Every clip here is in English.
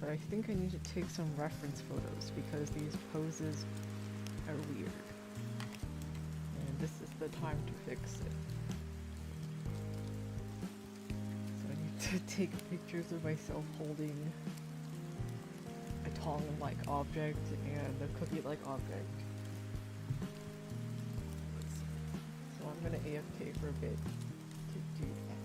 but I think I need to take some reference photos because these poses are weird. And this is the time to fix it. So I need to take pictures of myself holding a tongue-like object and a cookie-like object. So I'm gonna AFK for a bit to do that.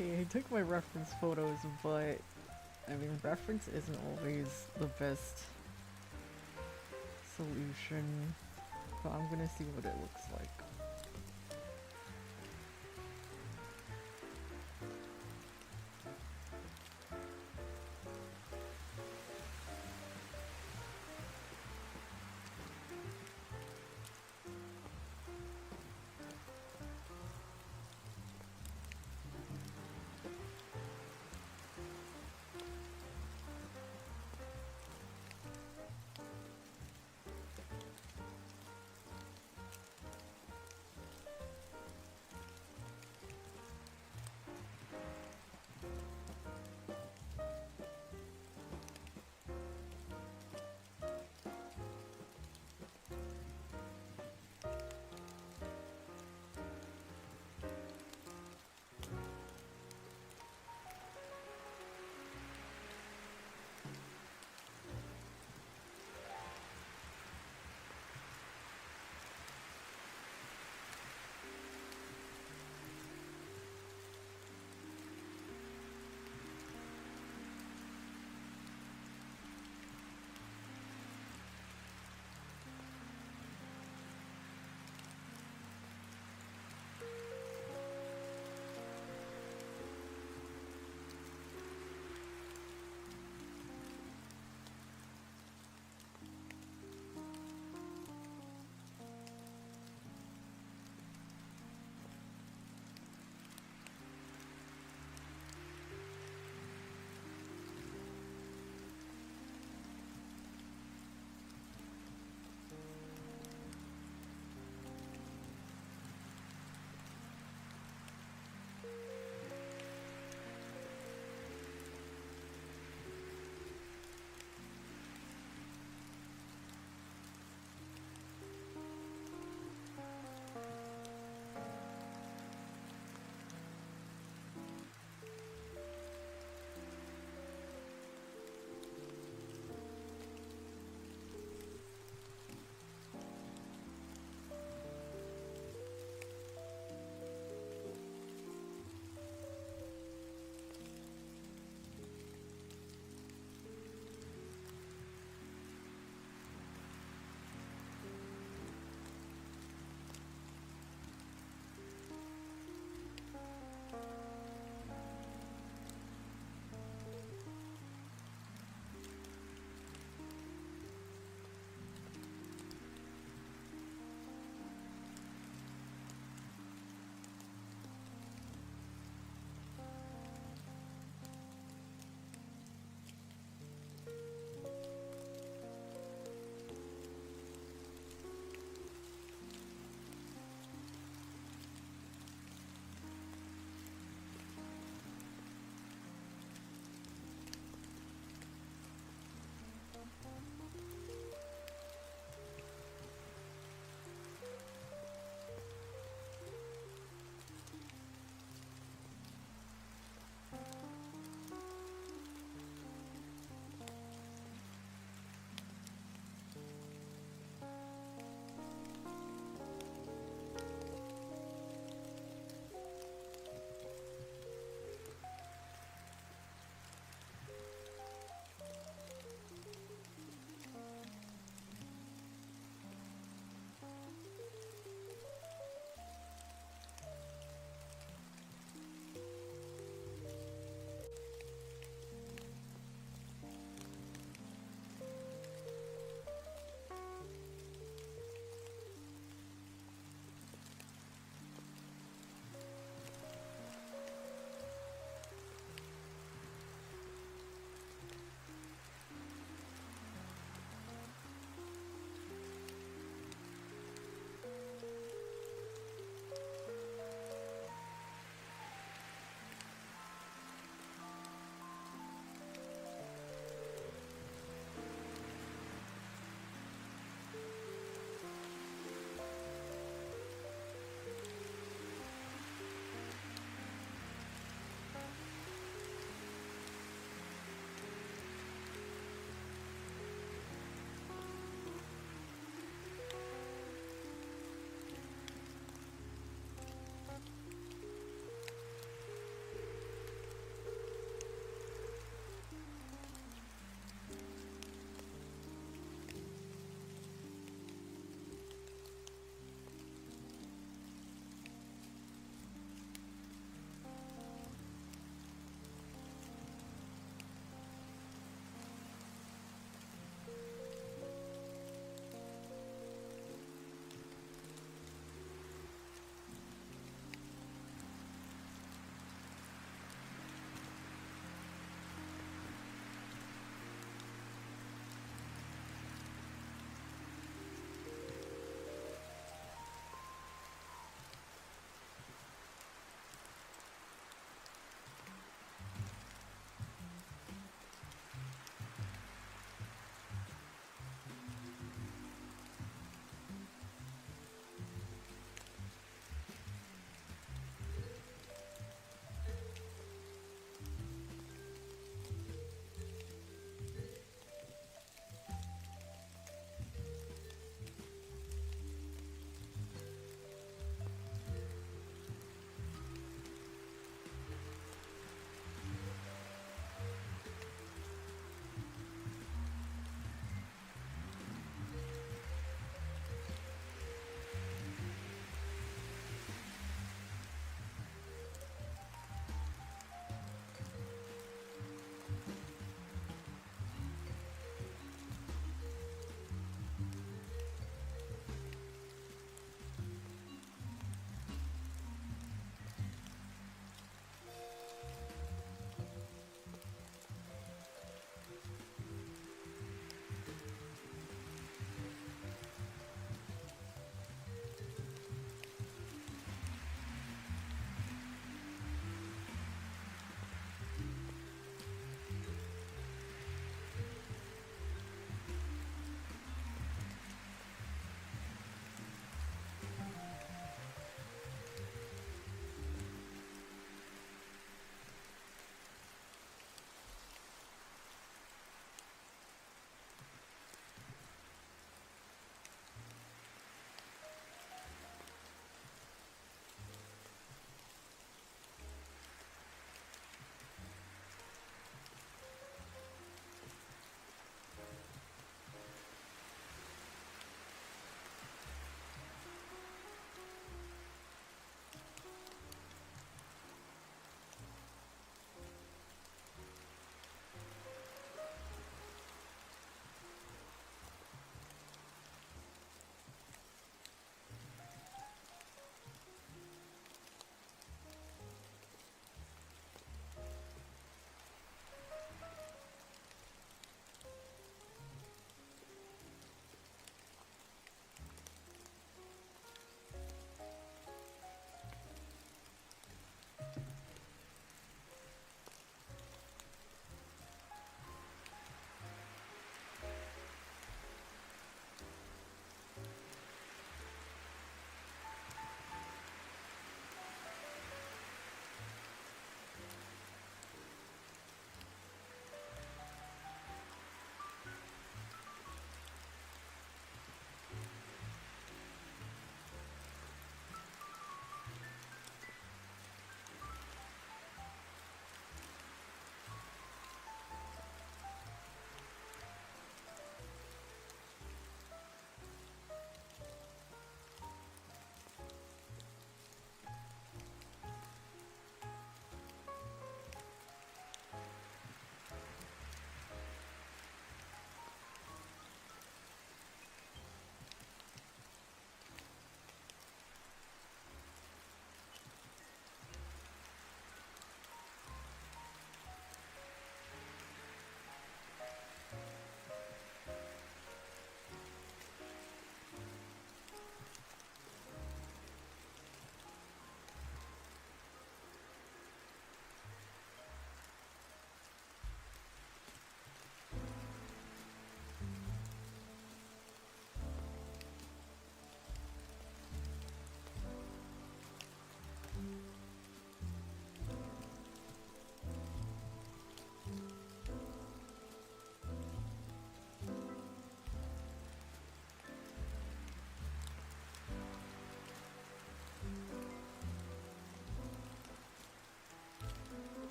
Okay, I took my reference photos, but I mean, reference isn't always the best solution, but I'm gonna see what it looks like.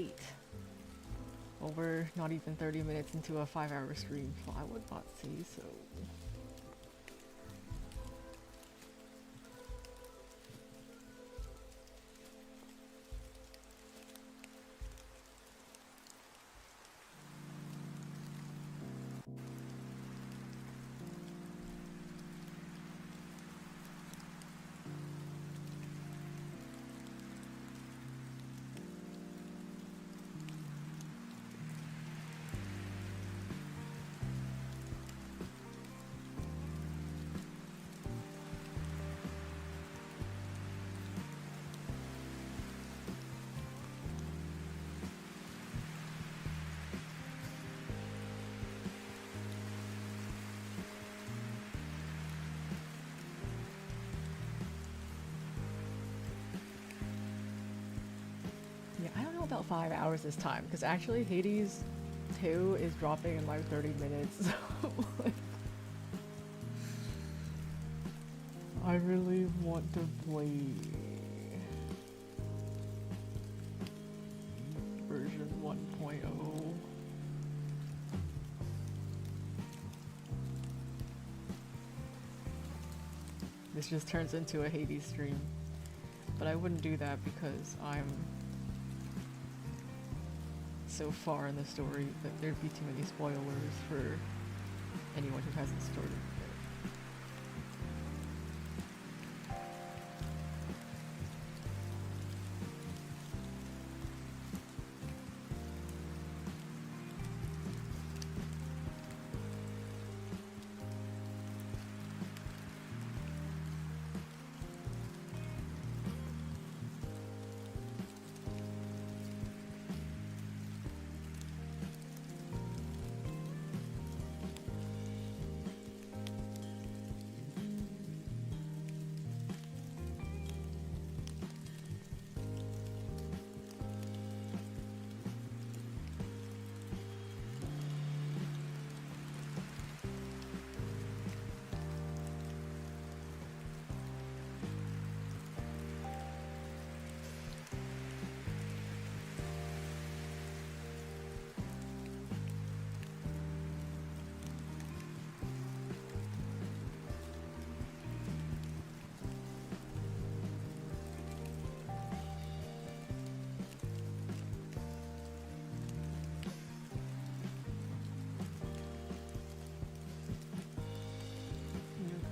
late. Well, we're not even 30 minutes into a 5-hour stream, so I would not say so. Yeah, I don't know about 5 hours this time, because actually Hades 2 is dropping in like 30 minutes, so like, I really want to play version 1.0. This just turns into a Hades stream, but I wouldn't do that because I'm so far in the story that there'd be too many spoilers for anyone who hasn't started yet.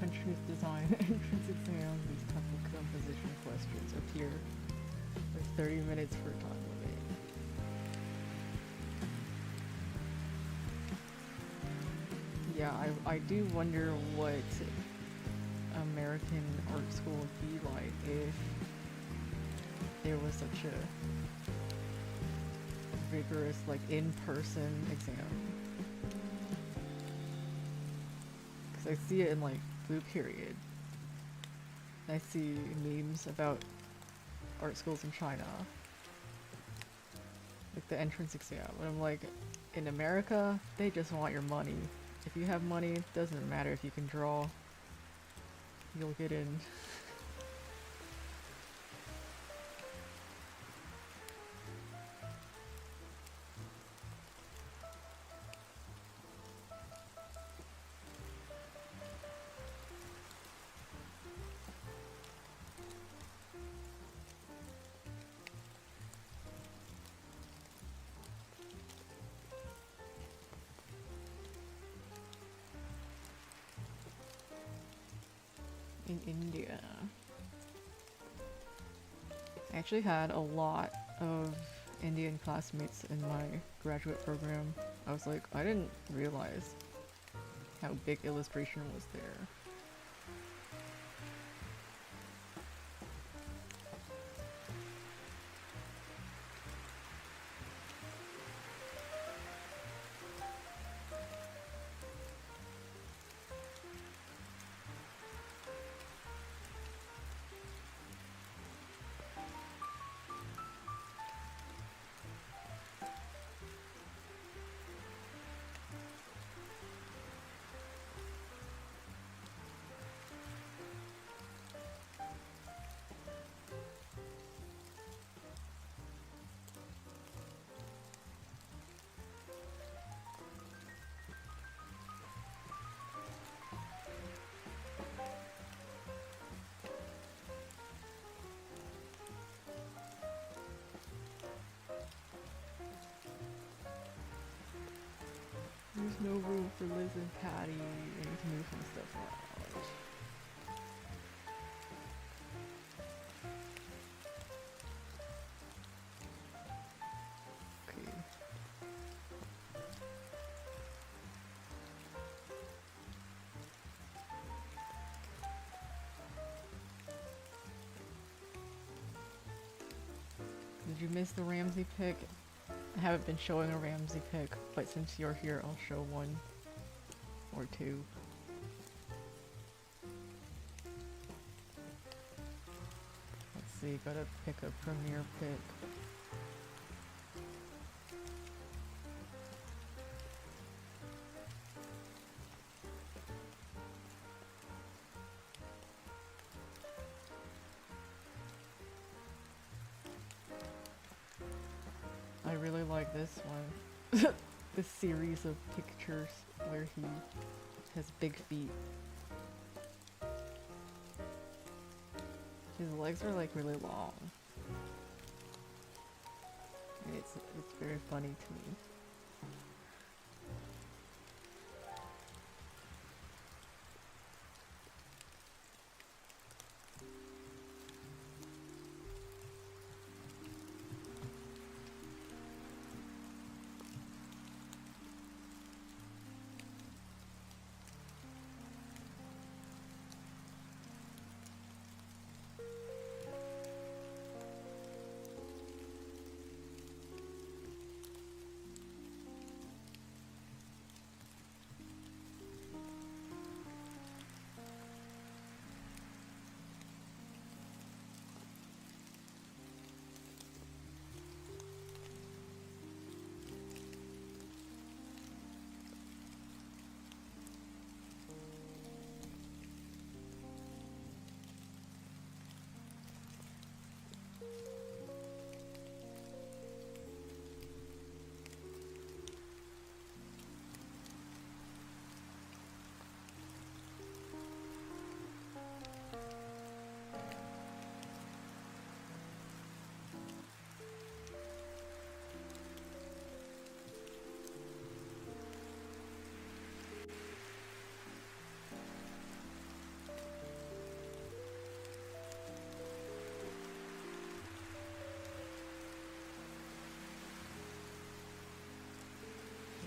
Country's design entrance exam, these type of composition questions appear with 30 minutes for time limit. Yeah, I do wonder what American art school would be like if there was such a rigorous, like, in-person exam. Because I see it in, like, Blue Period. I see memes about art schools in China, like the entrance exam, and I'm like, in America, they just want your money. If you have money, it doesn't matter if you can draw, you'll get in. In India. I actually had a lot of Indian classmates in my graduate program. I was like, I didn't realize how big illustration was there. There's no room for Liz and Patty. I need to move some stuff around. Okay. Did you miss the Ramsey pick? I haven't been showing a Ramsey pick, but since you're here, I'll show one or two. Let's see, gotta pick a premiere pick. I really like this one. This series of pictures where he has big feet. His legs are like really long. And it's very funny to me.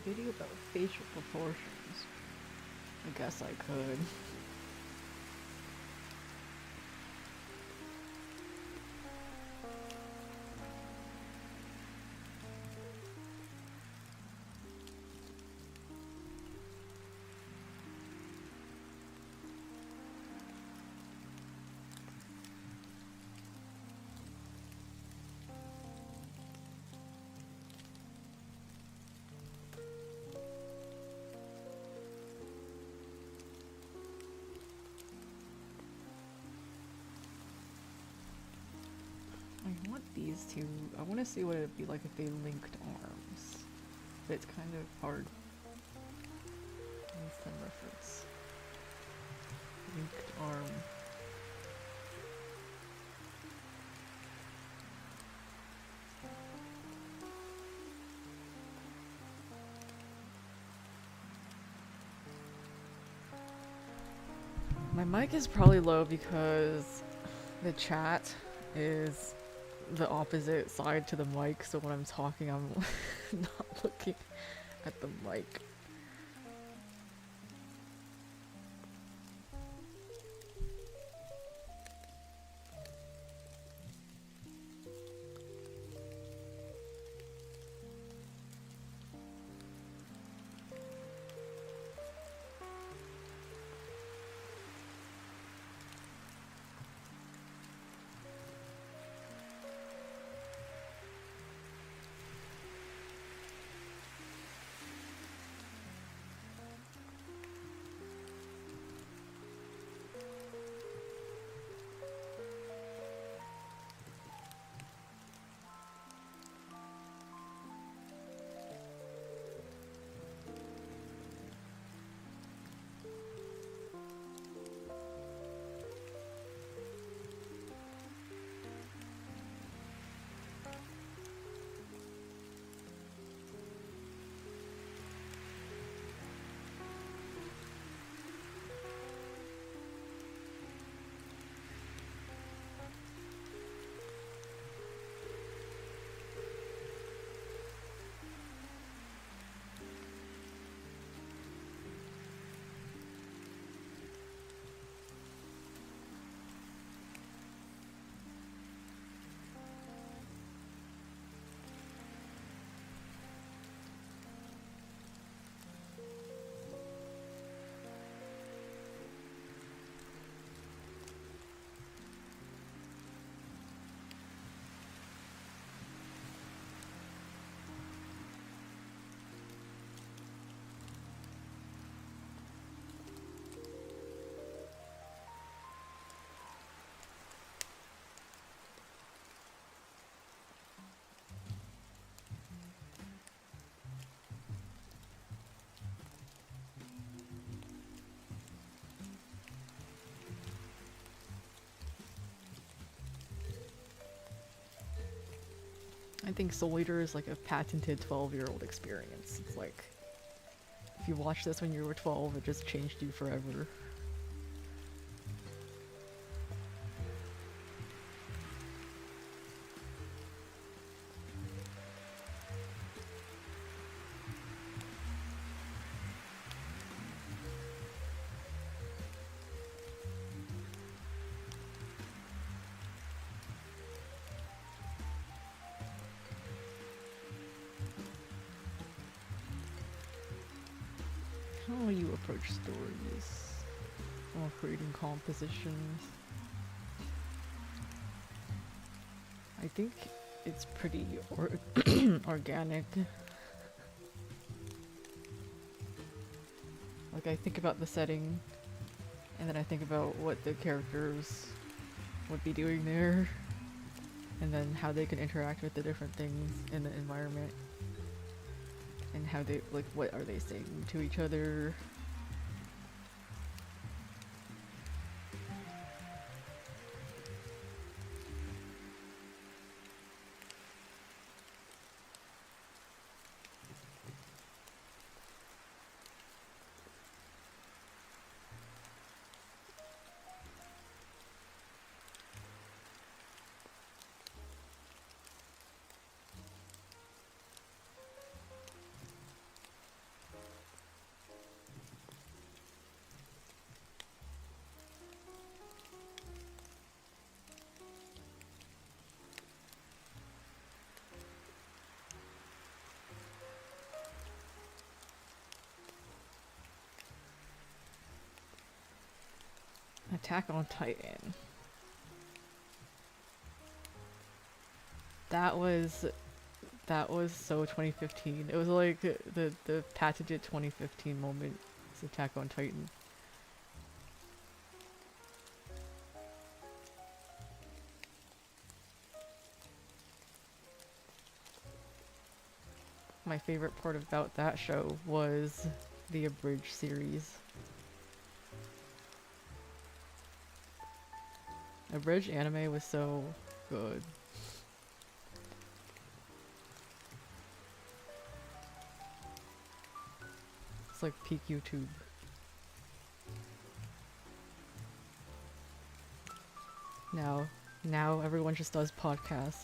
Video about facial proportions. I guess I could. I want these two. I want to see what it'd be like if they linked arms. But it's kind of hard. Instant reference. Linked arm. My mic is probably low because the chat is the opposite side to the mic, so when I'm talking I'm not looking at the mic. I think Soul Eater is like a patented 12-year-old experience. It's like, if you watch this when you were 12, it just changed you forever. How will you approach stories while creating compositions? I think it's pretty organic. Like, I think about the setting, and then I think about what the characters would be doing there, and then how they can interact with the different things in the environment. And how they, like, what are they saying to each other? Attack on Titan. That was so 2015. It was like the patented 2015 moment. It's Attack on Titan. My favorite part about that show was the abridged series. Abridged anime was so good. It's like peak YouTube. Now everyone just does podcasts.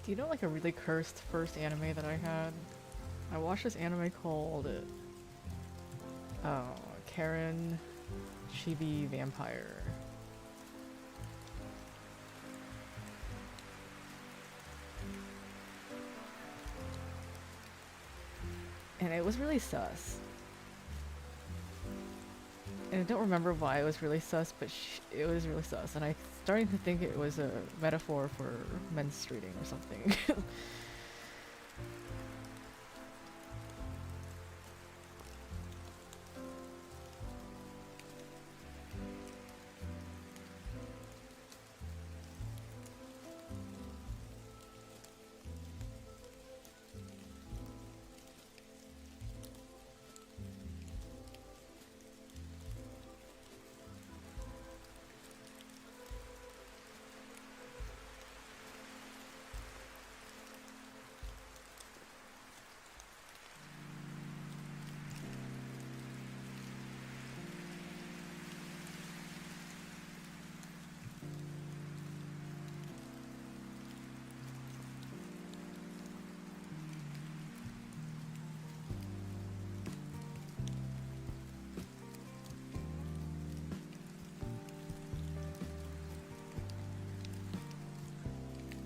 Do you know, like, a really cursed first anime that I had? I watched this anime called Karen Chibi Vampire. And it was really sus. And I don't remember why it was really sus, but it was really sus. And I'm starting to think it was a metaphor for menstruating or something.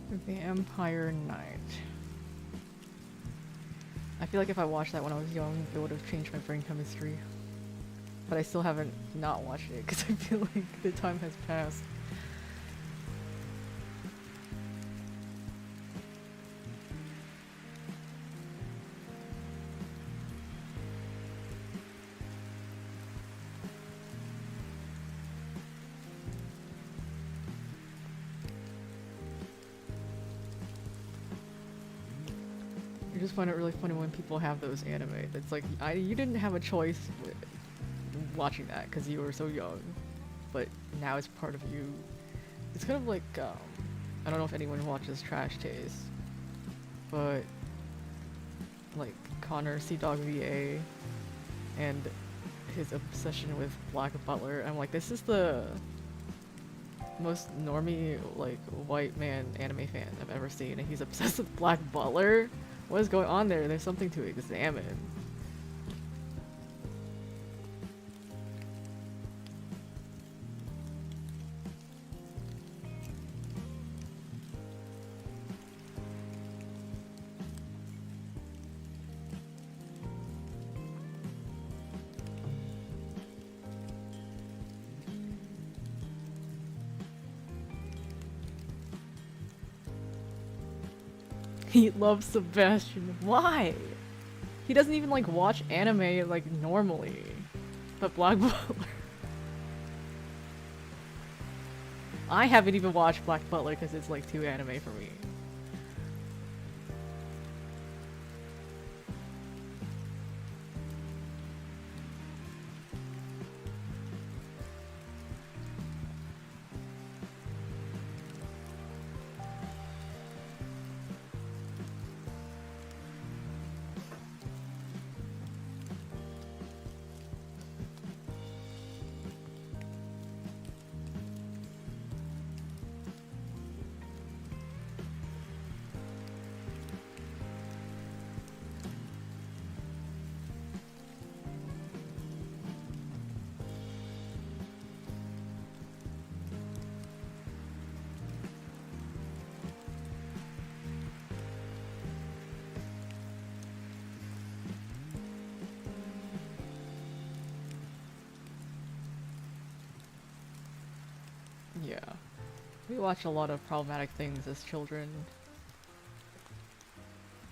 Vampire Knight. I feel like if I watched that when I was young, it would have changed my brain chemistry. But I still haven't not watched it because I feel like the time has passed. I just find it really funny when people have those anime. It's like, you didn't have a choice watching that because you were so young, but now it's part of you. It's kind of like, I don't know if anyone watches Trash Taste, but like Connor Sea Dog VA and his obsession with Black Butler. I'm like, this is the most normie, like, white man anime fan I've ever seen, and he's obsessed with Black Butler? What is going on there? There's something to examine. He loves Sebastian. Why? He doesn't even like watch anime like normally. But Black Butler. I haven't even watched Black Butler because it's like too anime for me. Yeah. We watch a lot of problematic things as children.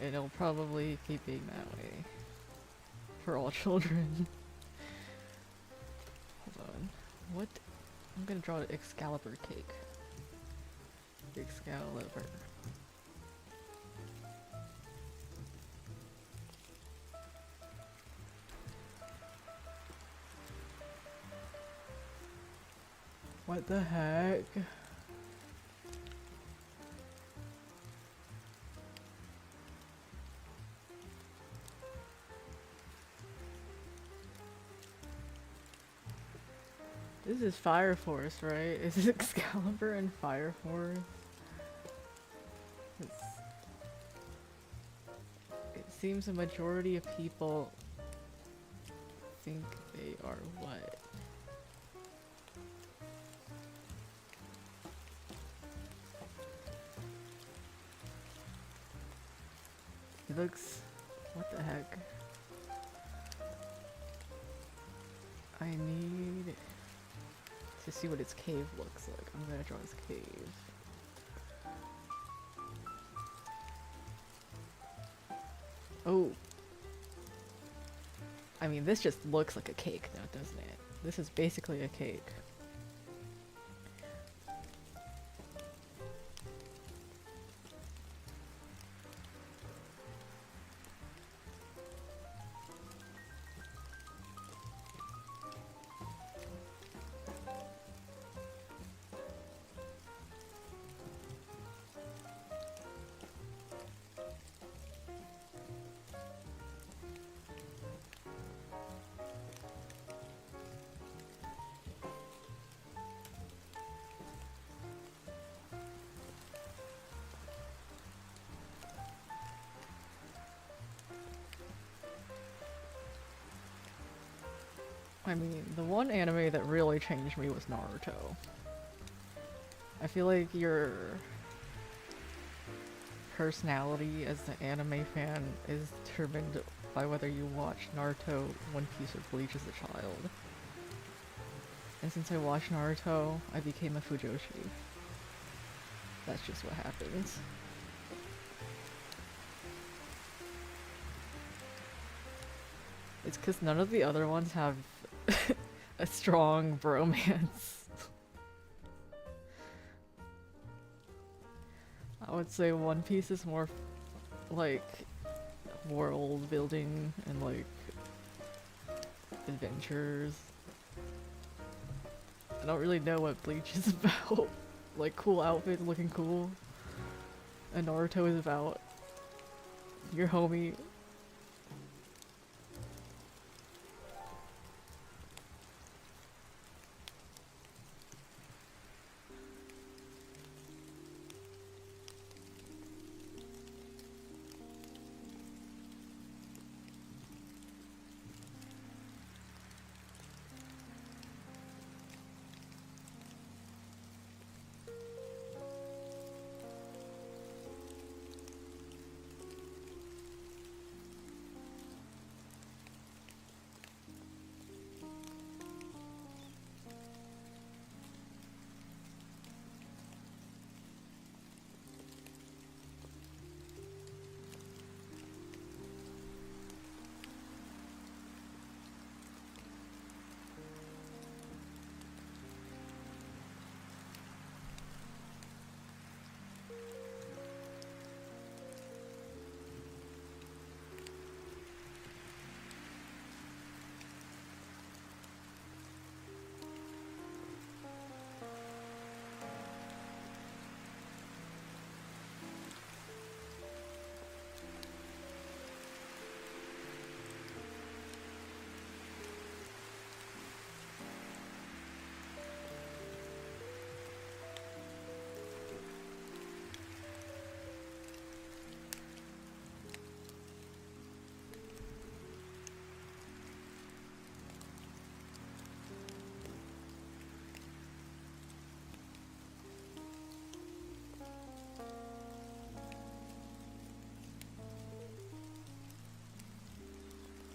And it'll probably keep being that way. For all children. Hold on. What? I'm gonna draw an Excalibur cake. Excalibur. What the heck? This is Fire Force, right? Is it Excalibur and Fire Force? It seems a majority of people think they are what? He looks... what the heck? I need to see what its cave looks like. I'm gonna draw his cave. Oh. I mean, this just looks like a cake now, doesn't it? This is basically a cake. I mean, the one anime that really changed me was Naruto. I feel like personality as an anime fan is determined by whether you watch Naruto, One Piece, or Bleach as a child. And since I watched Naruto, I became a Fujoshi. That's just what happens. It's because none of the other ones have a strong bromance. I would say One Piece is more like world building and like adventures. I don't really know what Bleach is about. Like cool outfits, looking cool. And Naruto is about your homie.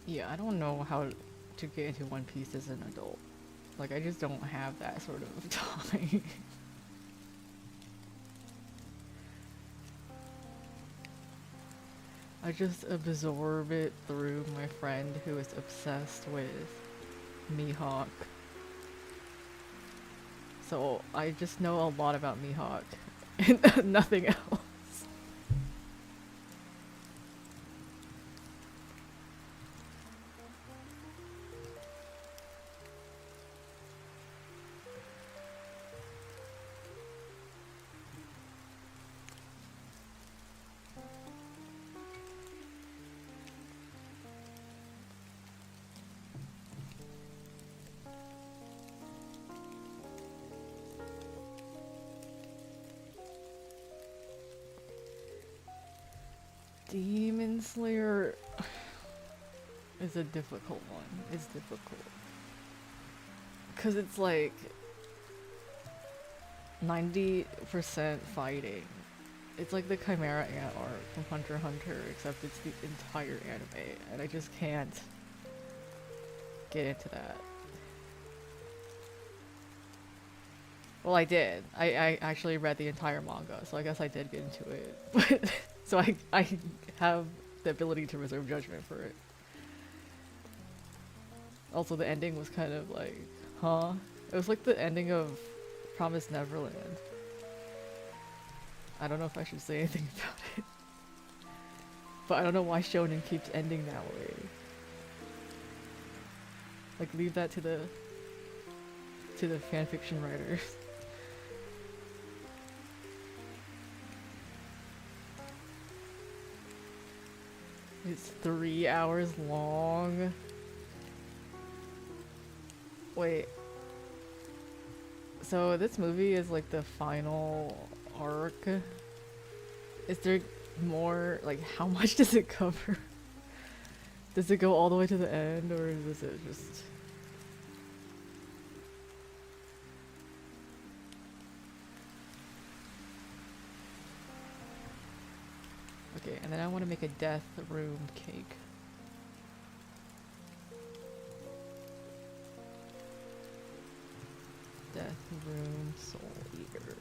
Yeah, I don't know how to get into One Piece as an adult. Like, I just don't have that sort of time. I just absorb it through my friend who is obsessed with Mihawk. So I just know a lot about Mihawk and nothing else. Demon Slayer is a difficult one. It's difficult. Because it's like 90% fighting. It's like the Chimera Ant arc from Hunter x Hunter, except it's the entire anime, and I just can't get into that. Well, I did. I actually read the entire manga, so I guess I did get into it. But so I have the ability to reserve judgment for it. Also, the ending was kind of like, huh? It was like the ending of Promised Neverland. I don't know if I should say anything about it. But I don't know why Shonen keeps ending that way. Like, leave that to the fanfiction writers. It's 3 hours long. Wait. So this movie is like the final arc. Is there more? Like, how much does it cover? Does it go all the way to the end, or does it just... Okay, and then I want to make a death room cake. Death room soul eater.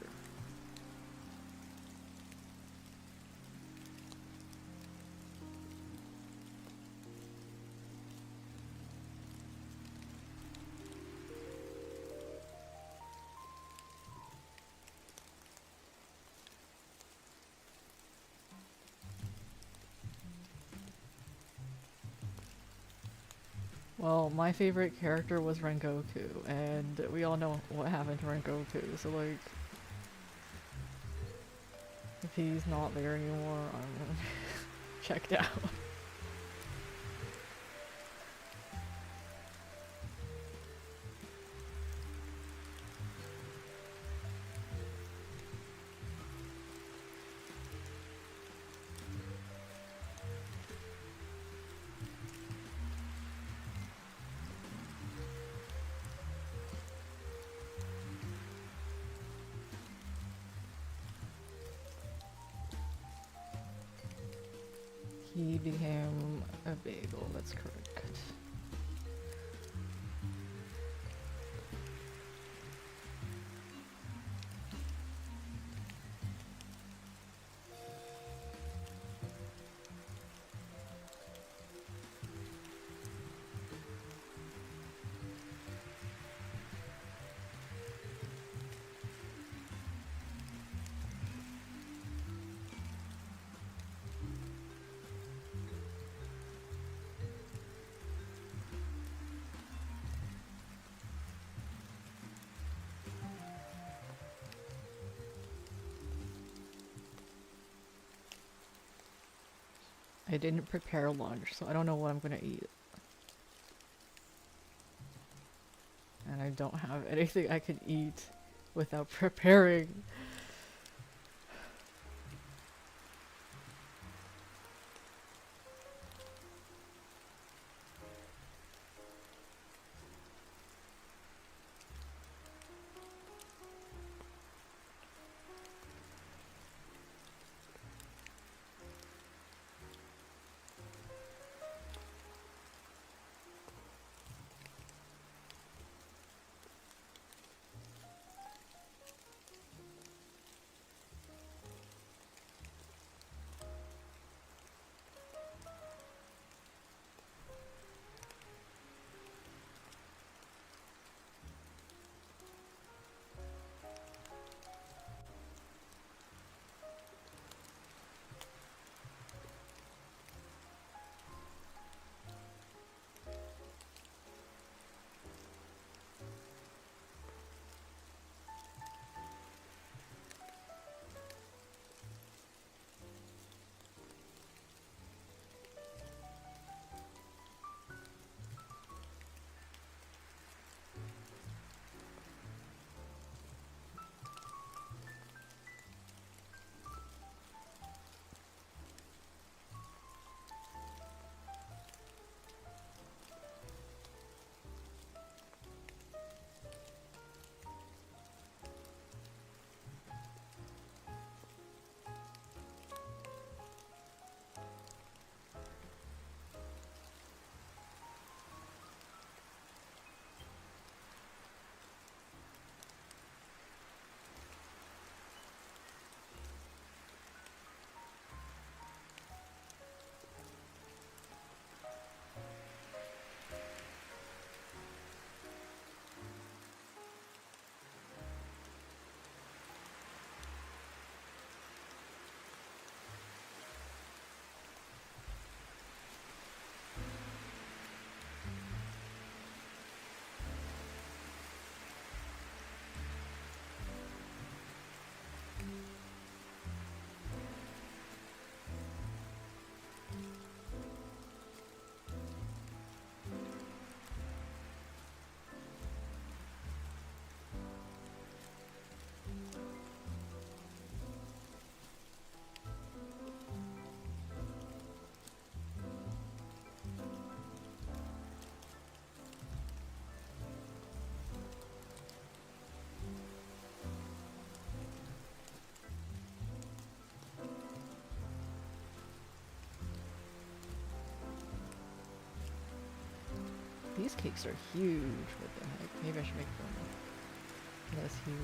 Well, my favorite character was Rengoku, and we all know what happened to Rengoku, so like, if he's not there anymore, I'm checked out. He became a bagel, that's correct. I didn't prepare lunch, so I don't know what I'm gonna eat. And I don't have anything I can eat without preparing. These cakes are huge. What the heck? Maybe I should make them less huge.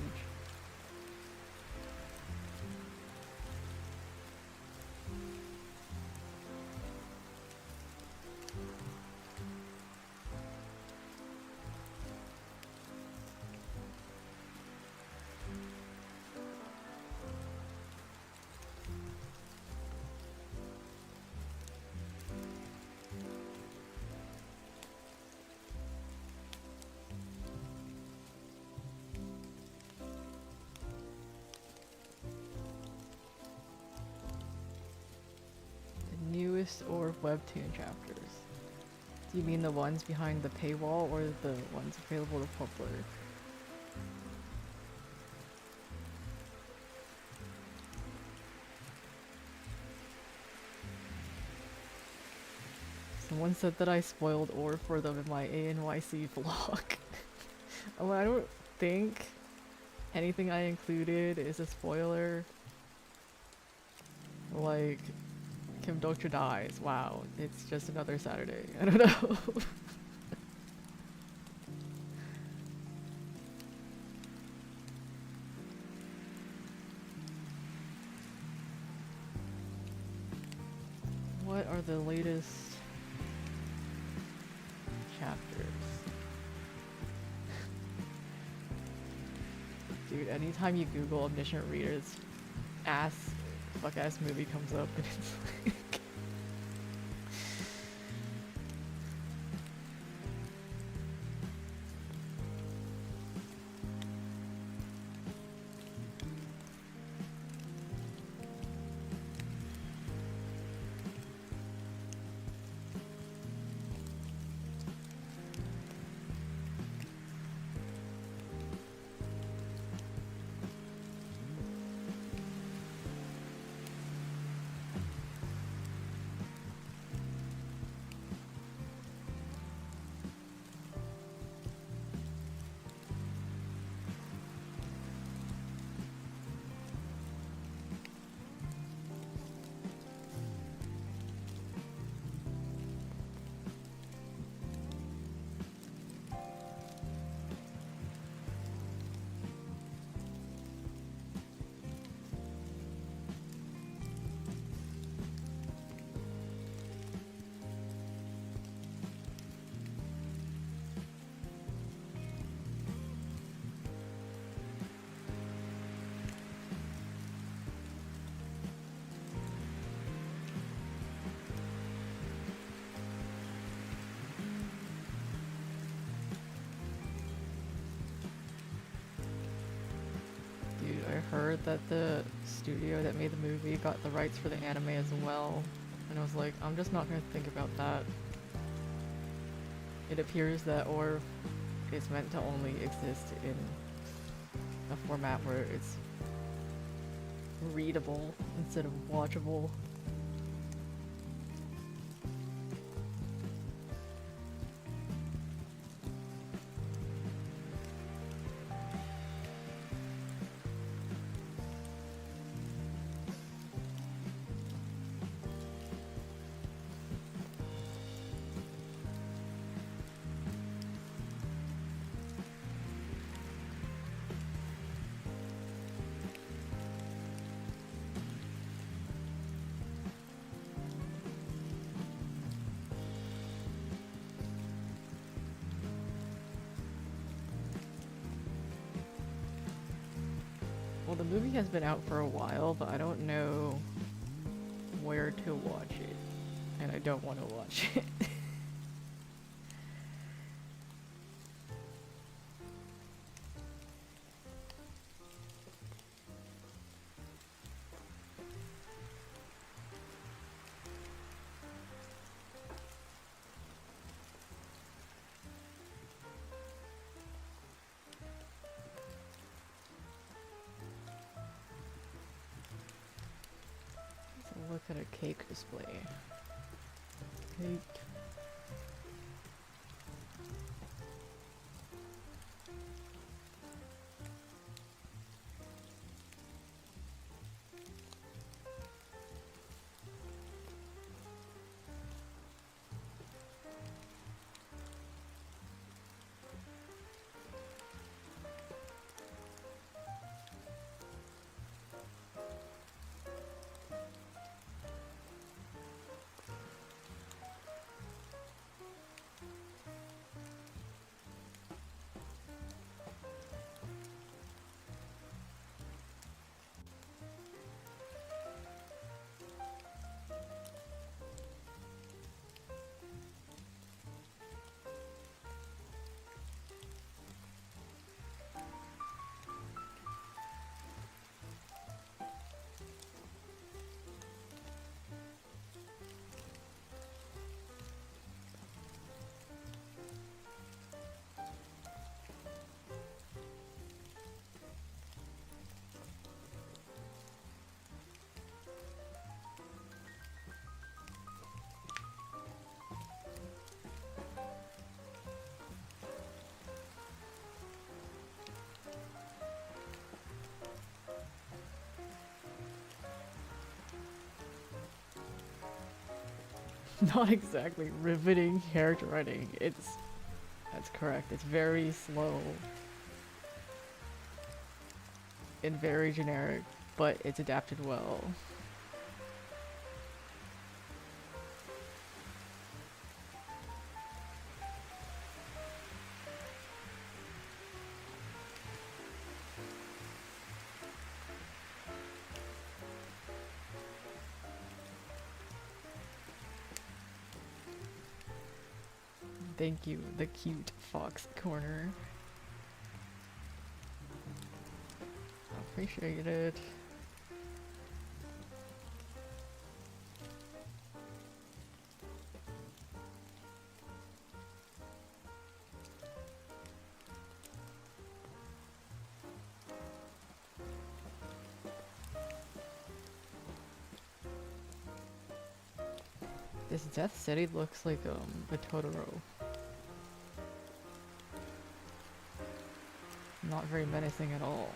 Newest or webtoon chapters? Do you mean the ones behind the paywall or the ones available to public? Someone said that I spoiled ore for them in my ANYC vlog. Oh, I don't think anything I included is a spoiler. Like, Kim Dokcha dies. Wow, it's just another Saturday. I don't know. What are the latest chapters? Dude, anytime you Google Omniscient Reader's fuck-ass movie comes up and it's like... Heard that the studio that made the movie got the rights for the anime as well, and I was like, I'm just not gonna think about that. It appears that Orv is meant to only exist in a format where it's readable instead of watchable. Well, the movie has been out for a while, but I don't know where to watch it, and I don't want to watch it. Look at a cake display. Cake. Not exactly riveting character writing. That's correct. It's very slow and very generic, but it's adapted well. Thank you, the cute fox corner. Appreciate it. This Death City looks like a Totoro. Not very menacing at all.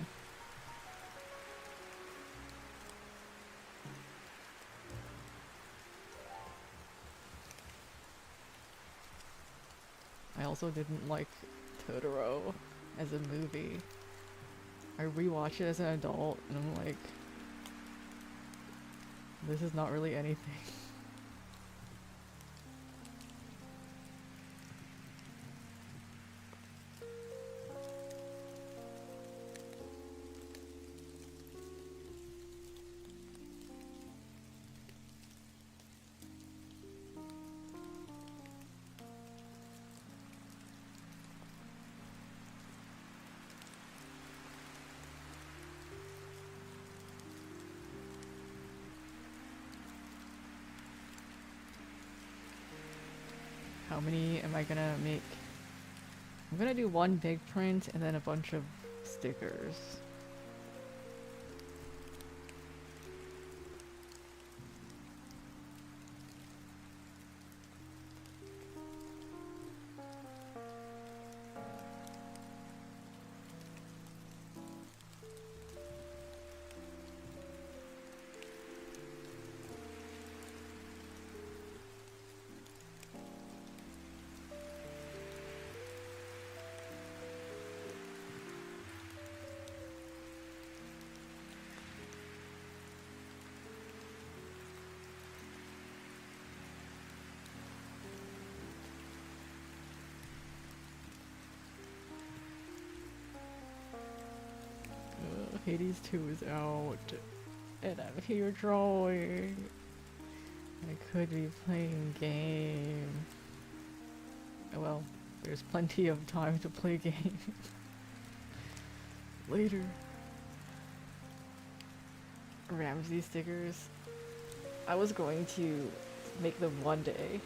I also didn't like Totoro as a movie. I rewatched it as an adult and I'm like, this is not really anything. How many am I gonna make? I'm gonna do one big print and then a bunch of stickers. Hades 2 is out, and I'm here drawing. I could be playing game. Well, there's plenty of time to play game. Later. Ramsey stickers. I was going to make them one day.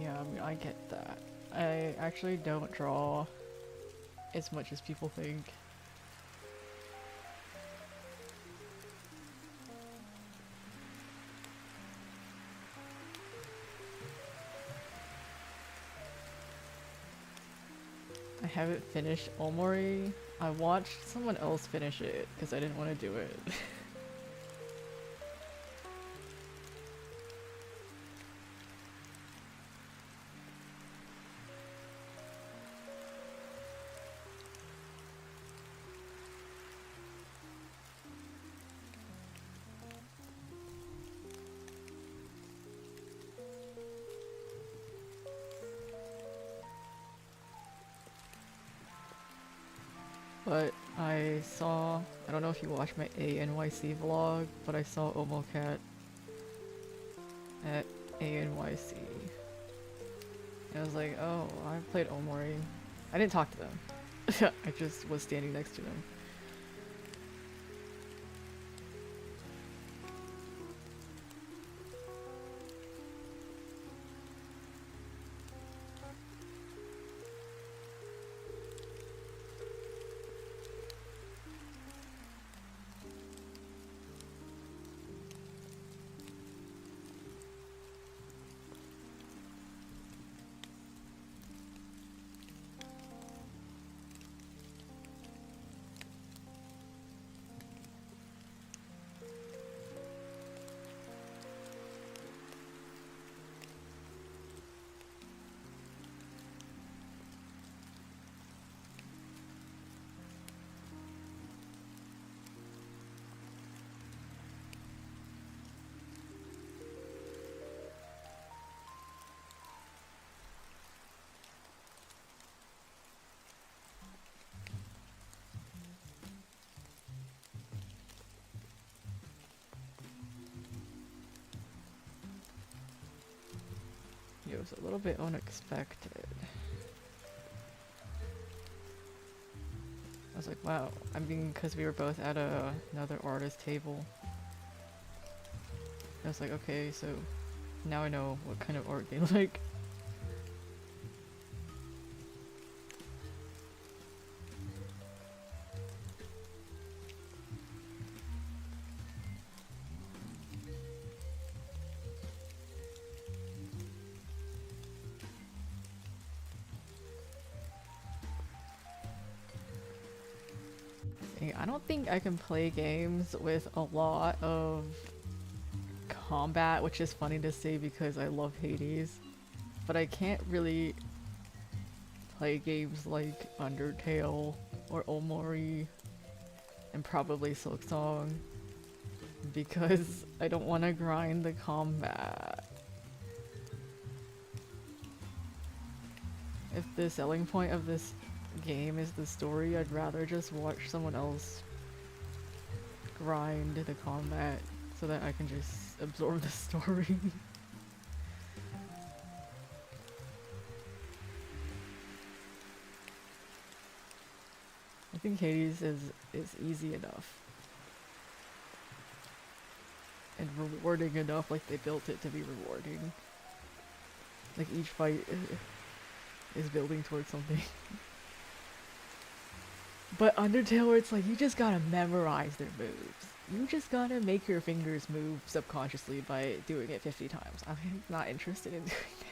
Yeah, I mean, I get that. I actually don't draw as much as people think. I haven't finished Omori. I watched someone else finish it because I didn't want to do it. But I saw, I don't know if you watched my ANYC vlog, but I saw Omocat at ANYC. And I was like, oh, I played Omori. I didn't talk to them. I just was standing next to them. was a little bit unexpected. I was like, wow. I mean, because we were both at another artist table. I was like, okay, so now I know what kind of art they like. I don't think I can play games with a lot of combat, which is funny to say because I love Hades, but I can't really play games like Undertale or Omori and probably Silksong because I don't want to grind the combat. If the selling point of this game is the story, I'd rather just watch someone else grind the combat so that I can just absorb the story. I think Hades is easy enough and rewarding enough, like they built it to be rewarding. Like each fight is building towards something. But Undertale, where it's like you just gotta memorize their moves. You just gotta make your fingers move subconsciously by doing it 50 times. I'm not interested in doing that.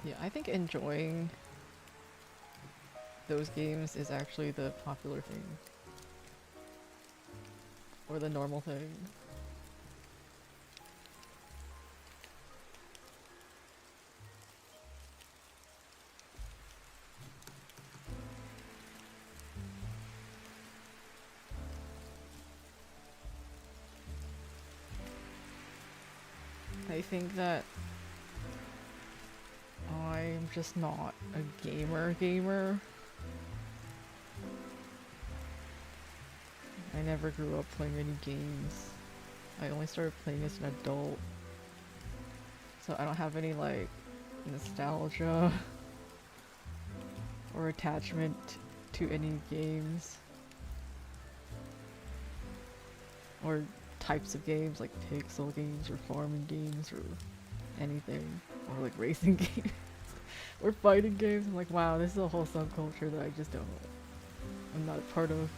Yeah, I think enjoying those games is actually the popular thing. Or the normal thing. I think that I'm just not a gamer. I never grew up playing any games. I only started playing as an adult. So I don't have any like nostalgia or attachment to any games. Or types of games like pixel games or farming games or anything. Or like racing games. Or fighting games. I'm like, wow, this is a whole subculture that I just I'm not a part of.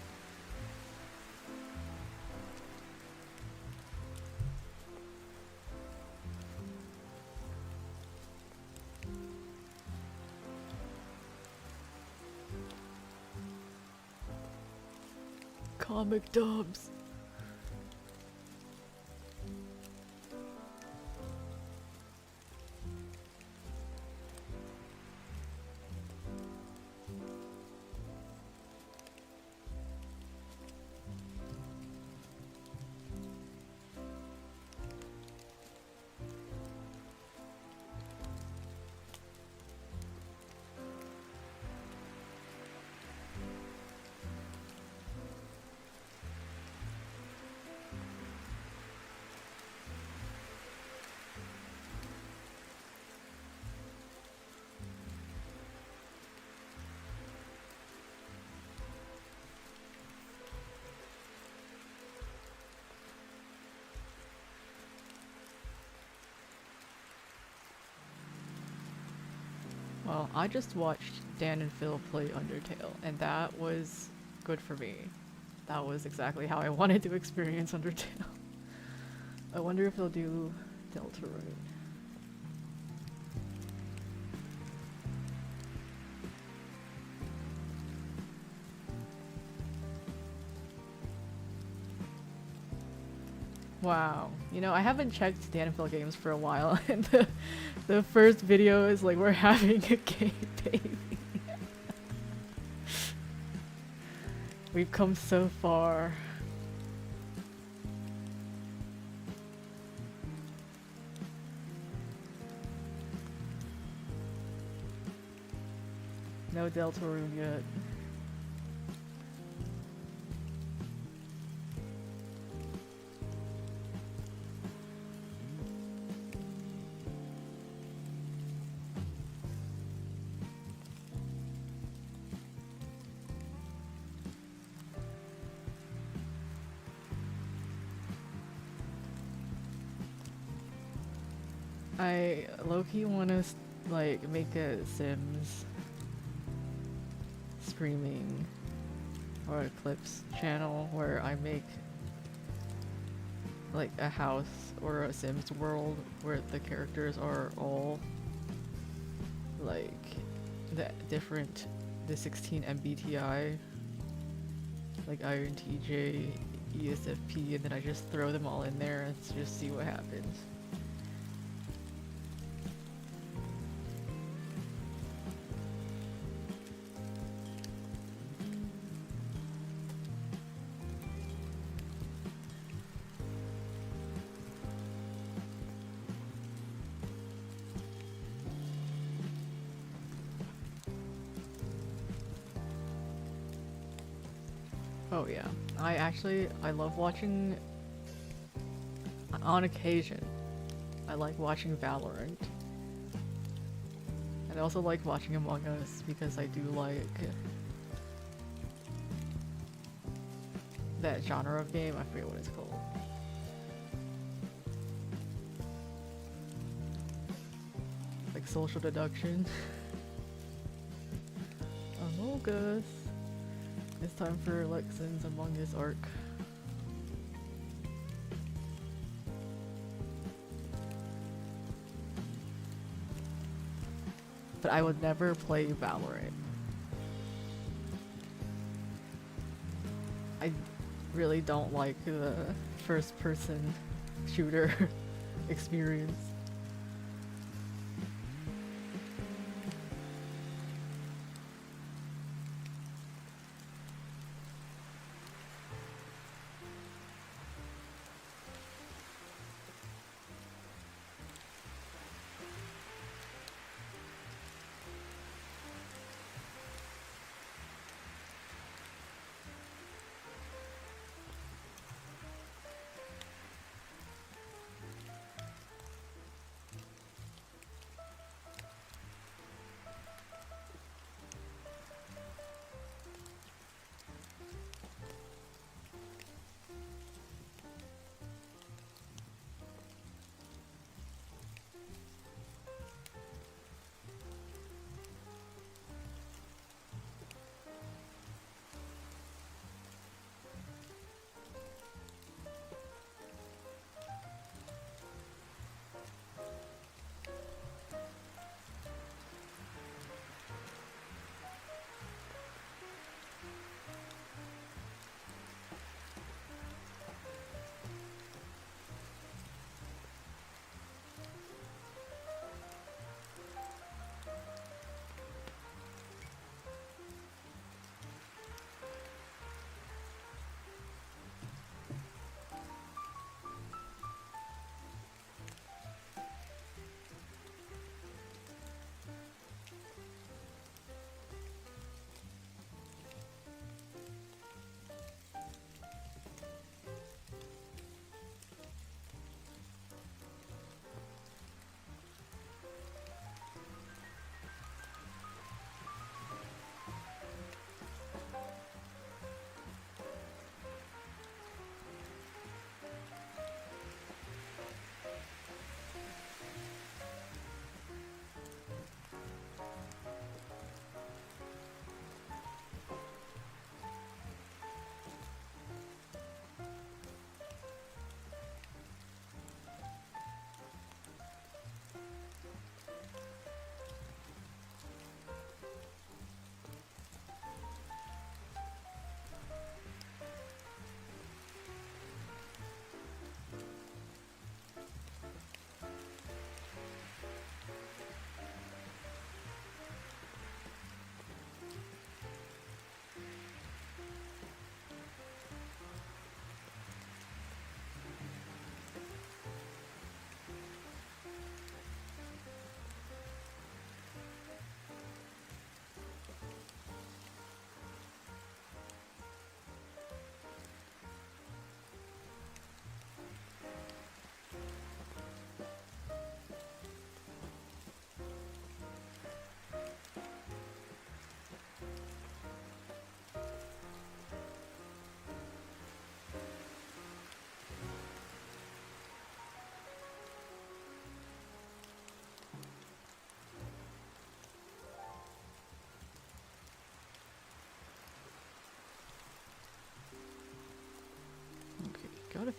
Comic dubs. Undertale. I just watched Dan and Phil play Undertale, and that was good for me. That was exactly how I wanted to experience Undertale. I wonder if they'll do Deltarune. Wow. You know, I haven't checked Dan and Phil games for a while, and the first video is like, we're having a gay baby. We've come so far. No Deltarune yet. I low-key wanna like make a Sims streaming or a clips channel where I make like a house or a Sims world where the characters are all like the 16 MBTI, like INTJ, ESFP, and then I just throw them all in there and just see what happens. Oh yeah, I love watching, on occasion, I like watching Valorant. And I also like watching Among Us because I do like that genre of game, I forget what it's called. Like social deduction. Among Us. It's time for Lexin's Among Us arc. But I would never play Valorant. I really don't like the first-person shooter experience.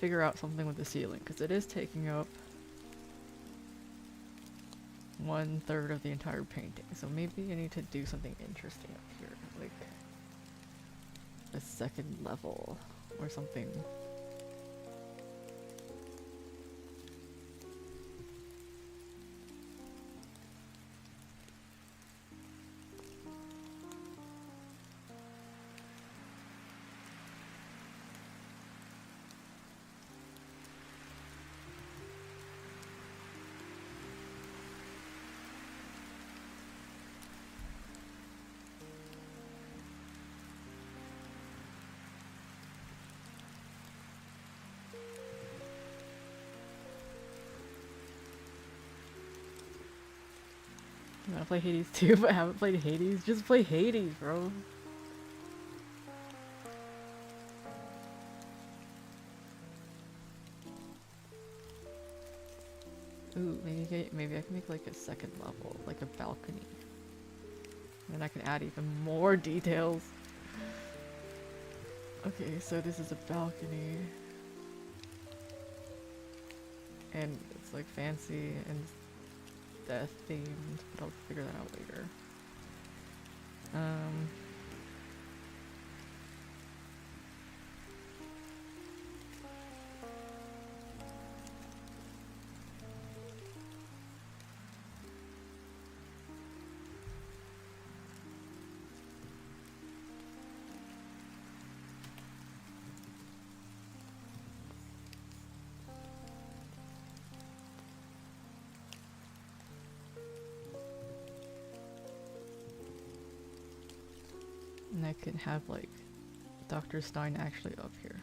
figure out something with the ceiling, because it is taking up 1/3 of the entire painting. So maybe I need to do something interesting up here, like a second level or something. I wanna play Hades too, but I haven't played Hades. Just play Hades, bro. Ooh, maybe I can make like a second level, like a balcony. And then I can add even more details. Okay, so this is a balcony. And it's like fancy and death themed, but I'll figure that out later. And I can have like Dr. Stein actually up here.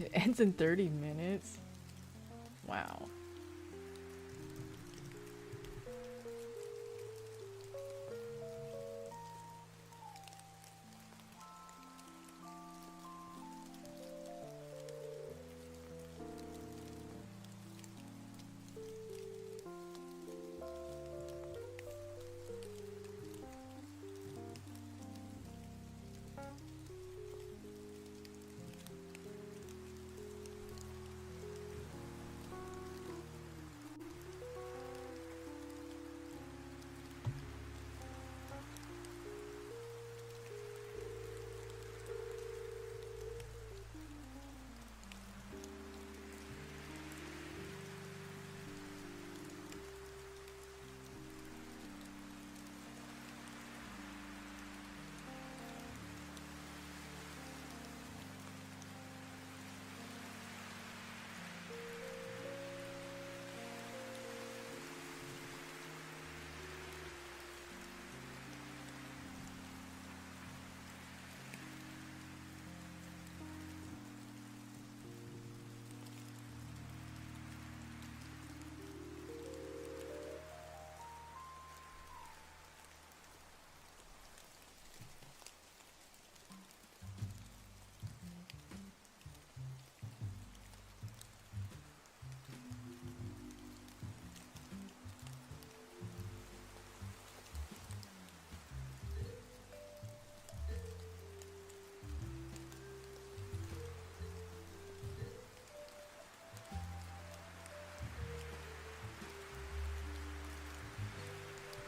It ends in 30 minutes? Wow.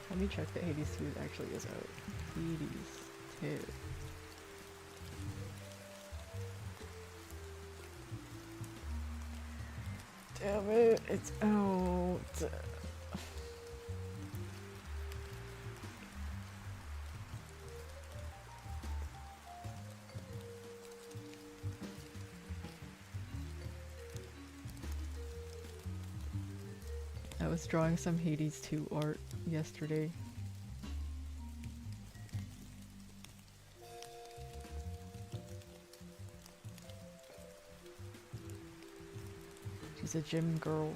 Let me check that Hades 2 actually is out. Hades hit. Damn it, it's out. I was drawing some Hades 2 art yesterday. She's a gym girl.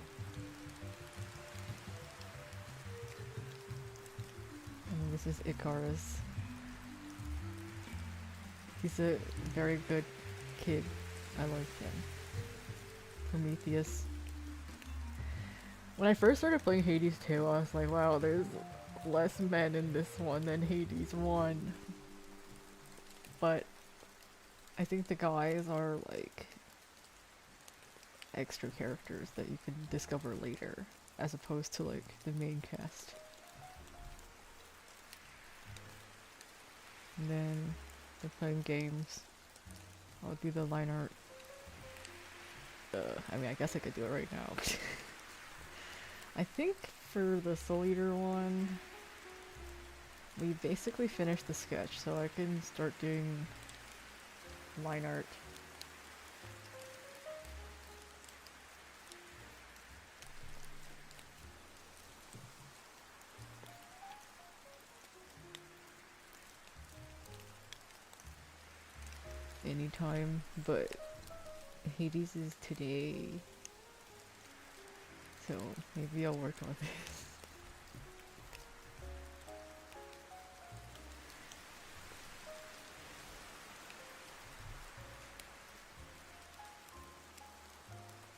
And this is Icarus. He's a very good kid. I like him. Prometheus. When I first started playing Hades 2, I was like, wow, there's less men in this one than Hades 1. But I think the guys are like extra characters that you can discover later, as opposed to like the main cast. And then they're playing games. I'll do the line art. I mean, I guess I could do it right now. I think for the Soul Eater one, we basically finished the sketch, so I can start doing line art. Anytime, but Hades is today, so maybe I'll work on this.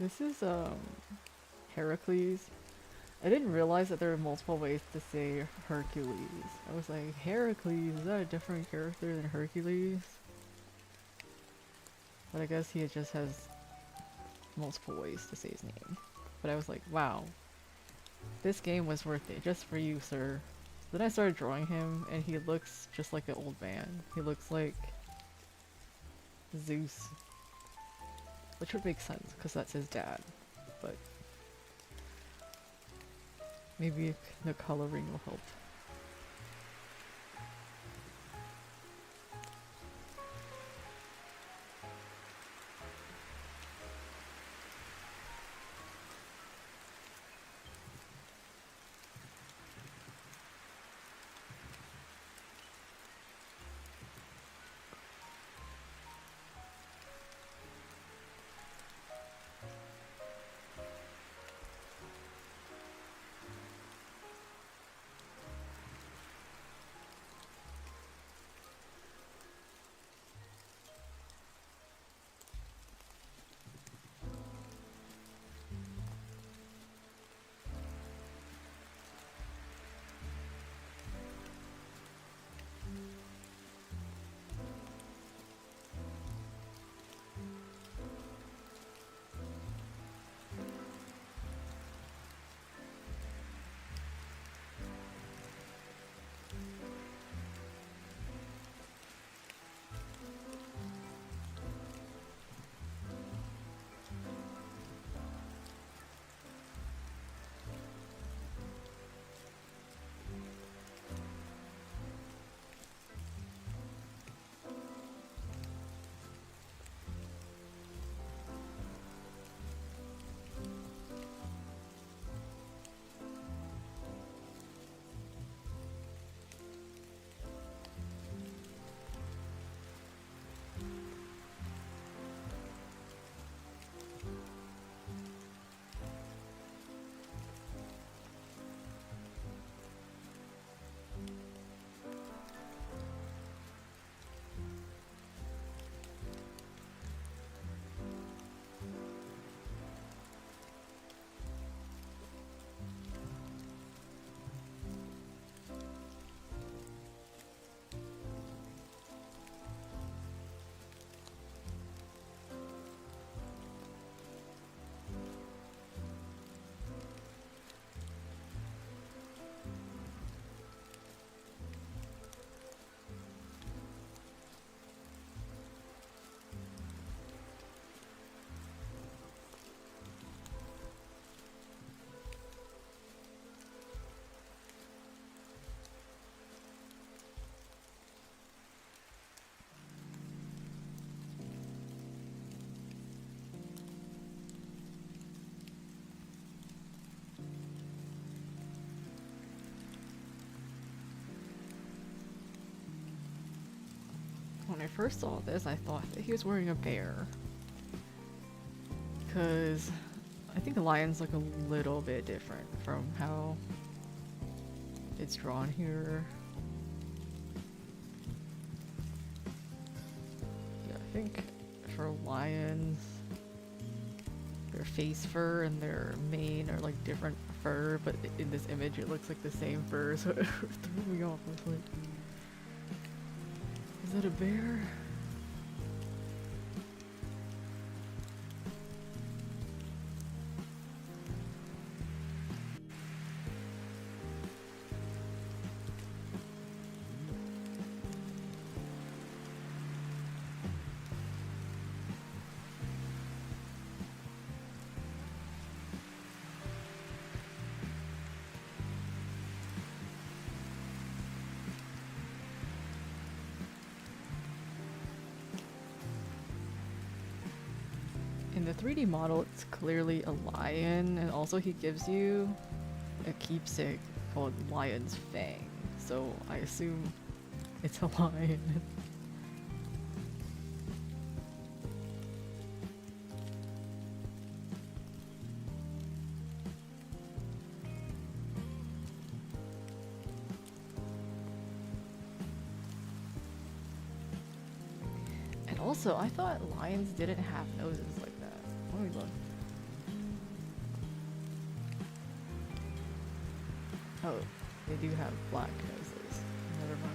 This is Heracles. I didn't realize that there were multiple ways to say Hercules. I was like, Heracles, is that a different character than Hercules? But I guess he just has multiple ways to say his name. But I was like, wow, this game was worth it just for you, sir. Then I started drawing him, and he looks just like an old man. He looks like Zeus. Which would make sense, because that's his dad. But maybe the coloring will help. first saw this, I thought that he was wearing a bear. Because I think the lion's like a little bit different from how it's drawn here. Yeah, I think for lions, their face fur and their mane are like different fur, but in this image it looks like the same fur, so it threw me off. I was like, is that a bear? In the 3D model, it's clearly a lion, and also he gives you a keepsake called Lion's Fang, so I assume it's a lion. And also, I thought lions didn't have noses like that. Let me look. Oh, they do have black noses. Never mind.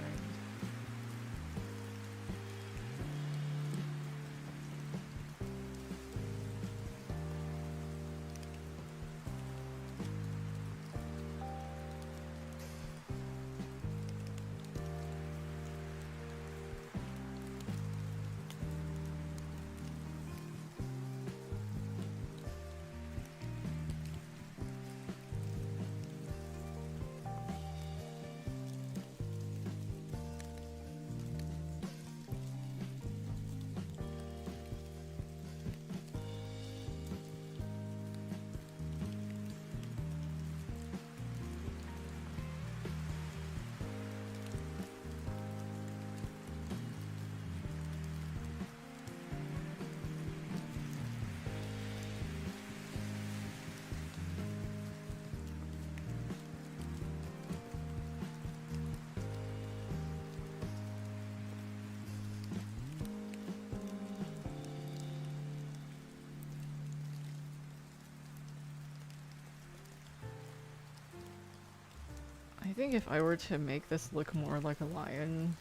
I think if I were to make this look more like a lion,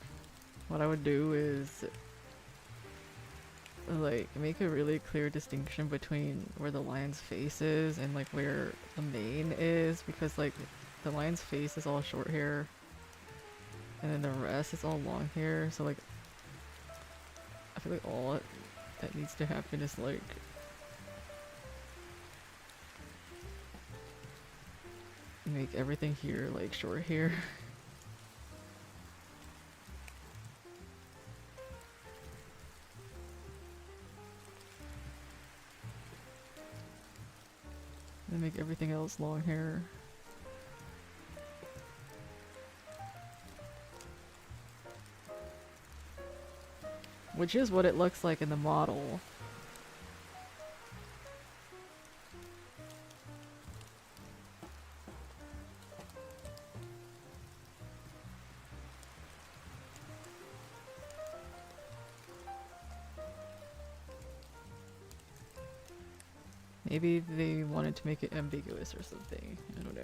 what I would do is like make a really clear distinction between where the lion's face is and like where the mane is, because like the lion's face is all short hair and then the rest is all long hair, so like I feel like all that needs to happen is like make everything here like short hair. And make everything else long hair. Which is what it looks like in the model. Maybe they wanted to make it ambiguous or something. I don't know.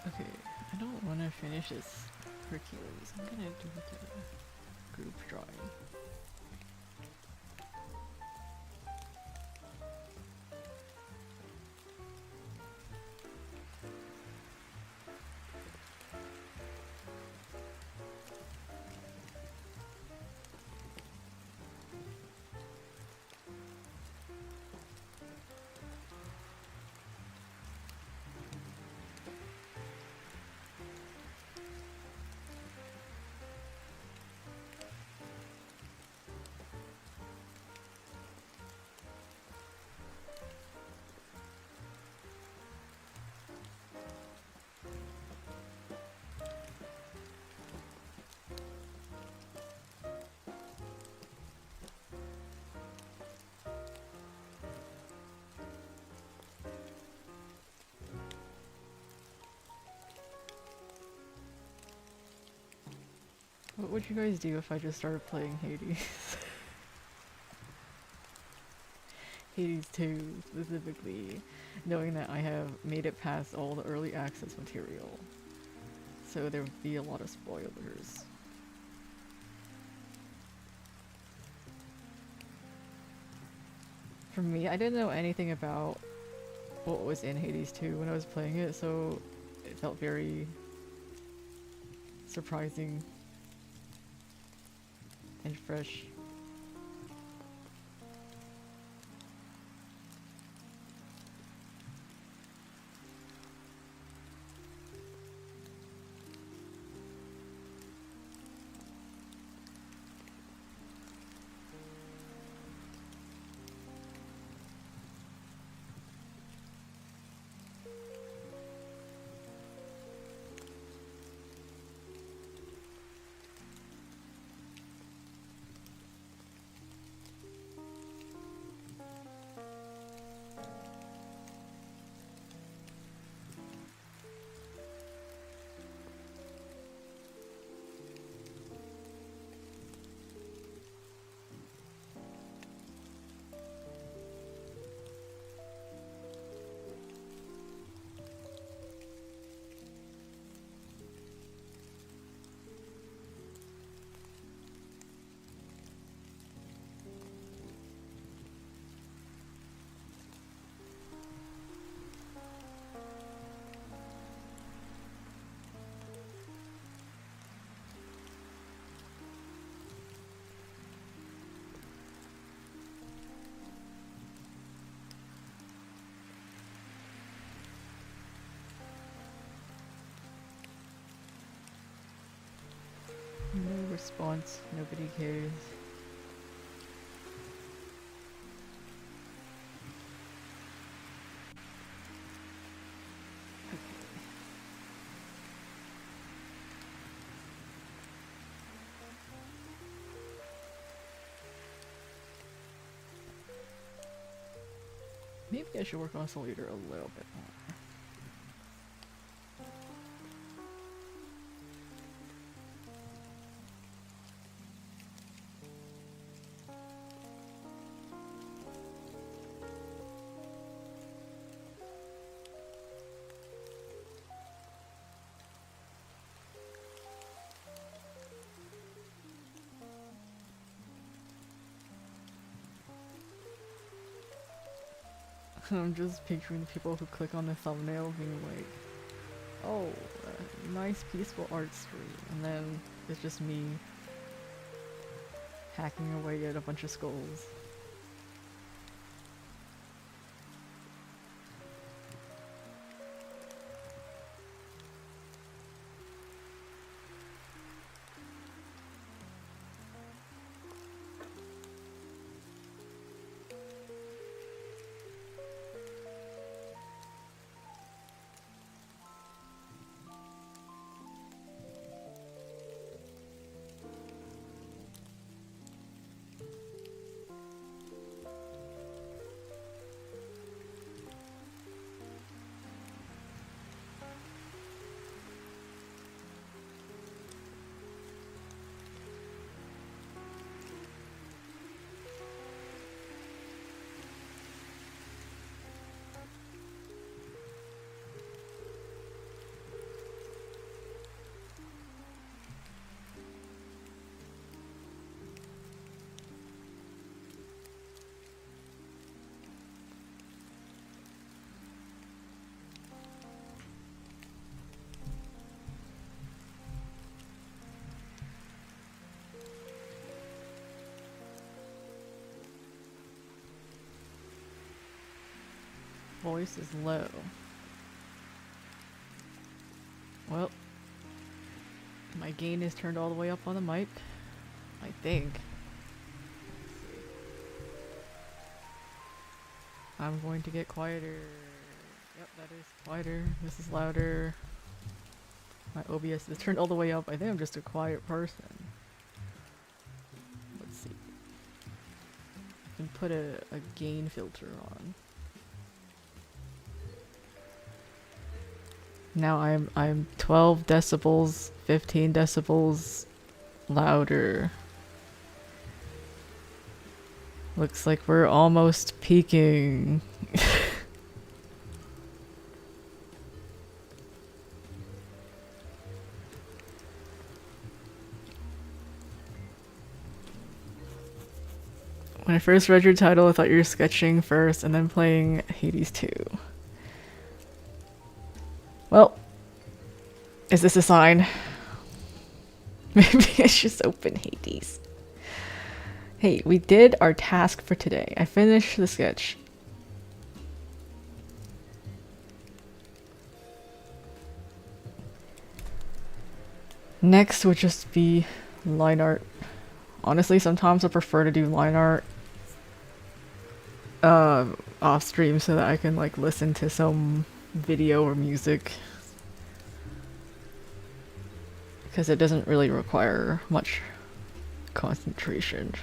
Okay, I don't want to finish this Hercules. I'm gonna do the group drawing. What would you guys do if I just started playing Hades? Hades 2, specifically, knowing that I have made it past all the early access material. So there would be a lot of spoilers. For me, I didn't know anything about what was in Hades 2 when I was playing it, so it felt very surprising and fresh. No response, nobody cares. Maybe I should work on Soul Eater a little bit more. I'm just picturing the people who click on the thumbnail being like, oh, nice peaceful art stream, and then it's just me hacking away at a bunch of skulls. voice is low. Well, my gain is turned all the way up on the mic, I think. I'm going to get quieter. Yep, that is quieter. This is louder. My OBS is turned all the way up. I think I'm just a quiet person. Let's see. I can put a gain filter on. Now I'm 12 decibels, 15 decibels louder. Looks like we're almost peaking. When I first read your title, I thought you were sketching first and then playing Hades 2. Well, is this a sign? Maybe I should just open Hades. Hey, we did our task for today. I finished the sketch. Next would just be line art. Honestly, sometimes I prefer to do line art off stream so that I can like listen to some video or music, because it doesn't really require much concentration.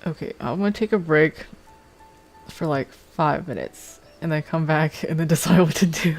Okay, I'm gonna take a break for like 5 minutes and then come back and then decide what to do.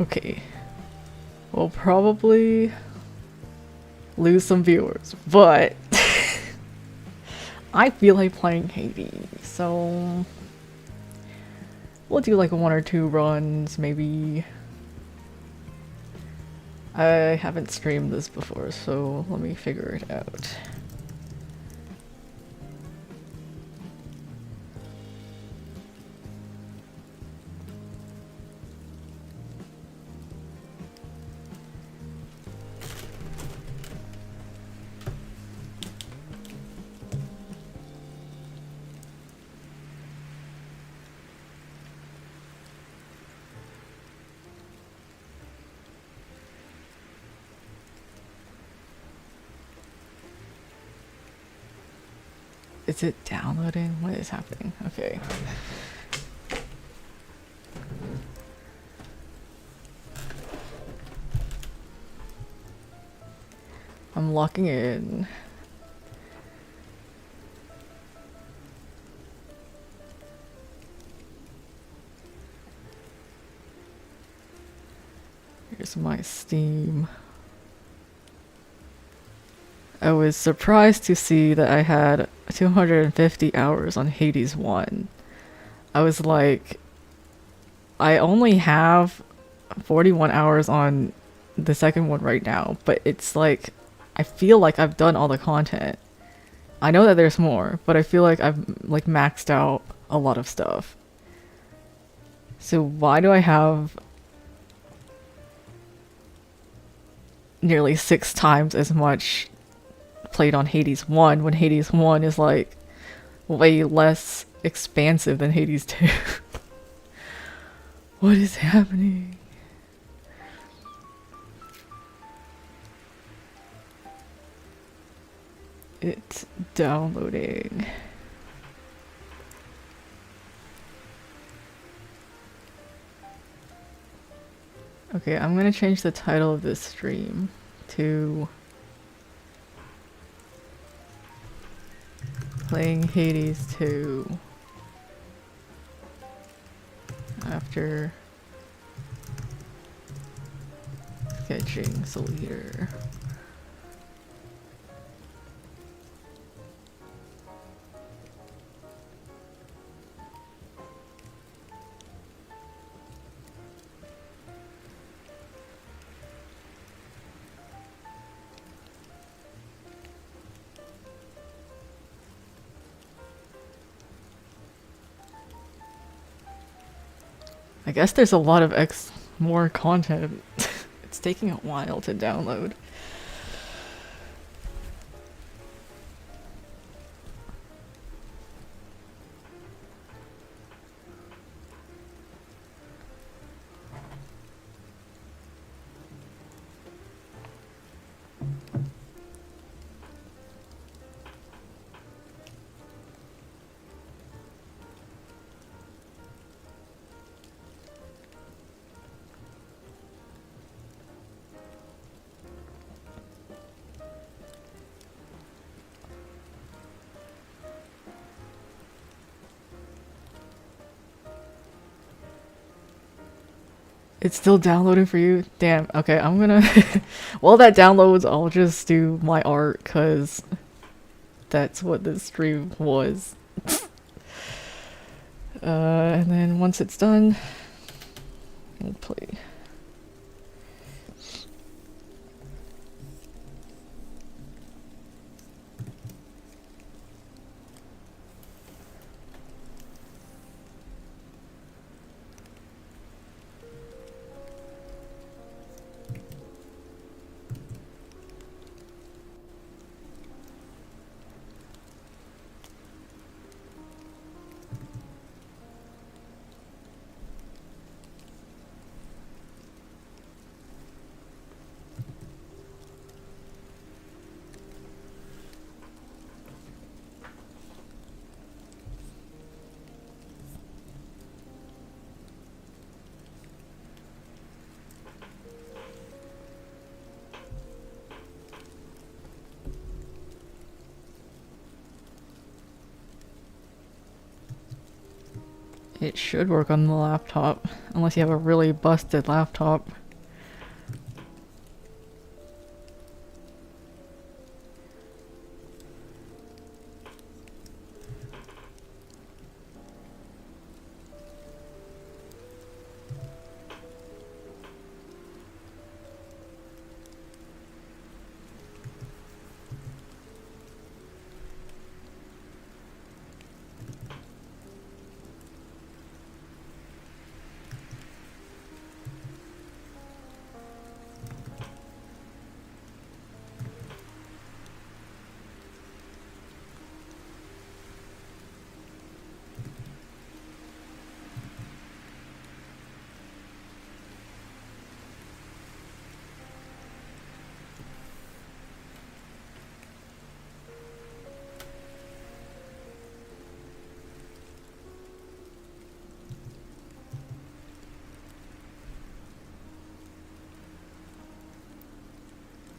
Okay. We'll probably lose some viewers, but I feel like playing Hades, so we'll do like 1 or 2 runs, maybe. I haven't streamed this before, so let me figure it out. Is it downloading? What is happening? Okay. I'm locking in. Here's my Steam. I was surprised to see that I had 250 hours on Hades 1. I was like, I only have 41 hours on the second one right now, but it's like, I feel like I've done all the content. I know that there's more, but I feel like I've like maxed out a lot of stuff. So why do I have nearly 6 times as much played on Hades 1 when Hades 1 is like way less expansive than Hades 2? What is happening? It's downloading. Okay, I'm gonna change the title of this stream to Playing Hades 2 after sketching Soul Eater. I guess there's a lot of more content. It's taking a while to download. It's still downloading for you? Damn, okay, I'm gonna... While that downloads, I'll just do my art, cause that's what this stream was. And then once it's done, we'll play. It should work on the laptop, unless you have a really busted laptop.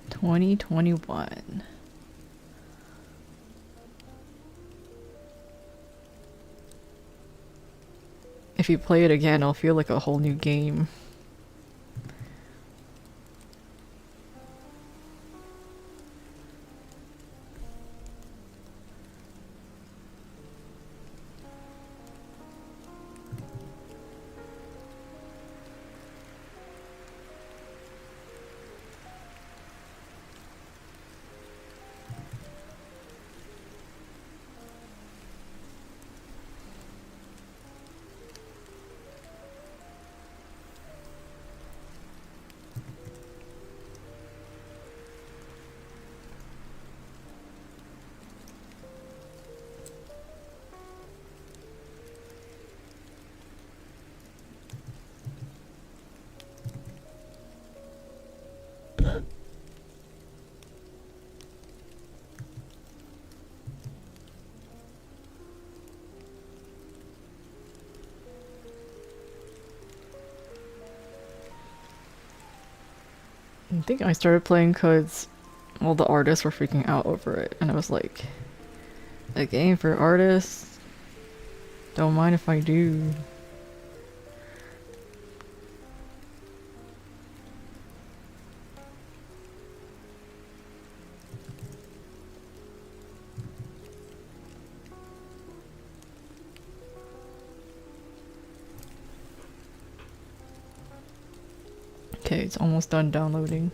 $20.21. If you play it again, it'll feel like a whole new game. I think I started playing because all the artists were freaking out over it, and I was like, a game for artists? Don't mind if I do. Okay, it's almost done downloading.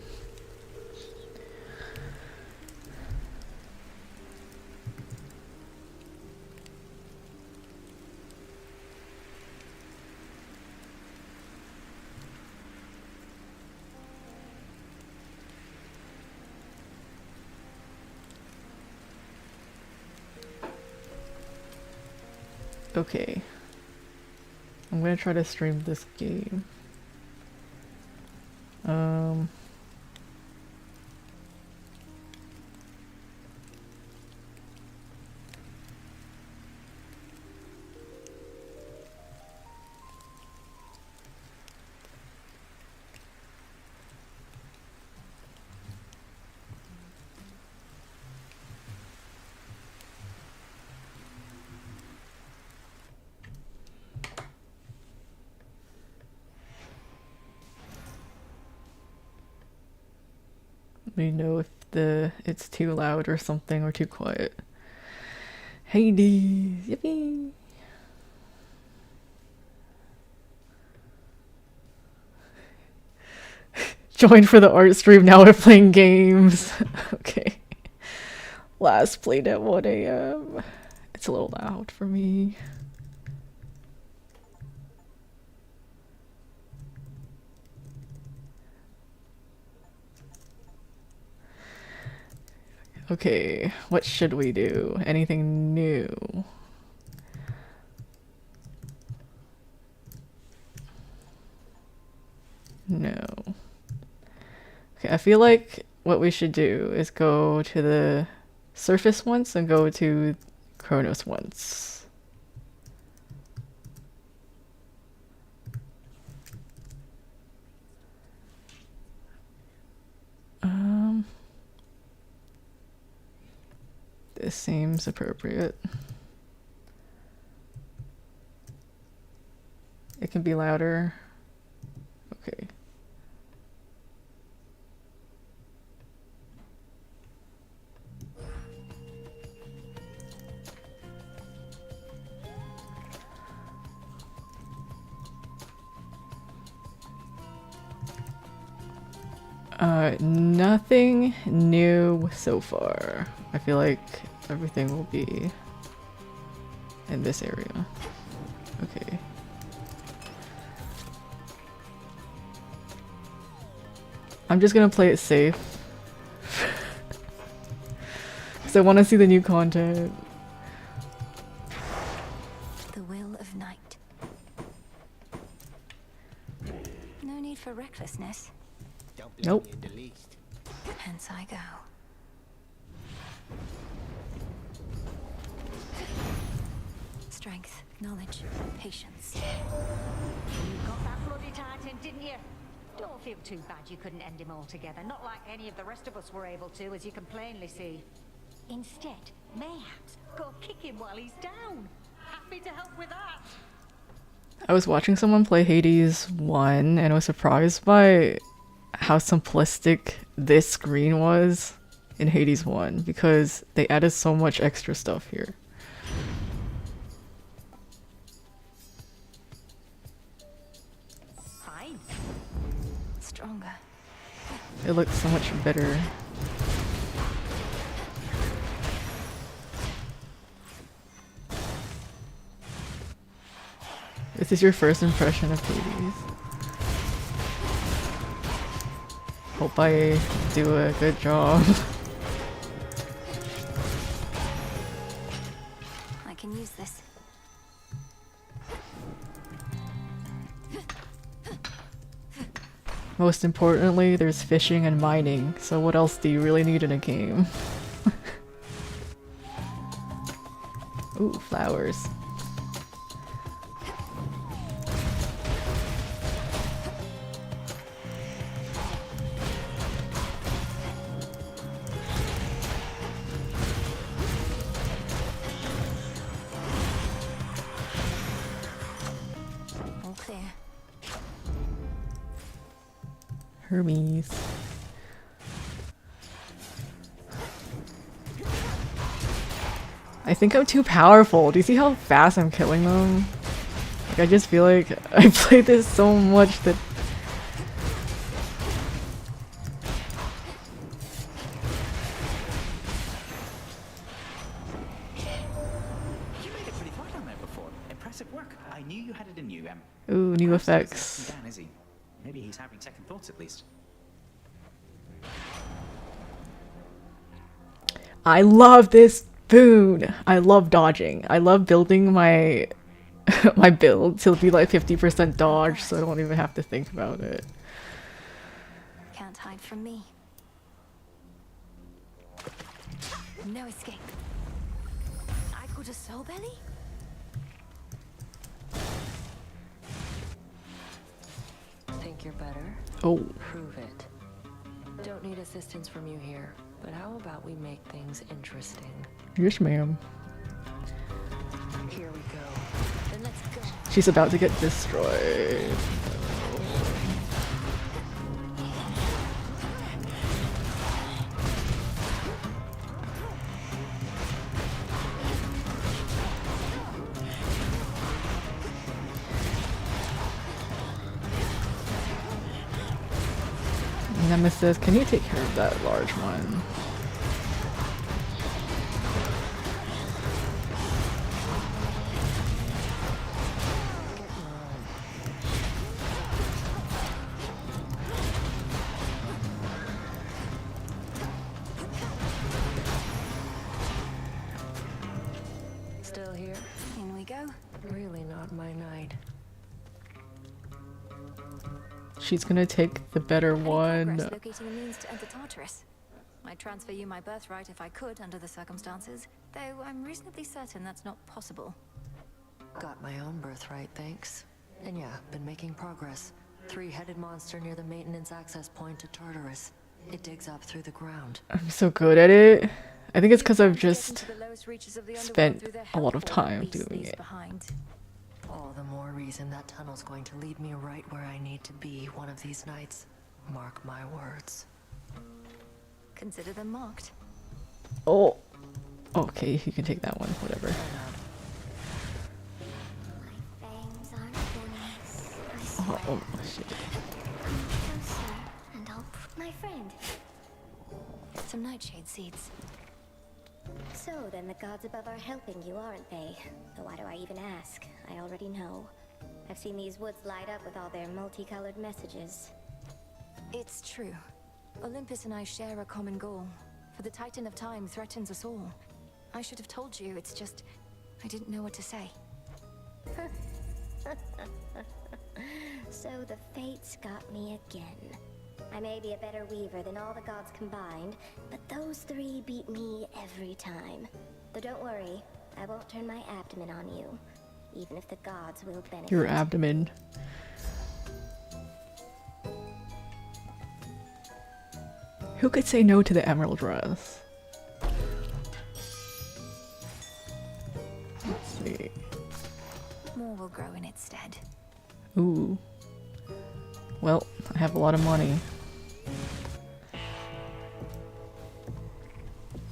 Okay. I'm gonna try to stream this game. Let me know if it's too loud or something or too quiet. Hades, yippee! Join for the art stream, now we're playing games. Okay. Last played at 1 a.m. It's a little loud for me. Okay, what should we do? Anything new? No. Okay, I feel like what we should do is go to the surface once and go to Chronos once. This seems appropriate. can be louder. Okay. Nothing new so far. I feel like everything will be in this area. Okay. I'm just gonna play it safe. Because I want to see the new content. The will of night. No need for recklessness. Nope. Hence I go. Strength, knowledge, patience. You got that bloody Titan, didn't you? Don't feel too bad you couldn't end him altogether. Not like any of the rest of us were able to, as you can plainly see. Instead, mayhaps go kick him while he's down. Happy to help with that. I was watching someone play Hades 1 and I was surprised by how simplistic this screen was in Hades 1 because they added so much extra stuff here. Fine. Stronger. It looks so much better. This is your first impression of Hades. Hope I do a good job. I can use this. Most importantly, there's fishing and mining, so what else do you really need in a game? Ooh, flowers. All clear. Hermes. I think I'm too powerful. Do you see how fast I'm killing them? Like, I just feel like I played this so much that... You made it pretty far down there before. Impressive work. I knew you had it in you. Ooh, new Perhaps he's effects. down, is he? Maybe he's having second thoughts at least. I love this boon! I love dodging. I love building my my build to be like 50% dodge so I don't even have to think about it. Can't hide from me. No escape. I got a soul belly? Think you're better? Oh, Prove it. Don't need assistance from you here, but how about we make things interesting? yes ma'am. Here we go. Then let's go. She's about to get destroyed. Nemesis, can you take care of that large one? Still here? In we go. Really not my night. She's gonna take the better Any one. progress locating a means to enter Tartarus. I'd transfer you my birthright if I could under the circumstances, though I'm reasonably certain that's not possible. Got my own birthright, thanks. And yeah, been making progress. Three-headed monster near the maintenance access point to Tartarus. It digs up through the ground. I'm so good at it. I think it's because I've You plan to get just into the lowest reaches of the underworld spent through their a lot of helpful time beast doing leaves it. behind. All All the more reason that tunnel's going to lead me right where I need to be one of these nights. Mark my words. Consider them marked. Oh. Okay, you can take that one. Whatever. My fangs aren't venomous. I swear. Oh shit. Come closer, and I'll my friend. Some nightshade seeds. So then the gods above are helping you, aren't they? Though why do I even ask? I already know. I've seen these woods light up with all their multicolored messages. It's true. Olympus and I share a common goal. For the Titan of Time threatens us all. I should have told you, it's just... I didn't know what to say. So the fates got me again. I may be a better weaver than all the gods combined, but those three beat me every time. Though don't worry, I won't turn my abdomen on you, even if the gods will benefit. Your abdomen. Who could say no to the emerald dress? Let's see. More will grow in its stead. Ooh. Well, I have a lot of money.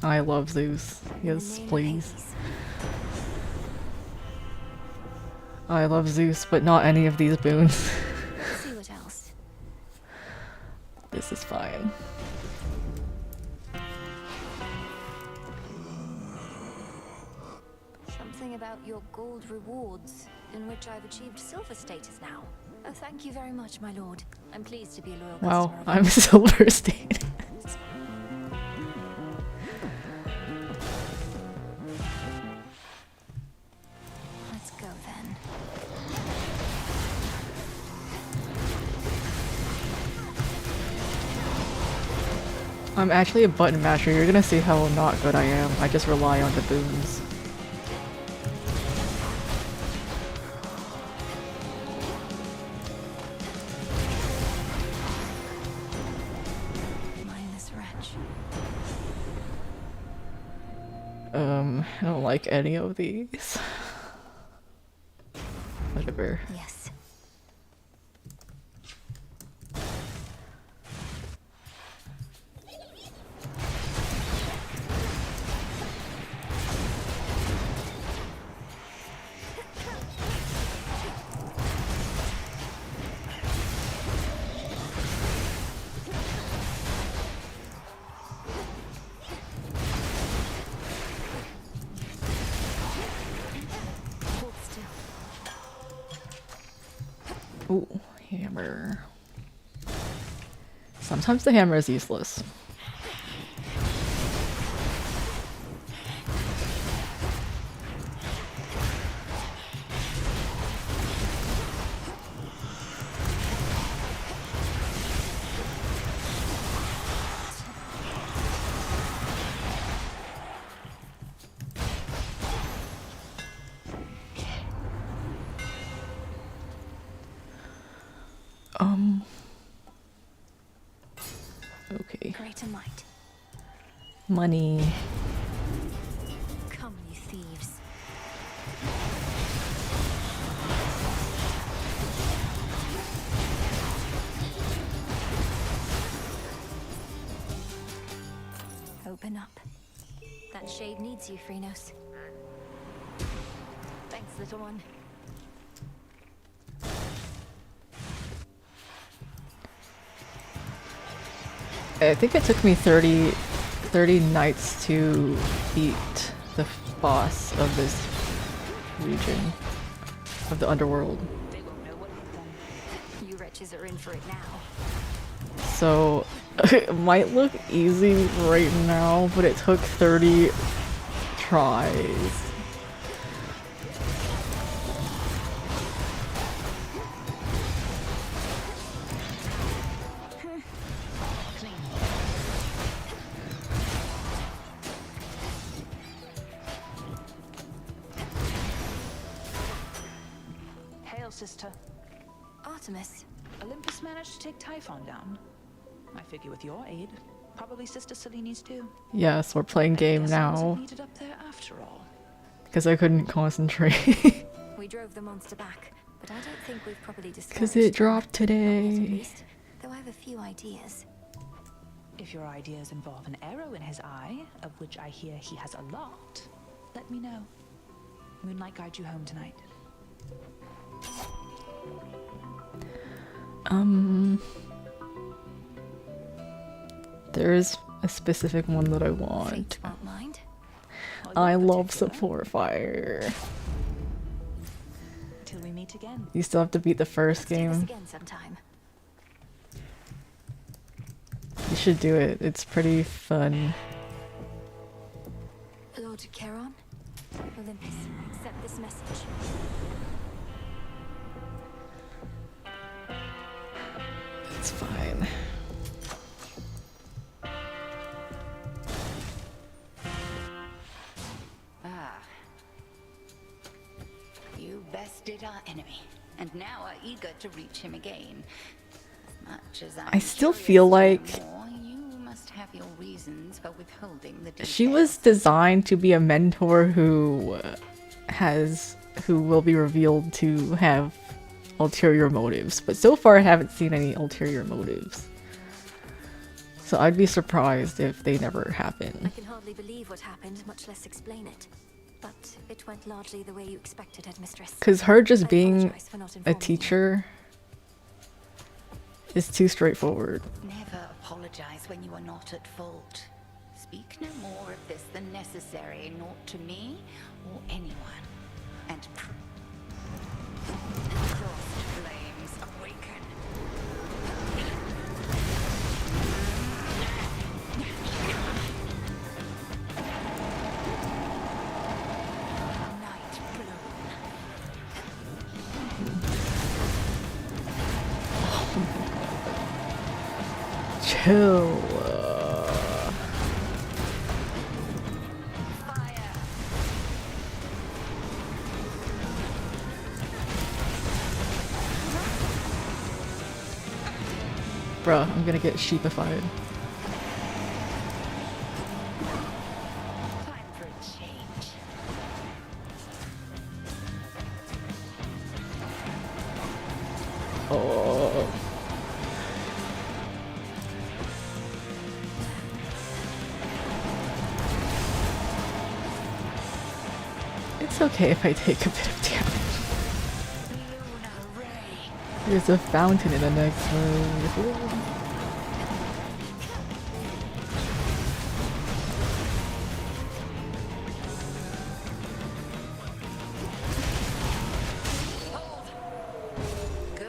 I love Zeus. Yes, please. I love Zeus, but not any of these boons. Let's see what else. This is fine. Something about your gold rewards, in which I've achieved silver status now. Oh, thank you very much, my lord. I'm pleased to be a loyal Wow, customer of I'm yours. silver status. Let's go then. I'm actually a button masher. You're gonna see how not good I am. I just rely on the boons. Mindless wretch. I don't like any of these. Whatever. Yes. Hold still. Ooh, hammer. Sometimes the hammer is useless. Okay. Greater might. Money. Come, you thieves. Open up. That shade needs you, Phrynos. Thanks, little one. I think it took me 30 nights to beat the boss of this region of the underworld. They won't know what hit them. You wretches are in for it now. So it might look easy right now, but it took 30 tries. Hail, sister. Artemis. Olympus managed to take Typhon down. I figure with your aid, probably Sister Selene's too. Yes, we're playing game Guess I wasn't now needed up there after all. because I couldn't concentrate. We drove the monster back, but I don't think we've properly discussed. Because it dropped At today. least, though I have a few ideas. If your ideas involve an arrow in his eye, of which I hear he has a lot, let me know. Moonlight guide you home tonight. There's a specific one that I want. Fate won't mind. I love support fire. Till we meet again. You still have to beat the first Let's do this game. again sometime. You should do it. It's pretty fun. Lord Charon, Olympus, accept this message. It's fine. Ah. You bested our enemy, and now are eager to reach him again. As much as I I'm still curious feel to know like more, you must have your reasons for withholding the details. she was designed to be a mentor who will be revealed to have ulterior motives, but so far I haven't seen any ulterior motives. So I'd be surprised if they never I happen. can hardly believe what happened, much less explain it. But it went largely the way you expected, Headmistress. Because her just I being apologize for not a informing you. teacher is too straightforward. Never apologize when you are not at fault. Speak no more of this than necessary, not to me or anyone. And crossed flames awaken. Night bloom. Chill. Fire. Bruh, I'm gonna get sheepified. Time for a change. Oh. It's okay if I take a bit of damage. Lunar ray. There's a fountain in the next room. Good.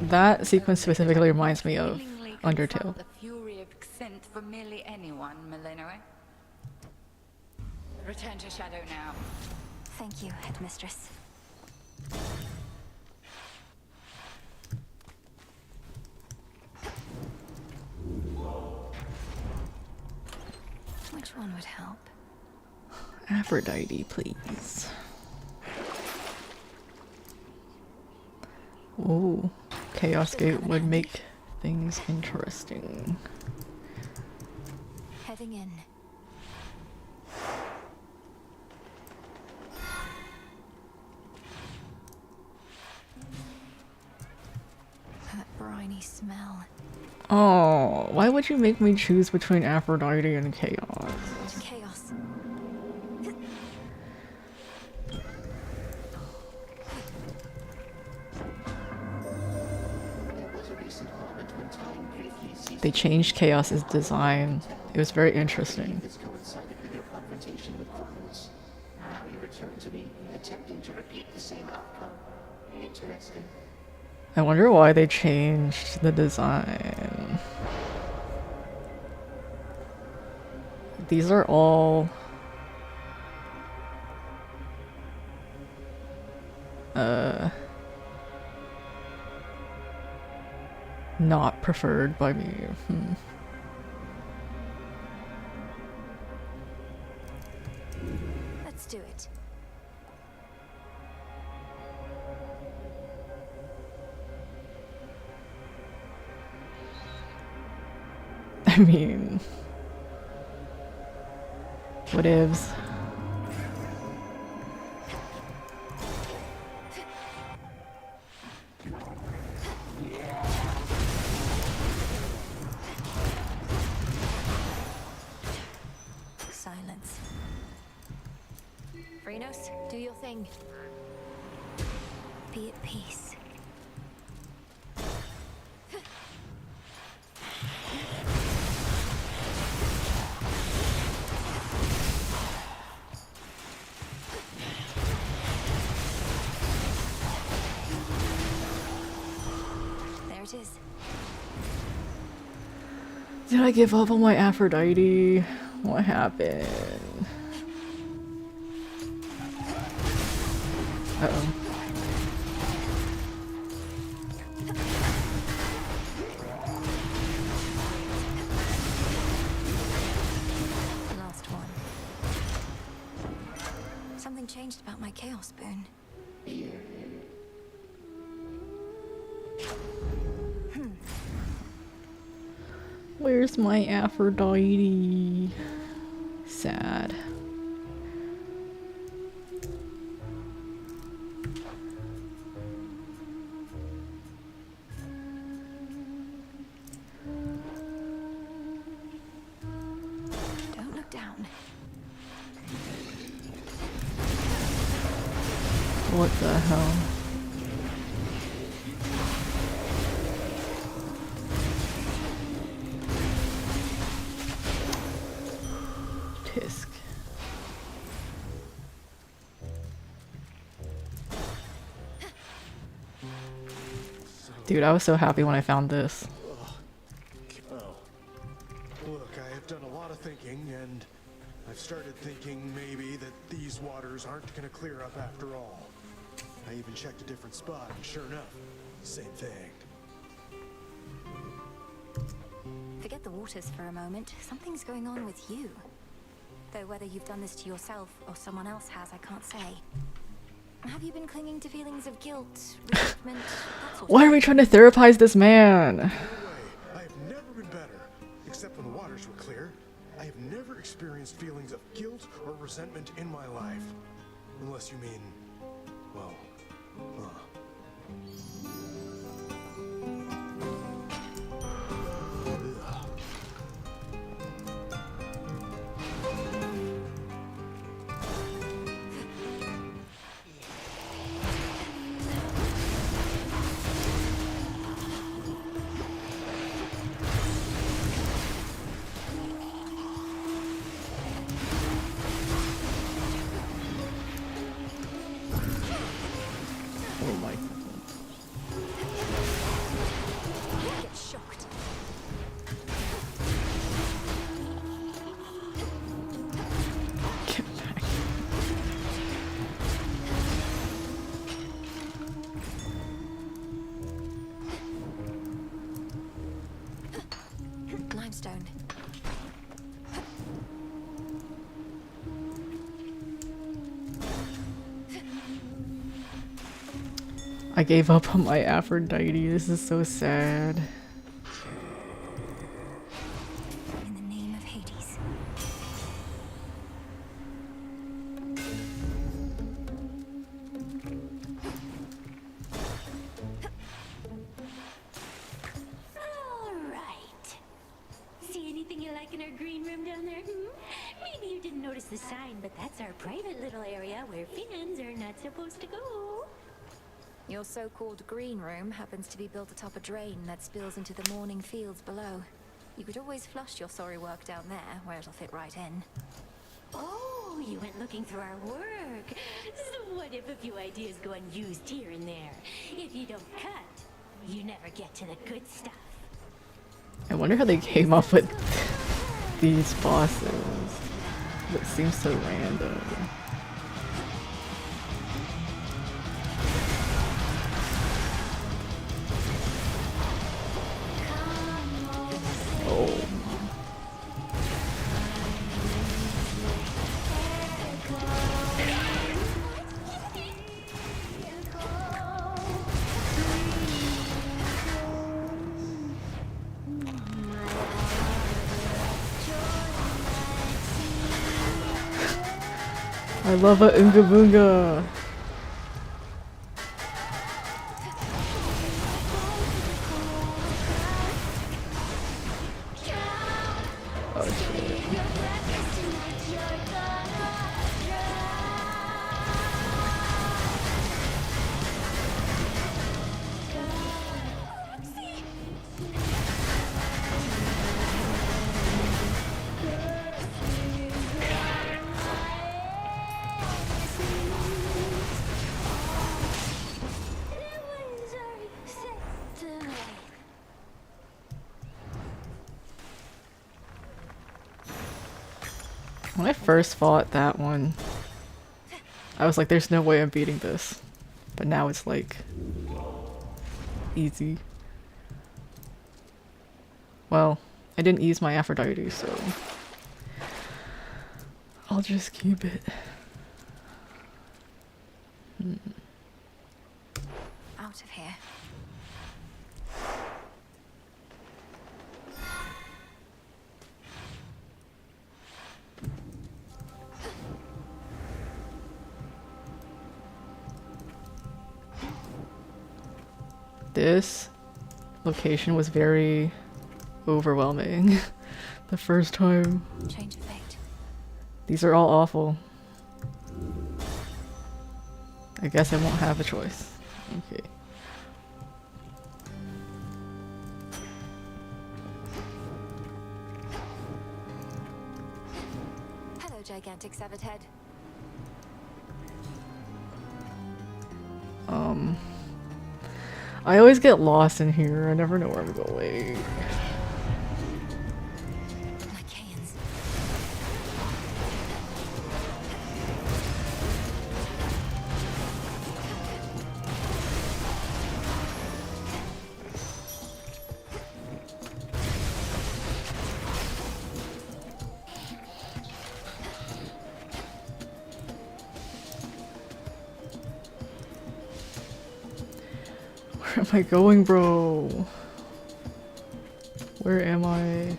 That sequence specifically reminds me of Willingly Undertale. confront the fury of Xynth for merely anyone, Melinoe. Return to Shadow now. Thank you, Headmistress. Which one would help? Aphrodite, please. Ooh, Chaos Gate would make things interesting. Heading in. That briny smell. Oh, why would you make me choose between Aphrodite and Chaos? Chaos. They changed Chaos's design. It was very interesting. This coincided with your confrontation with Chronos. Now you return to me, attempting to repeat the same outcome. Interesting. I wonder why they changed the design. These are all not preferred by me. Let's do it. I mean, whatevs. Marinos, do your thing. Be at peace. There it is. Did I give up on my Aphrodite? What happened? Uh-oh. Last one. Something changed about my chaos spoon. Where's my Aphrodite? Sad. Don't look down. What the hell? Tisk. Dude, I was so happy when I found this. Oh. Look, I have done a lot of thinking, and I've started thinking maybe that these waters aren't gonna clear up after all. I even checked a different spot, and sure enough, same thing. Forget the waters for a moment. Something's going on with you. Though whether you've done this to yourself or someone else has, I can't say. Have you been clinging to feelings of guilt, resentment, that sort of Why are we trying to therapize this man? No way. I have never been better. Except when the waters were clear. I have never experienced feelings of guilt or resentment in my life. Unless you mean, well, Oh my. get shocked. Get back. Limestone. I gave up on my Aphrodite. This is so sad. In the name of Hades. All right. See anything you like in our green room down there? Maybe you didn't notice the sign, but that's our private little area where fans are not supposed to go. Your so-called green room happens to be built atop a drain that spills into the morning fields below. You could always flush your sorry work down there, where it'll fit right in. Oh, you went looking through our work. So what if a few ideas go unused here and there? If you don't cut, you never get to the good stuff. I wonder how they came up with these bosses. It seems so random. Oh. I love a Oonga Boonga. Oh shit. When I first fought that one, I was like, there's no way I'm beating this. But now it's like easy. Well, I didn't use my Aphrodite, so I'll just keep it. Out of here. This location was very overwhelming the first time. Change of fate. These are all awful. I guess I won't have a choice. Okay. Hello, gigantic severed head. I always get lost in here. I never know where I'm going. Lycaons. Where am I going, bro? Where am I?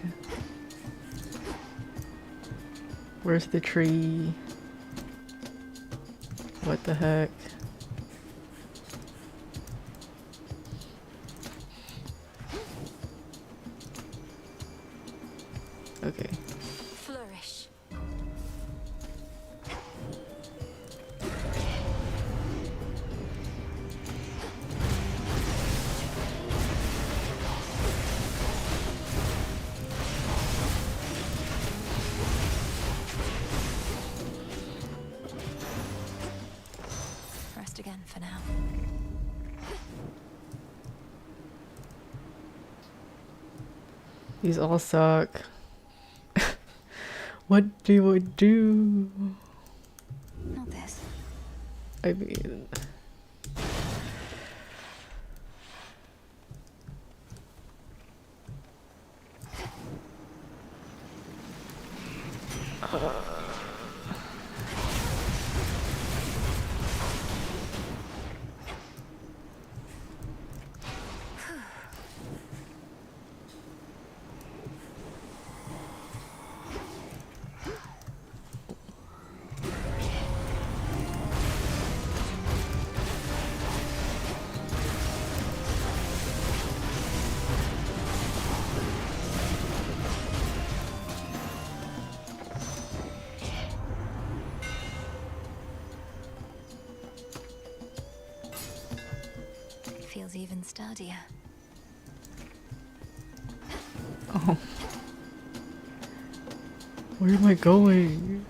Where's the tree? What the heck? Okay. Flourish. Rest again for now. These all suck. What do I do? Not this. I mean... Feels even sturdier. Oh. Where am I going?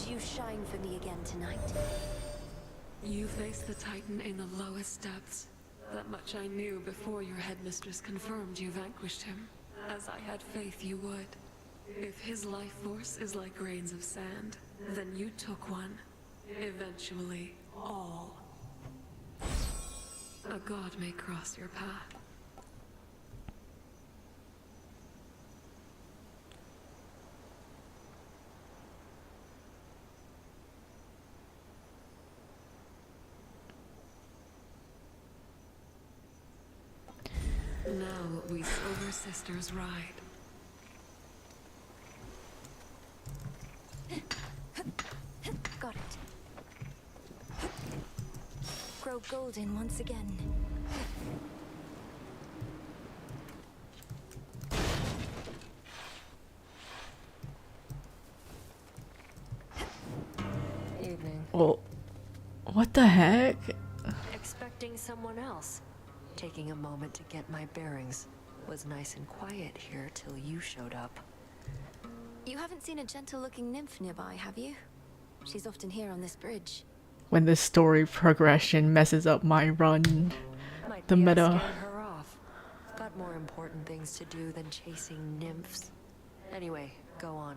You shine for me again tonight. You faced the Titan in the lowest depths. That much I knew before your headmistress confirmed you vanquished him, as I had faith you would. If his life force is like grains of sand, then you took one. Eventually, all. A god may cross your path. Now we Silver Sisters ride. Got it. Grow golden once again. Well, what the heck? Expecting someone else. Taking a moment to get my bearings. Was nice and quiet here till you showed up. You haven't seen a gentle-looking nymph nearby, have you? She's often here on this bridge. When this story progression messes up my run, Might the be I meta. scared her off. Got more important things to do than chasing nymphs. Anyway, go on.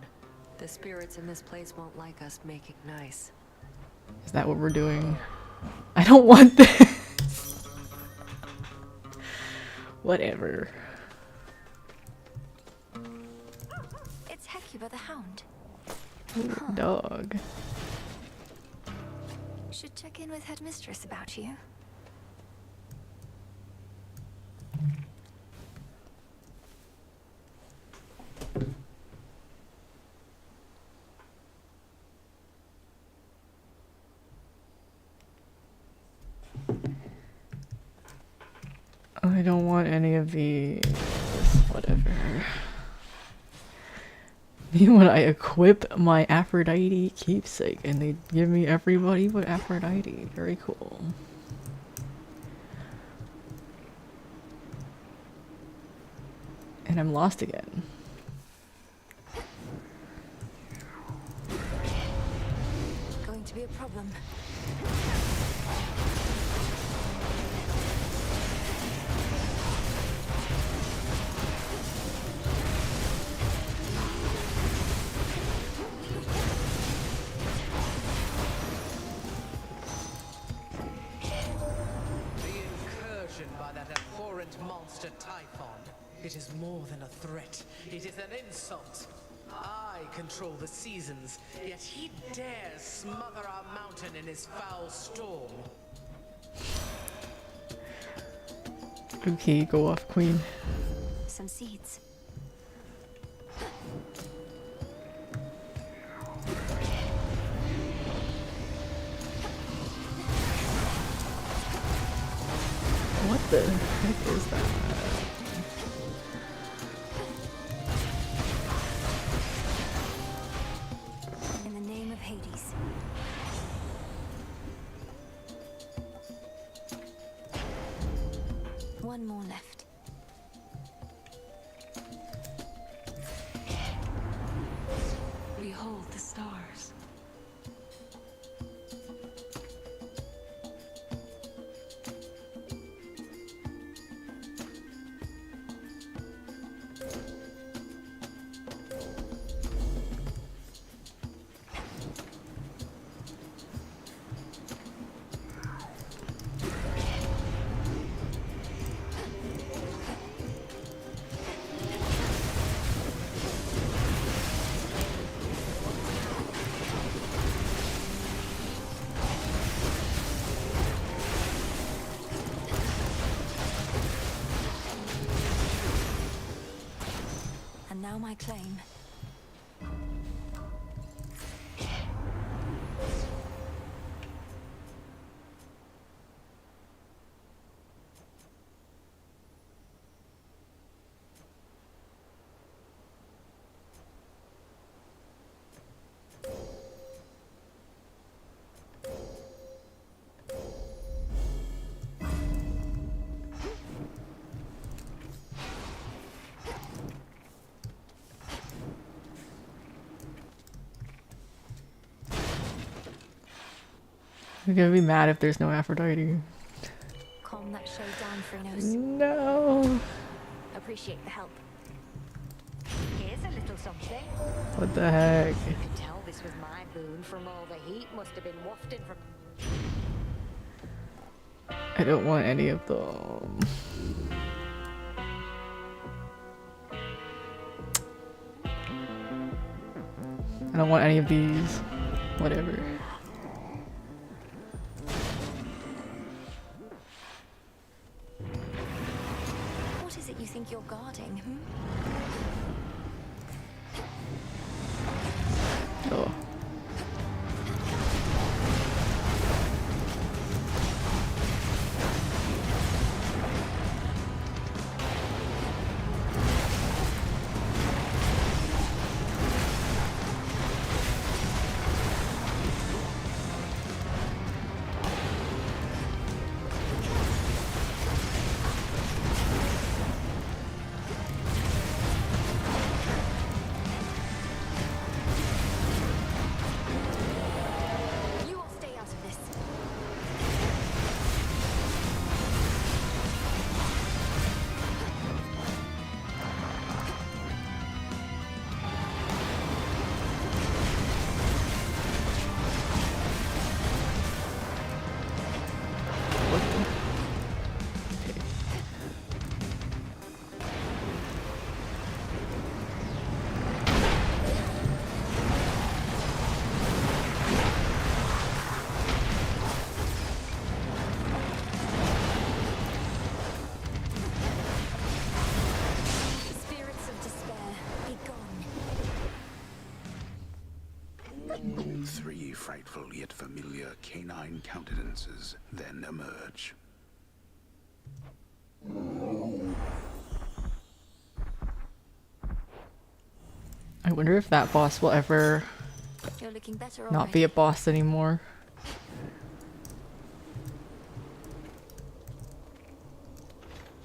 The spirits in this place won't like us making nice. Is that what we're doing? I don't want this. Whatever. It's Hecuba the Hound. Ooh, dog. Should check in with Headmistress about you. I don't want any of these. Whatever. Maybe when I equip my Aphrodite keepsake and they give me everybody but Aphrodite. Very cool. And I'm lost again. Going to be a problem. By that abhorrent monster Typhon. It is more than a threat. It is an insult. I control the seasons, yet he dares smother our mountain in his foul storm. Okay, go off, queen. Some seeds. What the heck is that? In the name of Hades. One more left. Behold the stars. And now my claim. I'm gonna be mad if there's no Aphrodite. Calm that show down, Frinos. No. Appreciate the help. Here's a little something. What the heck? You can tell this was my boon from all the heat must have been wafted from. I don't want any of them. I don't want any of these. Whatever. What is it you think you're guarding, hmm? Oh. and 3 frightful yet familiar canine countenances then emerge. I wonder if that boss will ever You're looking better not be a boss anymore.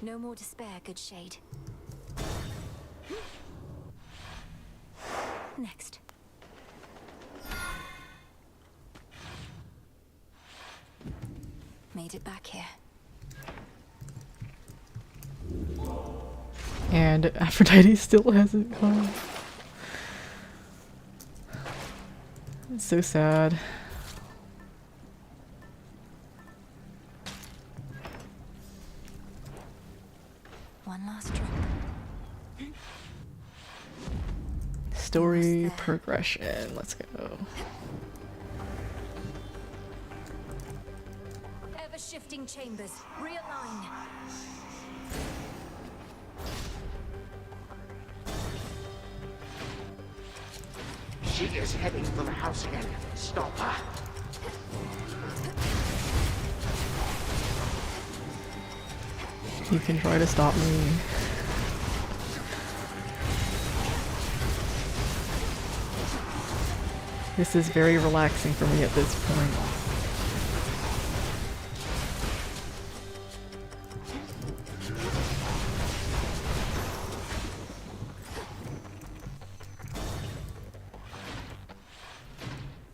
No more despair, good shade. Next. Made it back here. And Aphrodite still hasn't come. It's so sad. One last drop. Story progression. Let's go. Ever-shifting chambers. Realign. She is heading for the house again. Stop her. You can try to stop me. This is very relaxing for me at this point.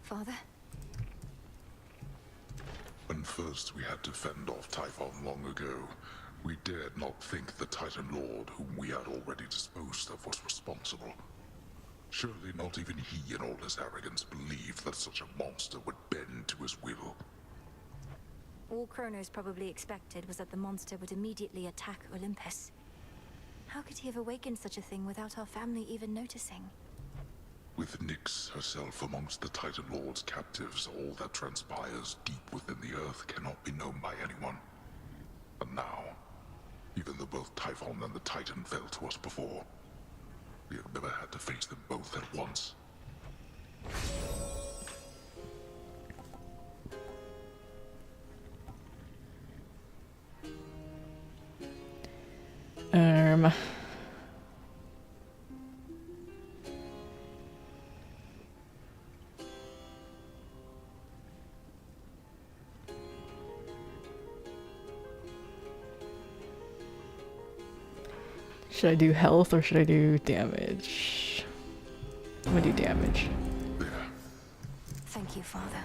Father? When first we had to fend off Typhon long ago, we dared not think the Titan Lord, whom we had already disposed of, was responsible. Surely not even he, in all his arrogance, believed that such a monster would bend to his will. All Kronos probably expected was that the monster would immediately attack Olympus. How could he have awakened such a thing without our family even noticing? With Nyx herself amongst the Titan Lord's captives, all that transpires deep within the earth cannot be known by anyone. And now, even though both Typhon and the Titan fell to us before, we have never had to face them both at once. Should I do health or should I do damage? I'm gonna do damage. Thank you, Father.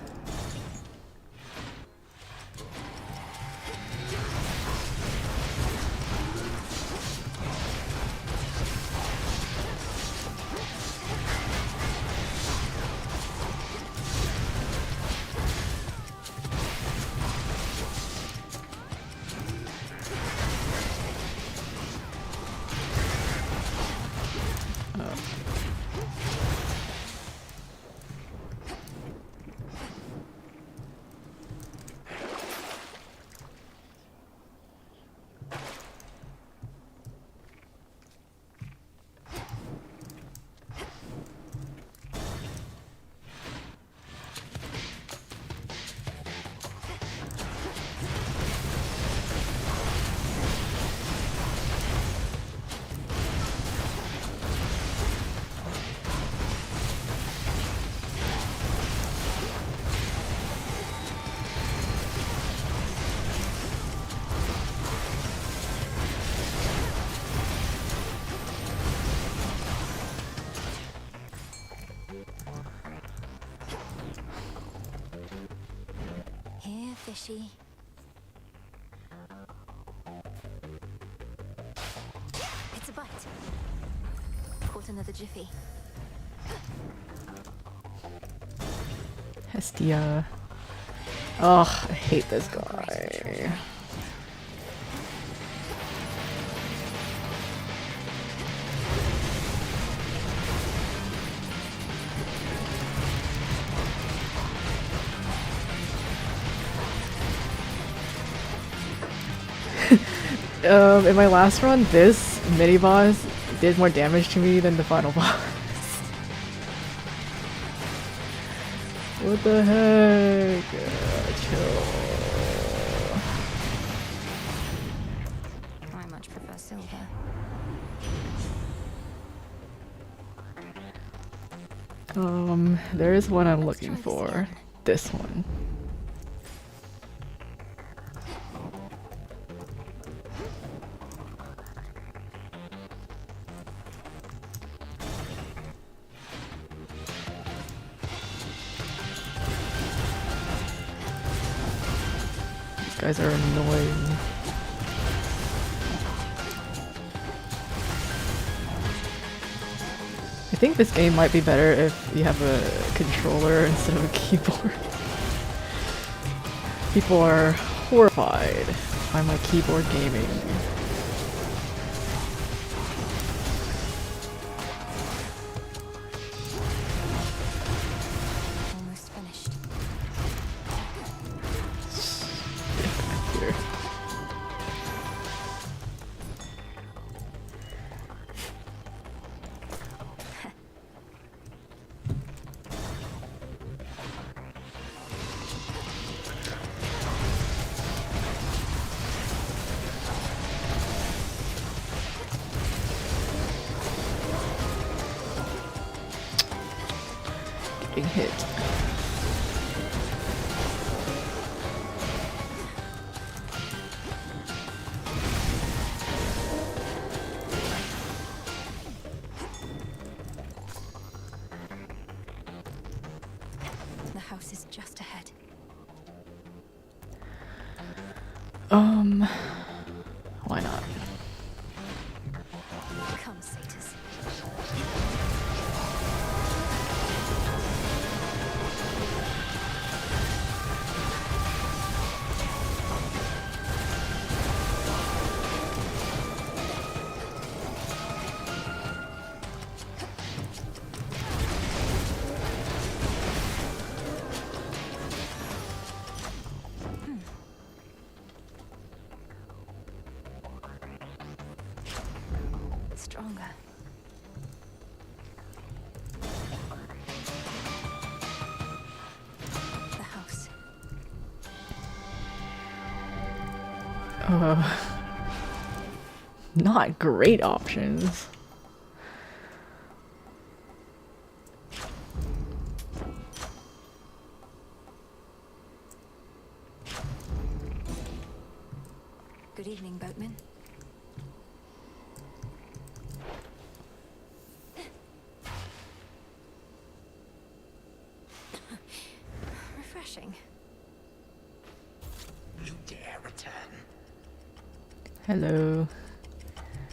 Fishy. It's a bite. Caught another jiffy. Hestia. Oh, I hate this guy. In my last run, this mini-boss did more damage to me than the final boss. What the heck? Chill. I much prefer silver. There is one I'm looking for. This one. These guys are annoying. I think this game might be better if you have a controller instead of a keyboard. People are horrified by my keyboard gaming. Almost finished. Here. Getting hit. The house is just ahead. Why not? Come, satyrs. Stronger. The house. Not great options. Good evening, boatman. Refreshing. You dare return? Hello.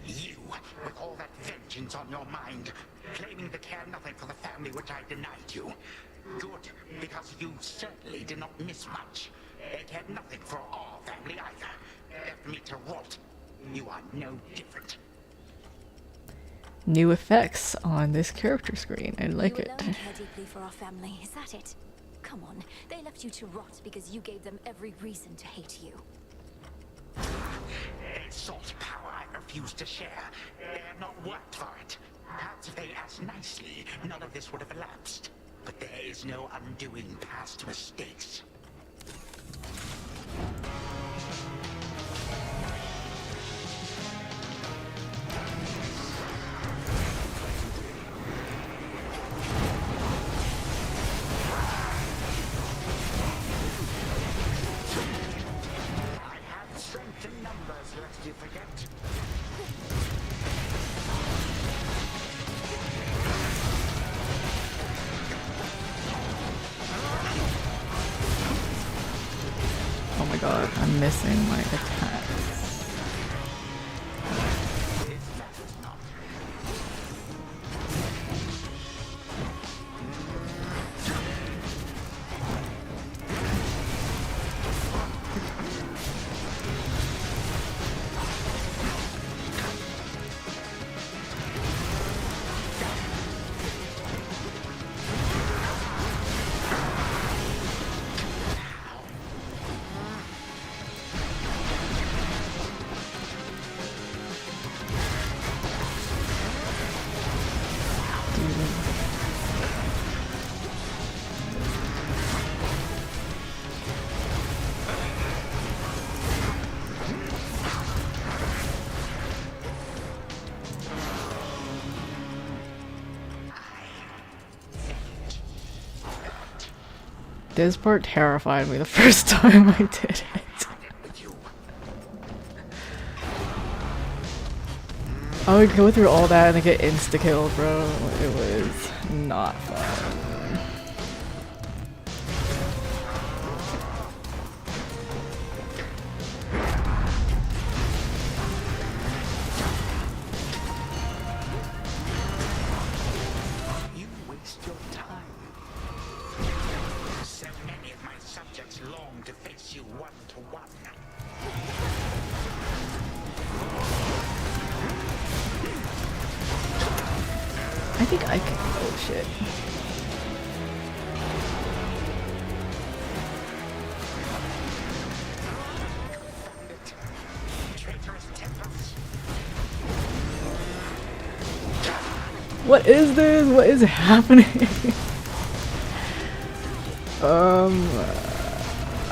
You, with all that vengeance on your mind, claiming to care nothing for the family which I denied you. Good, because you certainly did not miss much. It cared nothing for our family either. Left me to rot. You are no different. New effects on this character screen. I like You it. alone care deeply for our family, is that it? Come on, they left you to rot because you gave them every reason to hate you. A salt power I refuse to share. They have not worked for it. Perhaps if they asked nicely, none of this would have elapsed. But there is no undoing past mistakes. I have strength in numbers, lest you forget. Oh my god, I'm missing my attacks. This part terrified me the first time I did it. I would go through all that and then get insta-killed, bro. It was not fun. You waste your time. So many of my subjects long to face you one-to-one. I think I can. Oh shit. What is this? What is happening?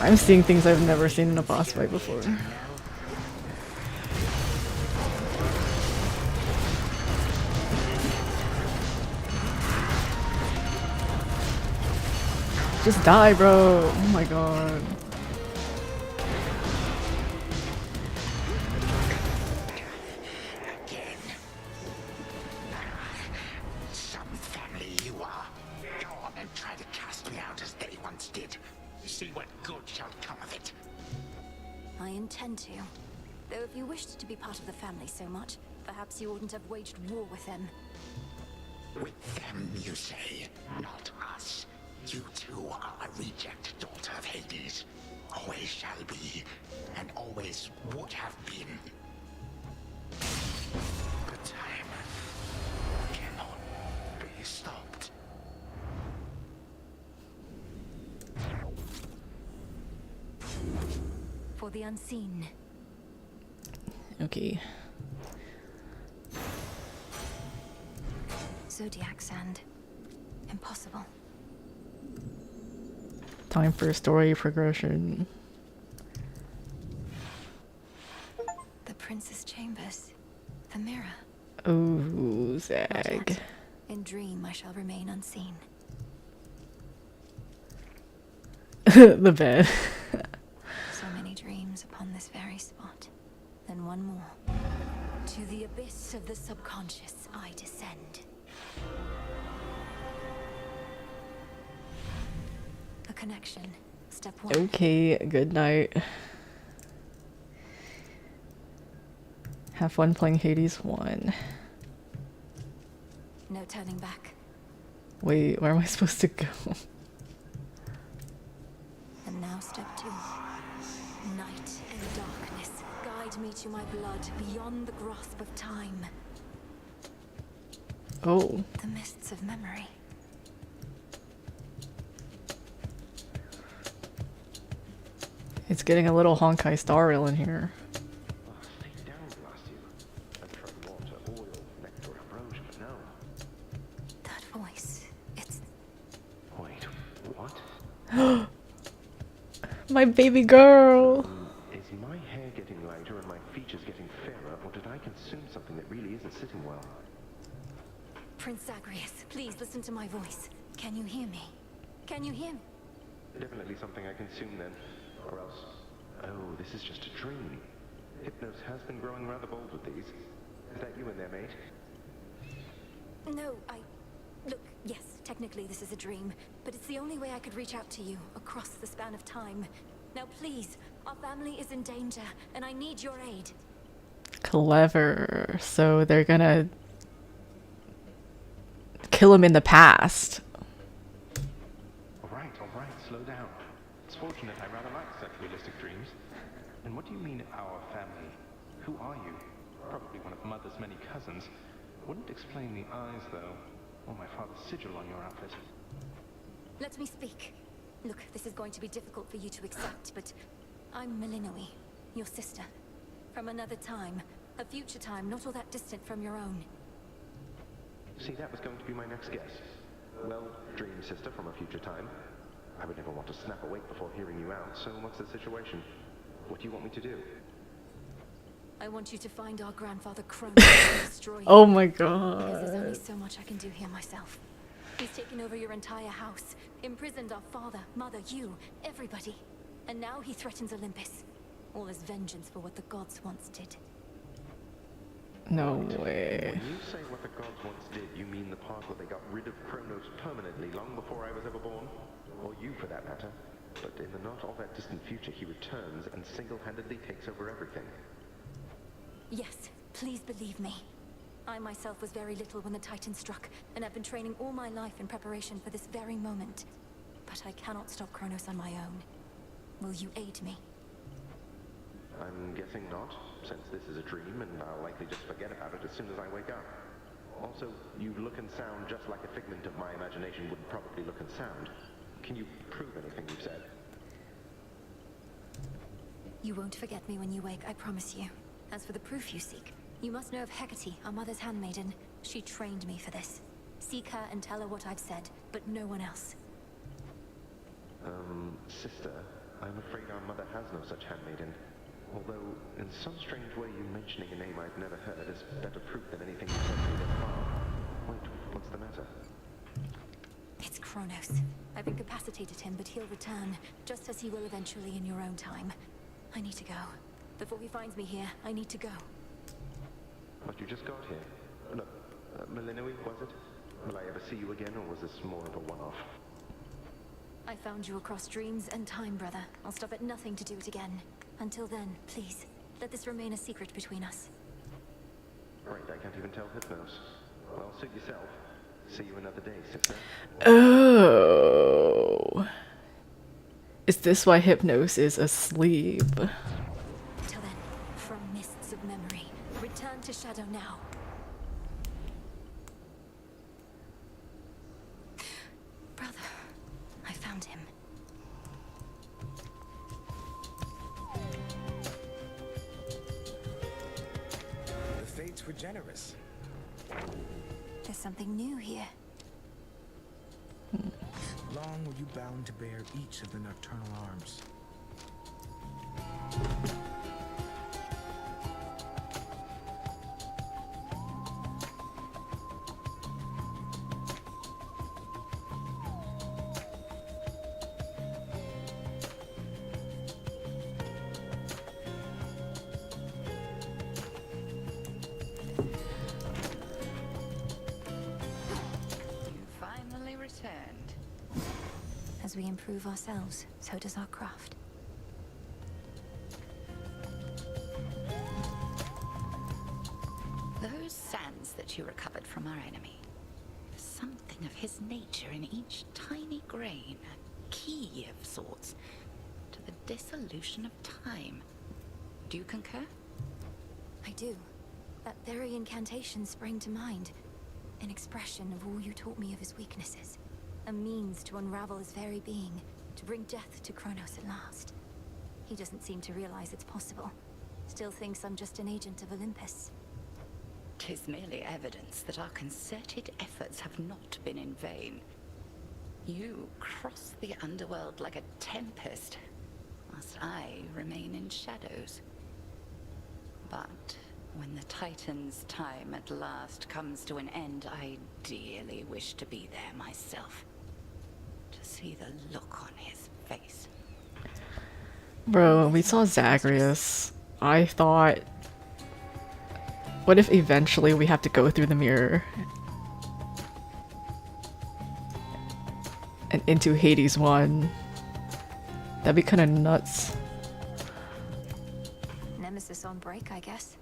I'm seeing things I've never seen in a boss fight before. Just die, bro. Oh my god. Some family you are. Go on and try to cast me out as they once did. See what good shall come of it. I intend to. Though if you wished to be part of the family so much, perhaps you wouldn't have waged war with them. With them, you say, not us. You too are a reject daughter of Hades. Always shall be, and always would have been. But time cannot be stopped. For the unseen. Okay. Zodiac sand. Impossible. Time for story progression. The Prince's Chambers. The mirror. Ooh, Not Zag. yet. In dream I shall remain unseen. The bed. So many dreams upon this very spot. Then one more. To the abyss of the subconscious I descend. A connection. Step one. Okay, good night. Have fun playing Hades 1. No turning back. Wait, where am I supposed to go? And now step two. Night and darkness. Guide me to my blood beyond the grasp of time. Oh. The mists of memory. It's getting a little Honkai Star Rail in here. That voice. It's... Wait, what? My baby girl! Is my hair getting lighter and my features getting fairer, or did I consume something that really isn't sitting well? Prince Zagreus, please listen to my voice. Can you hear me? Can you hear me? Definitely something I consumed then. Or else... Oh, this is just a dream. Hypnos has been growing rather bold with these. Is that you in there, mate? No, Look, yes, technically this is a dream, but it's the only way I could reach out to you, across the span of time. Now please, our family is in danger, and I need your aid. Clever. So they're gonna kill him in the past. Alright, slow down. It's fortunate I rather like such realistic dreams. And what do you mean, our family? Who are you? Probably one of Mother's many cousins. Wouldn't explain the eyes, though, or my father's sigil on your outfit. Let me speak. Look, this is going to be difficult for you to accept, but I'm Melinoe, your sister. From another time. A future time not all that distant from your own. See, that was going to be my next guess. Well, dream sister from a future time. I would never want to snap awake before hearing you out, so what's the situation? What do you want me to do? I want you to find our grandfather Cronus and destroy him. Oh my Because there's only god. so much I can do here myself. He's taken over your entire house, imprisoned our father, mother, you, everybody. And now he threatens Olympus. All as vengeance for what the gods once did. No way. When you say what the gods once did, you mean the part where they got rid of Kronos permanently long before I was ever born? Or you, for that matter. But in the not all that distant future, he returns and single-handedly takes over everything. Yes, please believe me. I myself was very little when the Titan struck, and I've been training all my life in preparation for this very moment. But I cannot stop Kronos on my own. Will you aid me? I'm guessing not, since this is a dream, and I'll likely just forget about it as soon as I wake up. Also, you look and sound just like a figment of my imagination would probably look and sound. Can you prove anything you've said? You won't forget me when you wake, I promise you. As for the proof you seek, you must know of Hecate, our mother's handmaiden. She trained me for this. Seek her and tell her what I've said, but no one else. Sister, I'm afraid our mother has no such handmaiden. Although, in some strange way, you mentioning a name I've never heard is better proof than anything you said to me thus far. Wait, what's the matter? It's Kronos. I've incapacitated him, but he'll return, just as he will eventually in your own time. I need to go. Before he finds me here, I need to go. But you just got here. Look, Melinoe, was it? Will I ever see you again, or was this more of a one-off? I found you across dreams and time, brother. I'll stop at nothing to do it again. Until then, please, let this remain a secret between us. Right, I can't even tell Hypnos. Well, suit yourself. See you another day, sister. Oh. Is this why Hypnos is asleep? Till then, from mists of memory, return to Shadow now. Brother, I found him. The fates were generous. There's something new here. Long were you bound to bear each of the nocturnal arms. As we improve ourselves, so does our craft. Those sands that you recovered from our enemy. Something of his nature in each tiny grain, a key of sorts, to the dissolution of time. Do you concur? I do. That very incantation sprang to mind. An expression of all you taught me of his weaknesses. A means to unravel his very being, to bring death to Kronos at last. He doesn't seem to realize it's possible. Still thinks I'm just an agent of Olympus. 'Tis merely evidence that our concerted efforts have not been in vain. You cross the underworld like a tempest, whilst I remain in shadows. But when the Titan's time at last comes to an end, I dearly wish to be there myself. To see the look on his face. Bro, we saw Zagreus. I thought, what if eventually we have to go through the mirror and into Hades 1? That'd be kind of nuts. Nemesis on break, I guess.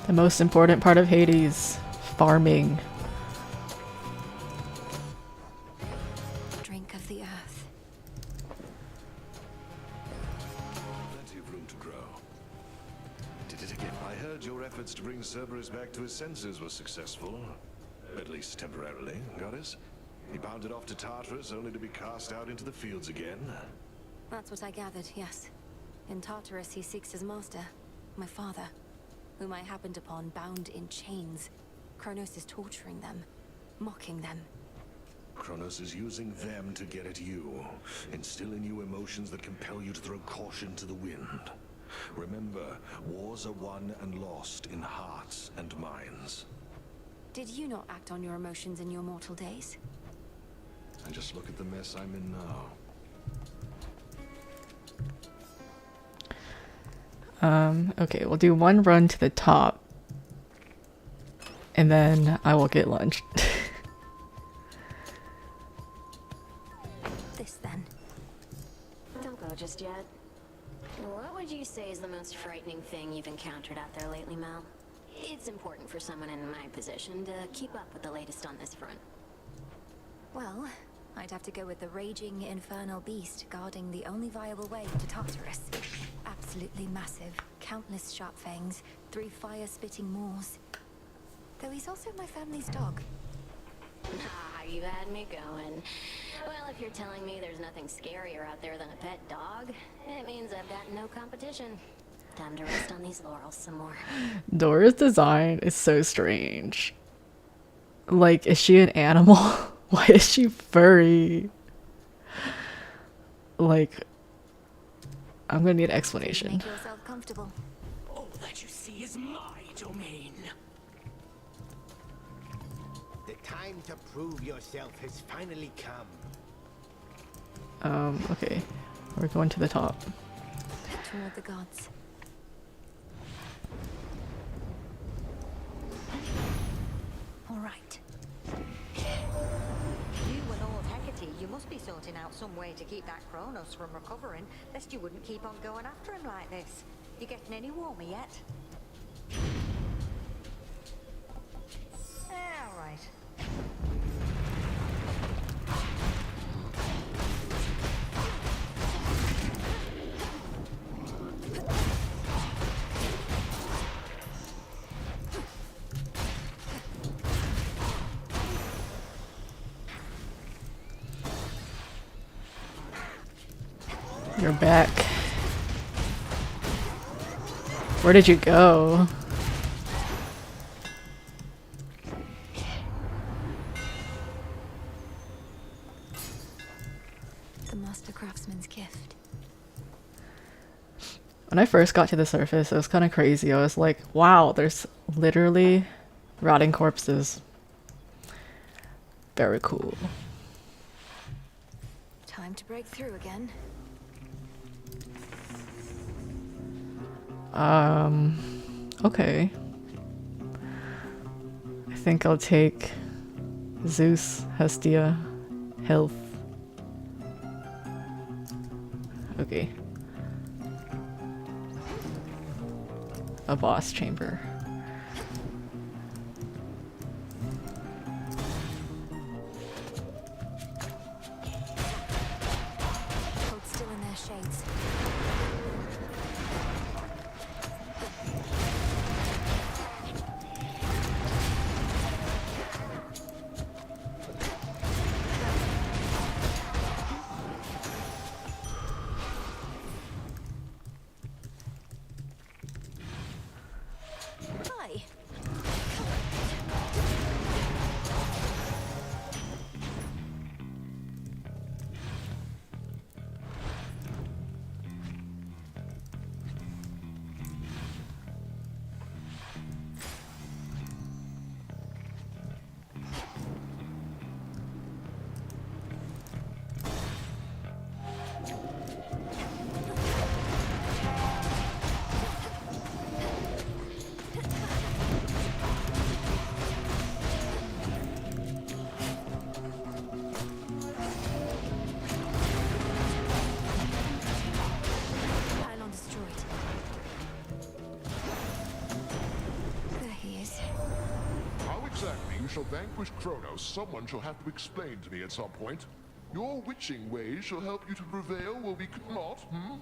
The most important part of Hades, farming. Drink of the earth. Plenty of room to grow. Did it again. I heard your efforts to bring Cerberus back to his senses were successful. At least temporarily, Goddess. He bounded off to Tartarus only to be cast out into the fields again. That's what I gathered, yes. In Tartarus, he seeks his master, my father, whom I happened upon bound in chains. Kronos is torturing them, mocking them. Kronos is using them to get at you, instill in you emotions that compel you to throw caution to the wind. Remember, wars are won and lost in hearts and minds. Did you not act on your emotions in your mortal days? And just look at the mess I'm in now. Okay, we'll do one run to the top. And then I will get lunch. This then. Don't go just yet. What would you say is the most frightening thing you've encountered out there lately, Mel? It's important for someone in my position to keep up with the latest on this front. Well, I'd have to go with the raging infernal beast guarding the only viable way to Tartarus. Absolutely massive, countless sharp fangs, 3 fire-spitting maws. Though he's also my family's dog. Ah, you had me going. Well, if you're telling me there's nothing scarier out there than a pet dog, it means I've got no competition. Time to rest on these laurels some more. Dora's design is so strange. Like, is she an animal? Why is she furry? Like, I'm gonna need an explanation. Make yourself comfortable. All that you see is my domain. The time to prove yourself has finally come. Okay. We're going to the top. Toward the gods. All right. You and old Hecate, you must be sorting out some way to keep that Kronos from recovering, lest you wouldn't keep on going after him like this. You getting any warmer yet? All right. You're back. Where did you go? The master craftsman's gift. When I first got to the surface, it was kind of crazy. I was like, wow, there's literally rotting corpses. Very cool. Time to break through again. Okay. I think I'll take Zeus, Hestia, health. Okay. A boss chamber. Hold still in their shades. Hi. Pylon destroyed. There he is. How exactly you shall vanquish Kronos, someone shall have to explain to me at some point. Your witching ways shall help you to prevail where we could not, hmm?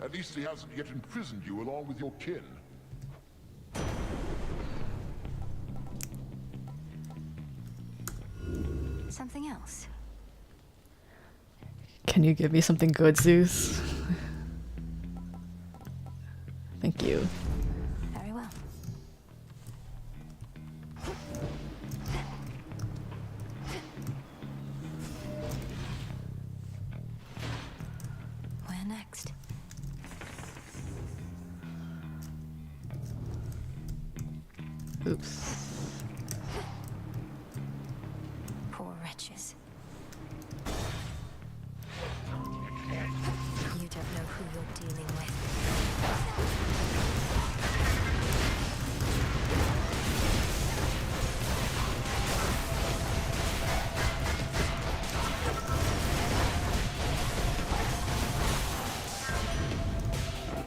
At least he hasn't yet imprisoned you along with your kin. Something else. Can you give me something good, Zeus? Thank you. Very well. Where next? Oops. Poor wretches. You don't know who you're dealing with.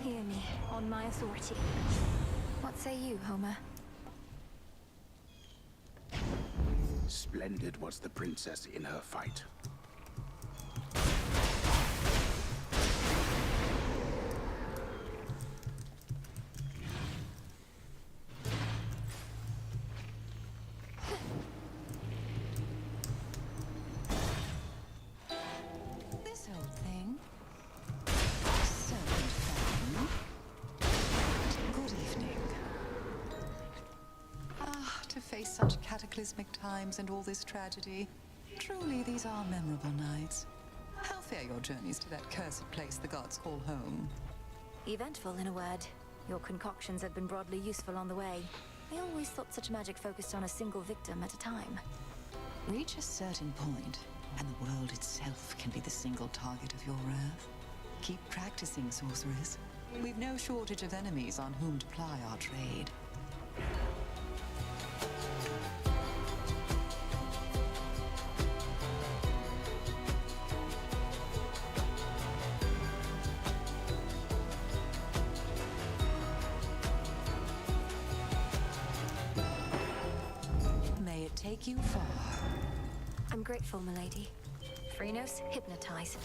Hear me, on my authority. What say you, Homer? Splendid was the princess in her fight. This old thing. So fun. Good evening. Ah, to face such cataclysmic times and all this tragedy. Truly, these are memorable nights. How fare your journeys to that cursed place the gods call home? Eventful, in a word. Your concoctions have been broadly useful on the way. I always thought such magic focused on a single victim at a time. Reach a certain point, and the world itself can be the single target of your wrath. Keep practicing, sorceress. We've no shortage of enemies on whom to ply our trade. May it take you far. I'm grateful, milady. Phrynos, hypnotize.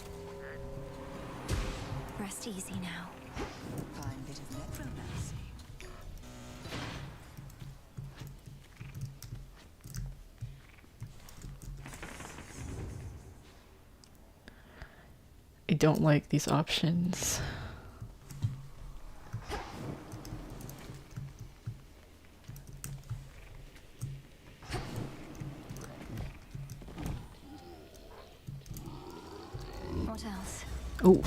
Rest easy now. Fine bit of necromancy. I don't like these options. What else? Oh.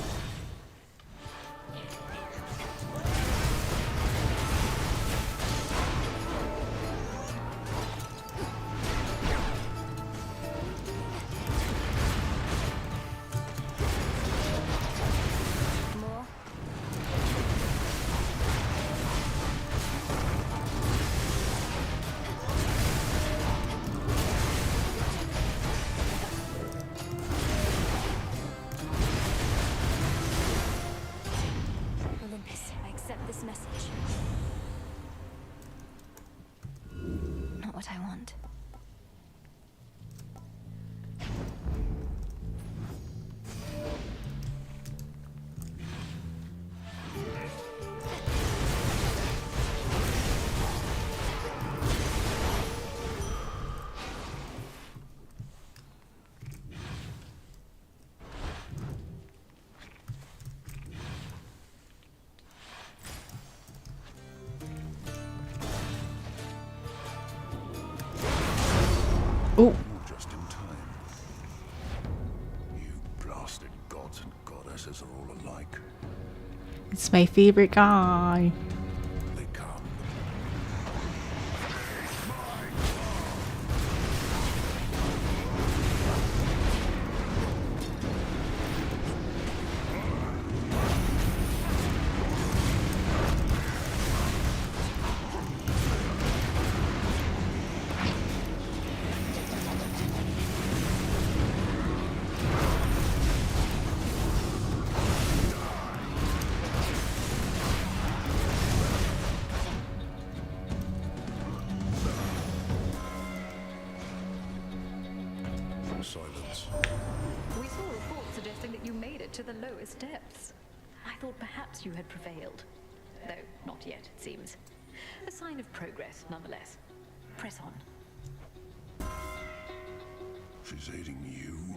More? Olympus, I accept this message. Not what I want. Oh. Just in time. You blasted gods and goddesses are all alike. It's my favorite guy. They come. Silence. We saw reports suggesting that you made it to the lowest depths. I thought perhaps you had prevailed. Though not yet, it seems. A sign of progress, nonetheless. Press on. She's aiding you.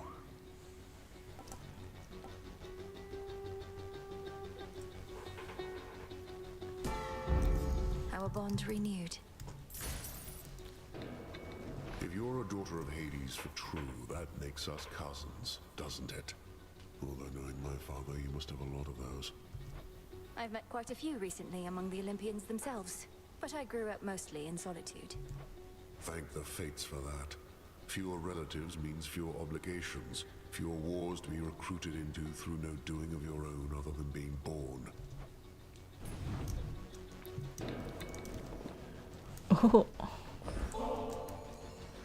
our bond renewed. If you're a daughter of Hades for true, that makes us cousins, doesn't it? Although knowing my father, you must have a lot of those. I've met quite a few recently among the Olympians themselves, but I grew up mostly in solitude. Thank the fates for that. Fewer relatives means fewer obligations, fewer wars to be recruited into through no doing of your own other than being born. Oh.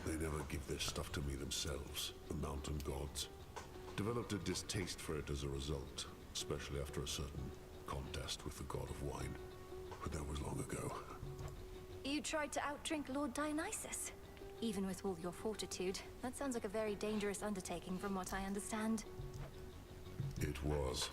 They never give this stuff to me themselves, the mountain gods. Developed a distaste for it as a result, especially after a certain contest with the god of wine. But that was long ago. You tried to outdrink Lord Dionysus? Even with all your fortitude, that sounds like a very dangerous undertaking from what I understand. It was.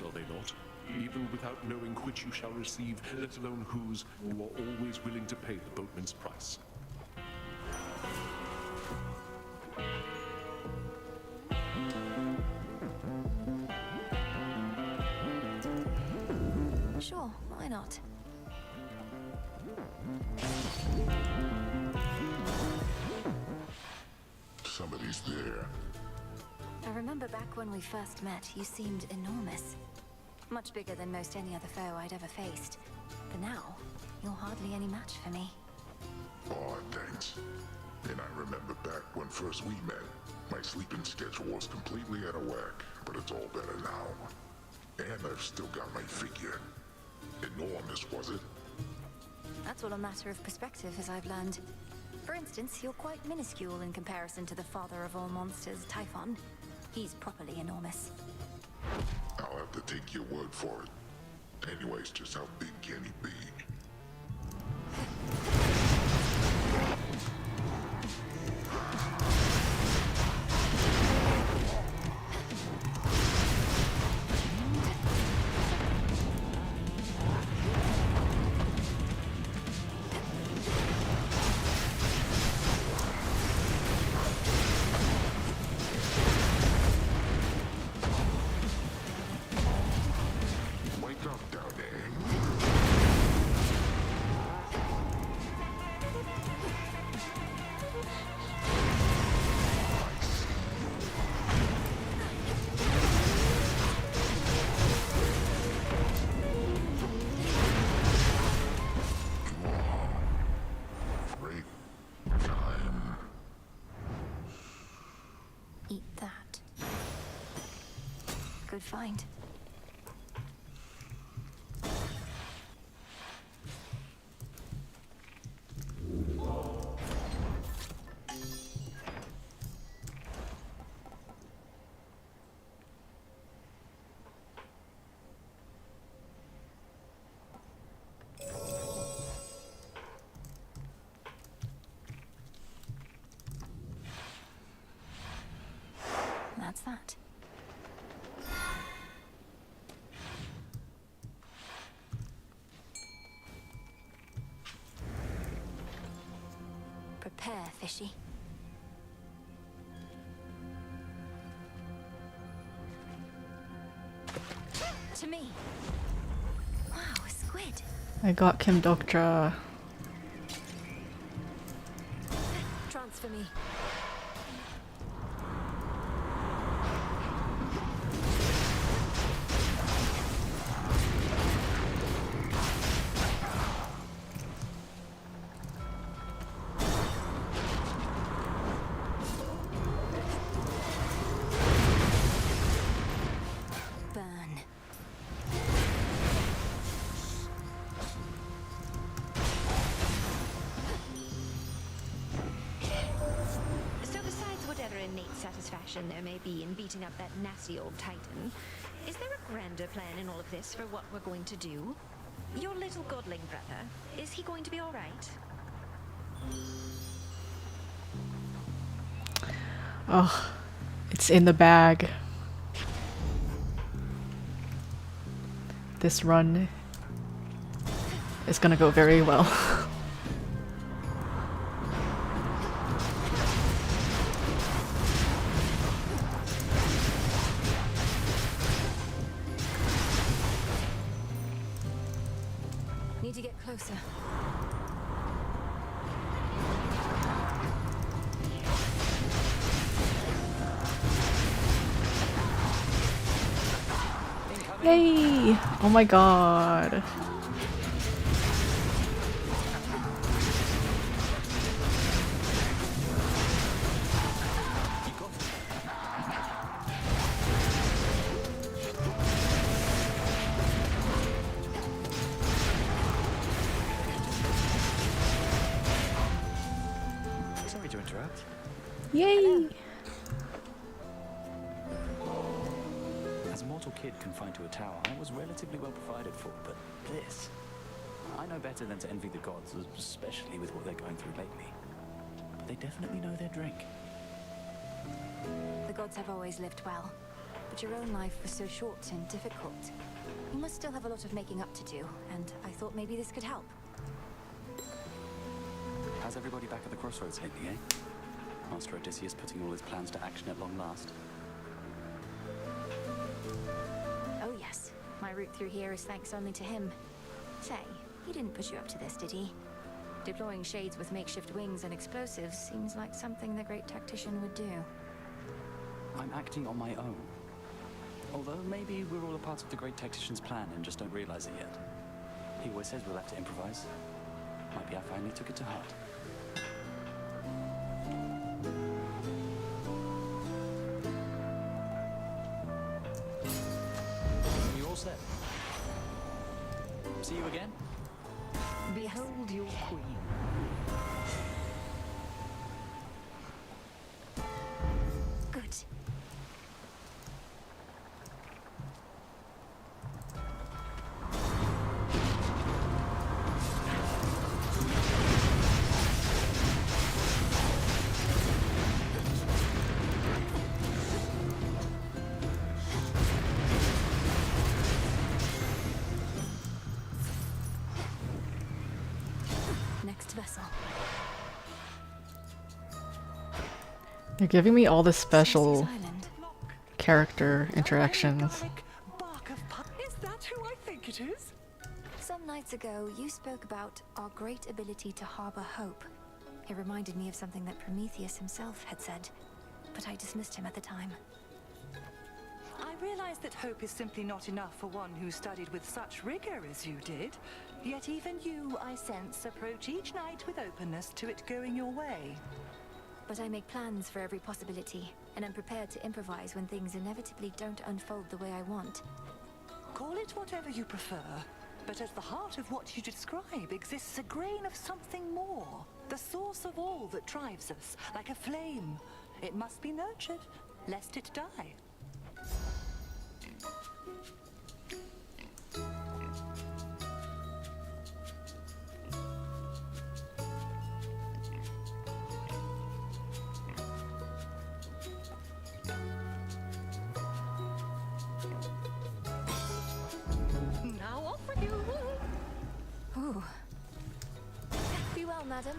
Are they not? Even without knowing which you shall receive, let alone whose, you are always willing to pay the boatman's price. Sure, why not? Somebody's there. I remember back when we first met, you seemed enormous. Much bigger than most any other foe I'd ever faced. But now, you're hardly any match for me. Oh, thanks. And I remember back when first we met. My sleeping schedule was completely out of whack, but it's all better now. And I've still got my figure. Enormous, was it? That's all a matter of perspective, as I've learned. For instance, you're quite minuscule in comparison to the father of all monsters, Typhon. He's properly enormous. I'll have to take your word for it. Anyways, just how big can he be? Good find. That's that. Prepare, fishy. To me. Wow, a squid. I got Kim Doktra. Transfer me. There may be in beating up that nasty old Titan. Is there a grander grander plan in all of this for what we're going to do? Your little godling brother, is he going to be all right? Oh, it's in the bag. This run is gonna go very well. Need to get closer. Yay! Oh my god. Sorry to interrupt. Yay! As a mortal kid confined to a tower, I was relatively well provided for, but this... I know better than to envy the gods, especially with what they're going through lately. But they definitely know their drink. The gods have always lived well, but your own life was so short and difficult. You must still have a lot of making up to do, and I thought maybe this could help. How's everybody back at the crossroads lately, eh? Master Odysseus putting all his plans to action at long last. Oh yes, my route through here is thanks only to him. Say, he didn't push you up to this, did he? Deploying shades with makeshift wings and explosives seems like something the great tactician would do. I'm acting on my own. Although maybe we're all a part of the great tactician's plan and just don't realize it yet. He always says we'll have to improvise. Might be I finally took it to heart. We all set. See you again? Behold your queen. Good. Next vessel. You're giving me all the special character interactions. Is that who I think it is? Some nights ago, you spoke about our great ability to harbor hope. It reminded me of something that Prometheus himself had said, but I dismissed him at the time. I realize that hope is simply not enough for one who studied with such rigor as you did. Yet even you, I sense, approach each night with openness to it going your way. But I make plans for every possibility, and I'm prepared to improvise when things inevitably don't unfold the way I want. Call it whatever you prefer, but at the heart of what you describe exists a grain of something more. The source of all that drives us, like a flame. It must be nurtured, lest it die. Now off with you. Ooh. Be well, madam.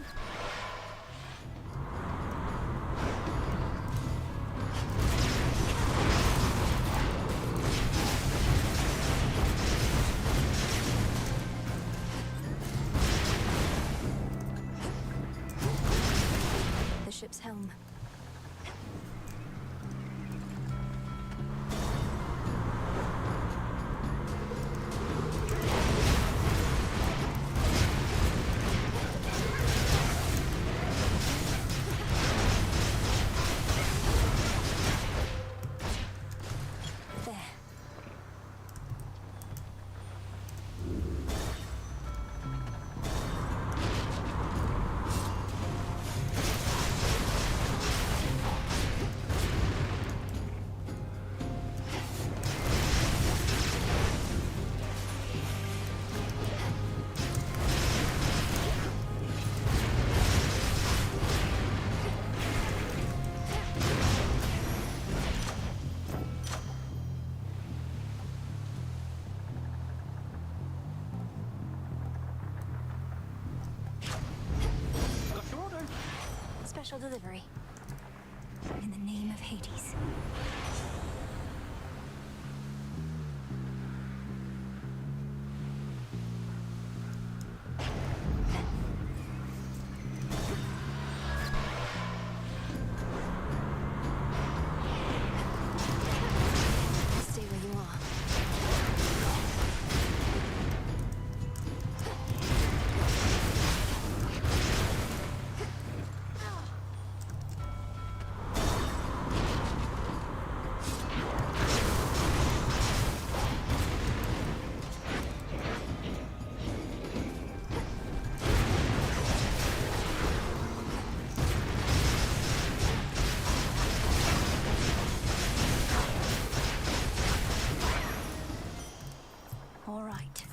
The ship's helm. Special delivery. In the name of Hades. Stay where you are. All right.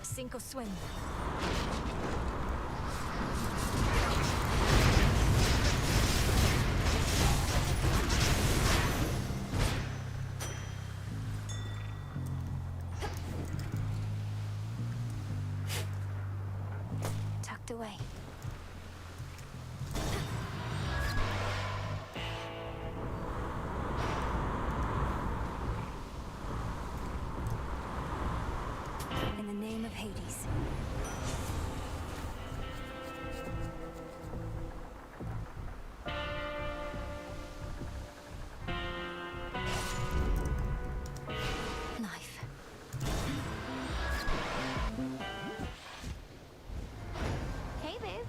Sink or swim. Tucked away. In the name of Hades. Knife. Hey, babe.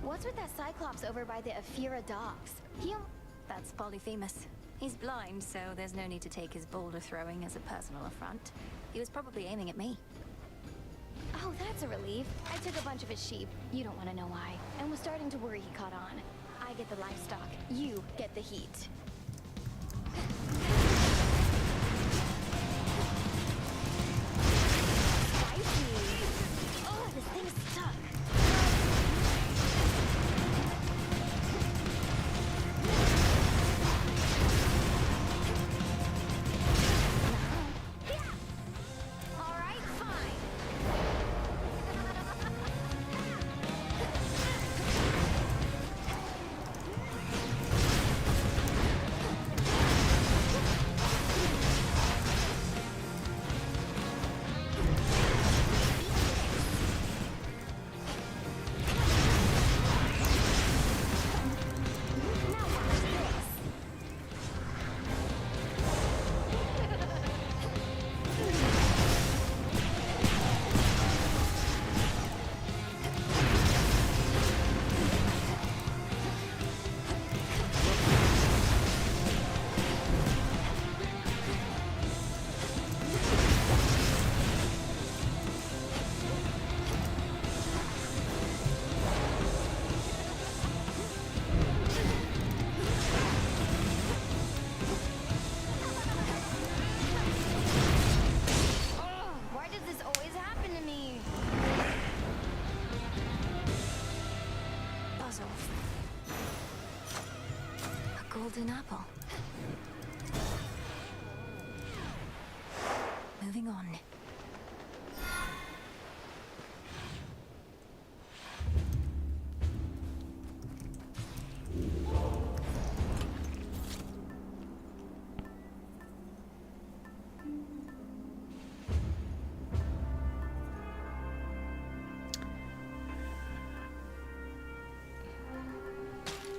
What's with that Cyclops over by the Aphira docks? That's Polyphemus. He's blind, so there's no need to take his boulder throwing as a personal affront. He was probably aiming at me. Oh, that's a relief. I took a bunch of his sheep. You don't want to know why. And was starting to worry he caught on. I get the livestock. You get the heat. Spicy. Oh, this thing's stuck. All right, fine. Why does this always happen to me? Puzzle. A golden apple. Moving on.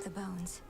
The bones.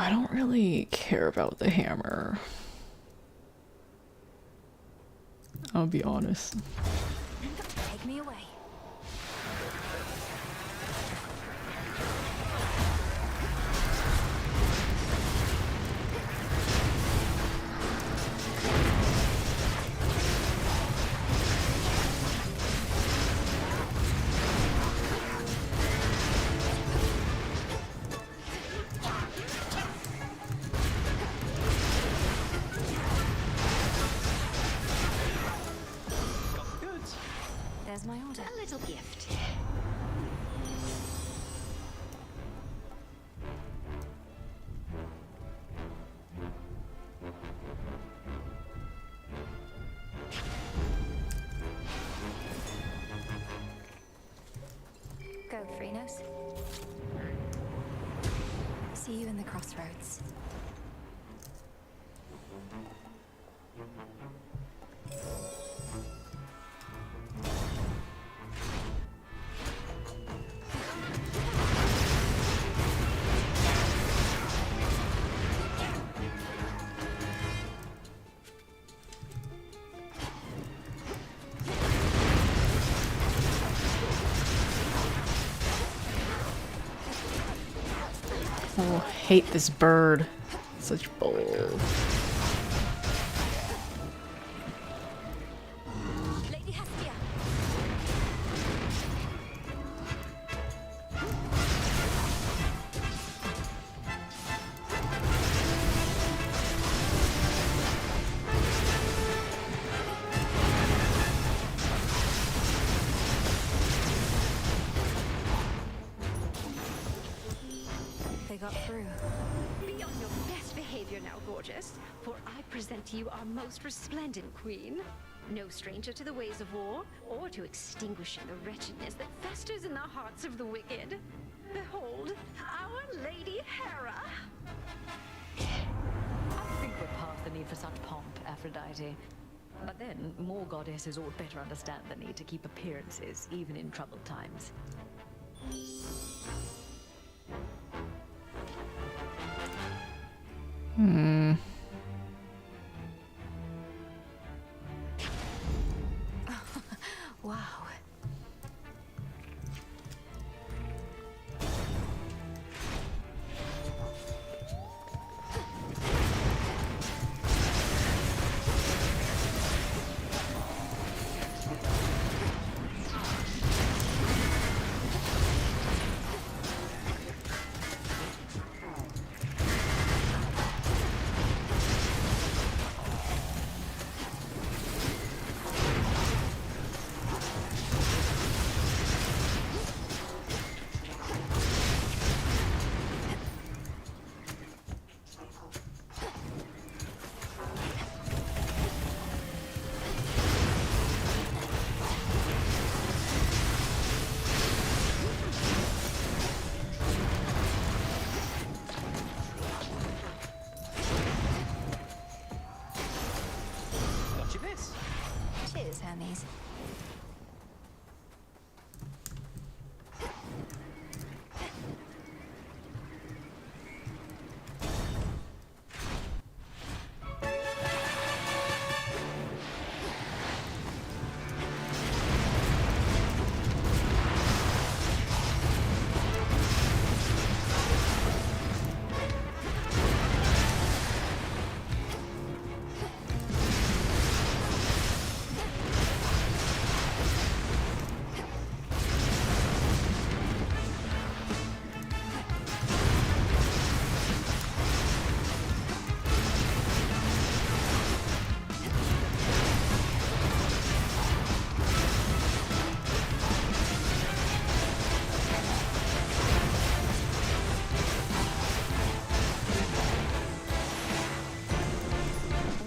I don't really care about the hammer. I'll be honest. Take me away. There's my order. A little gift. Go, Frinos. See you in the crossroads. Oh, I hate this bird. Such bull. Lady Hestia. They got through. Be on your best behavior now, gorgeous, for I present to you our most resplendent queen. No stranger to the ways of war, or to extinguishing the wretchedness that festers in the hearts of the wicked. Behold, our Lady Hera! I think we're past the need for such pomp, Aphrodite. But then, more goddesses ought better understand the need to keep appearances, even in troubled times. Wow. What you miss? Cheers, Hermes.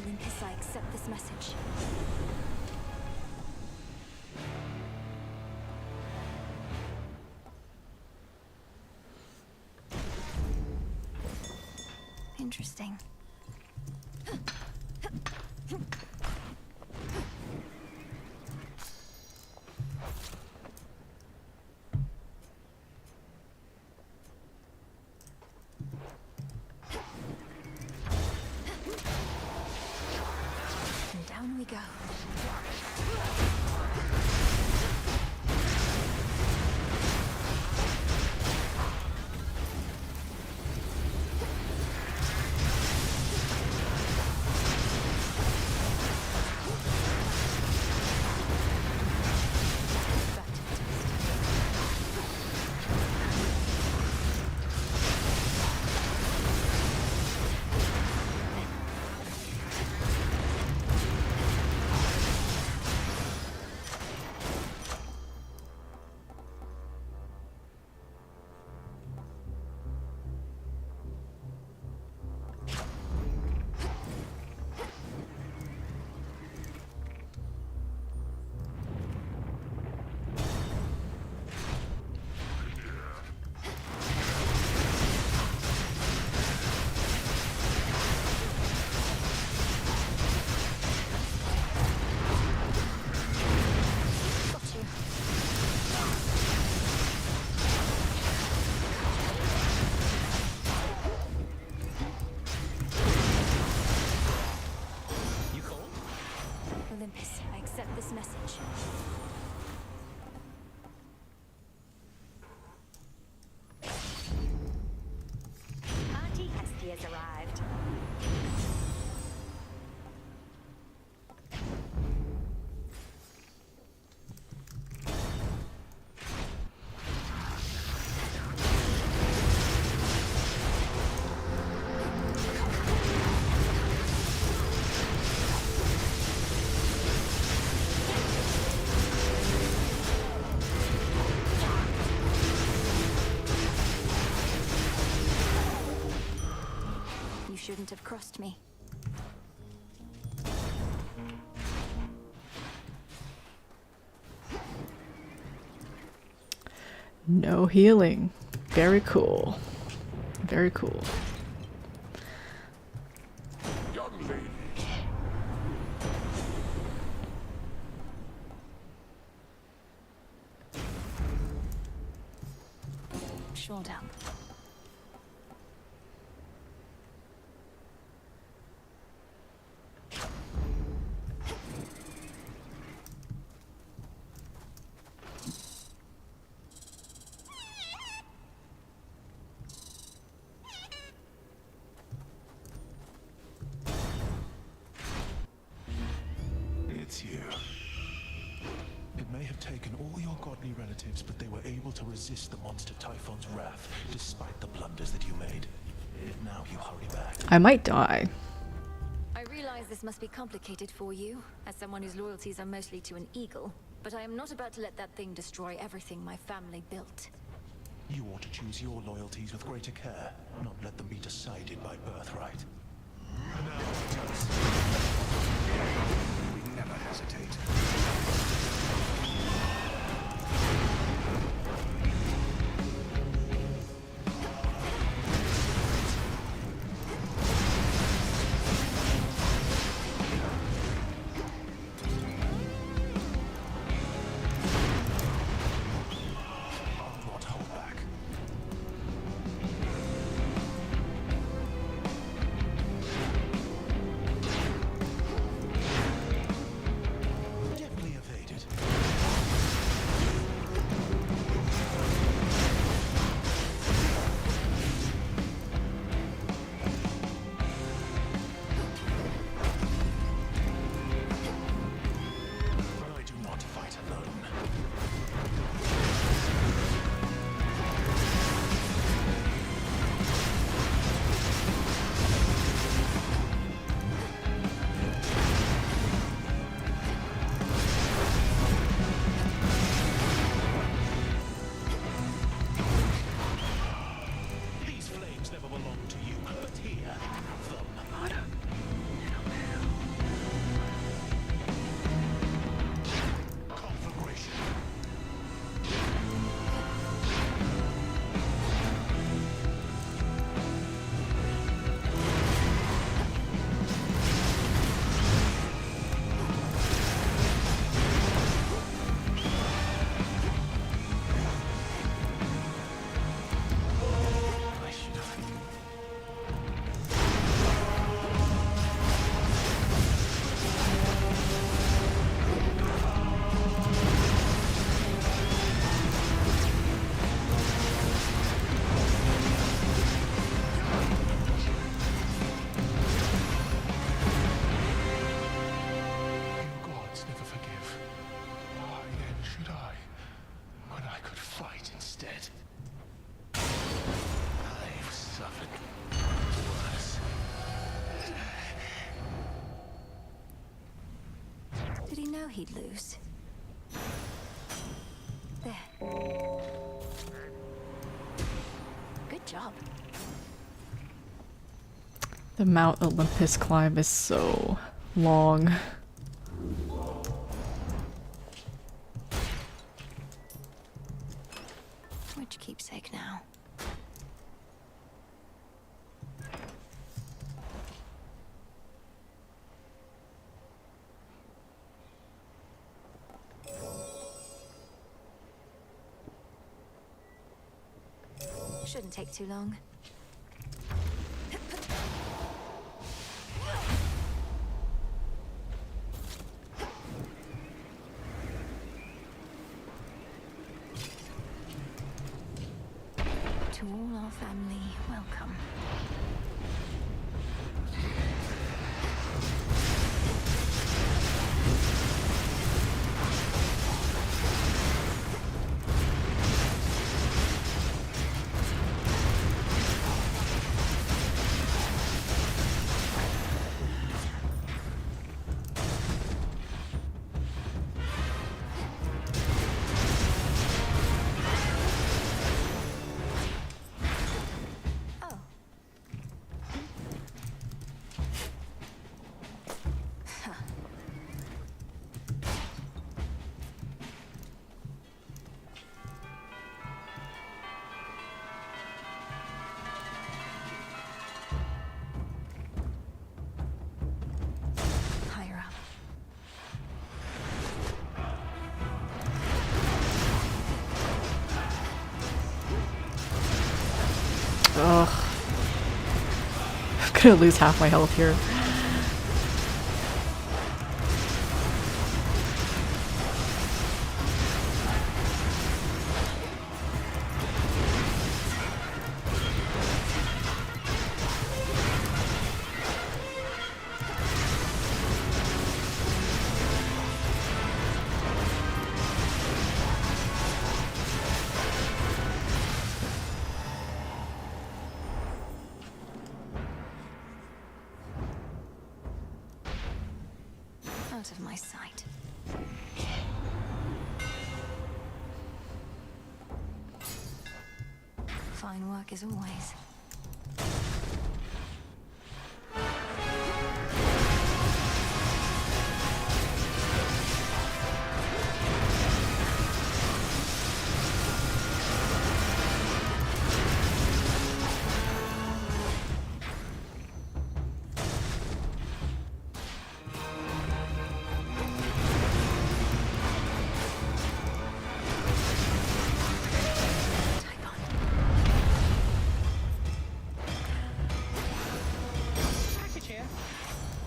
Olympus, I accept this message. Interesting. Down we go. Has arrived. Shouldn't have crossed me. No healing. Very cool. Very cool. Young lady. Sure, down. It's you. It may have taken all your godly relatives, but they were able to resist the monster Typhon's wrath, despite the blunders that you made. Now you hurry back. I might die. I realize this must be complicated for you, as someone whose loyalties are mostly to an eagle, but I am not about to let that thing destroy everything my family built. You ought to choose your loyalties with greater care, not let them be decided by birthright. We never hesitate. didn't know he'd lose. There. Good job. The Mount Olympus climb is so long. Which keepsake now? Shouldn't take too long. To all our family, welcome. Ugh. I'm gonna lose half my health here. Out of my sight. Fine work as always.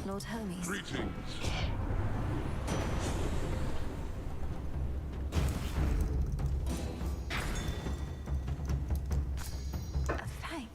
Lord Hermes. Greetings. A fang.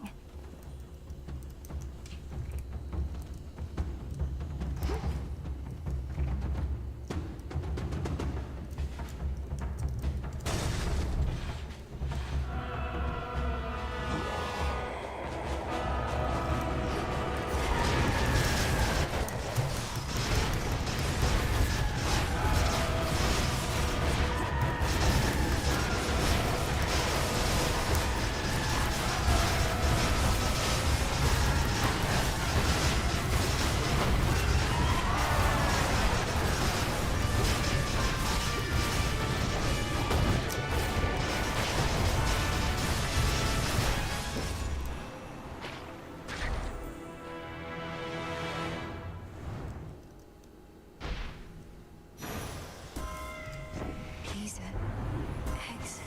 Eggs.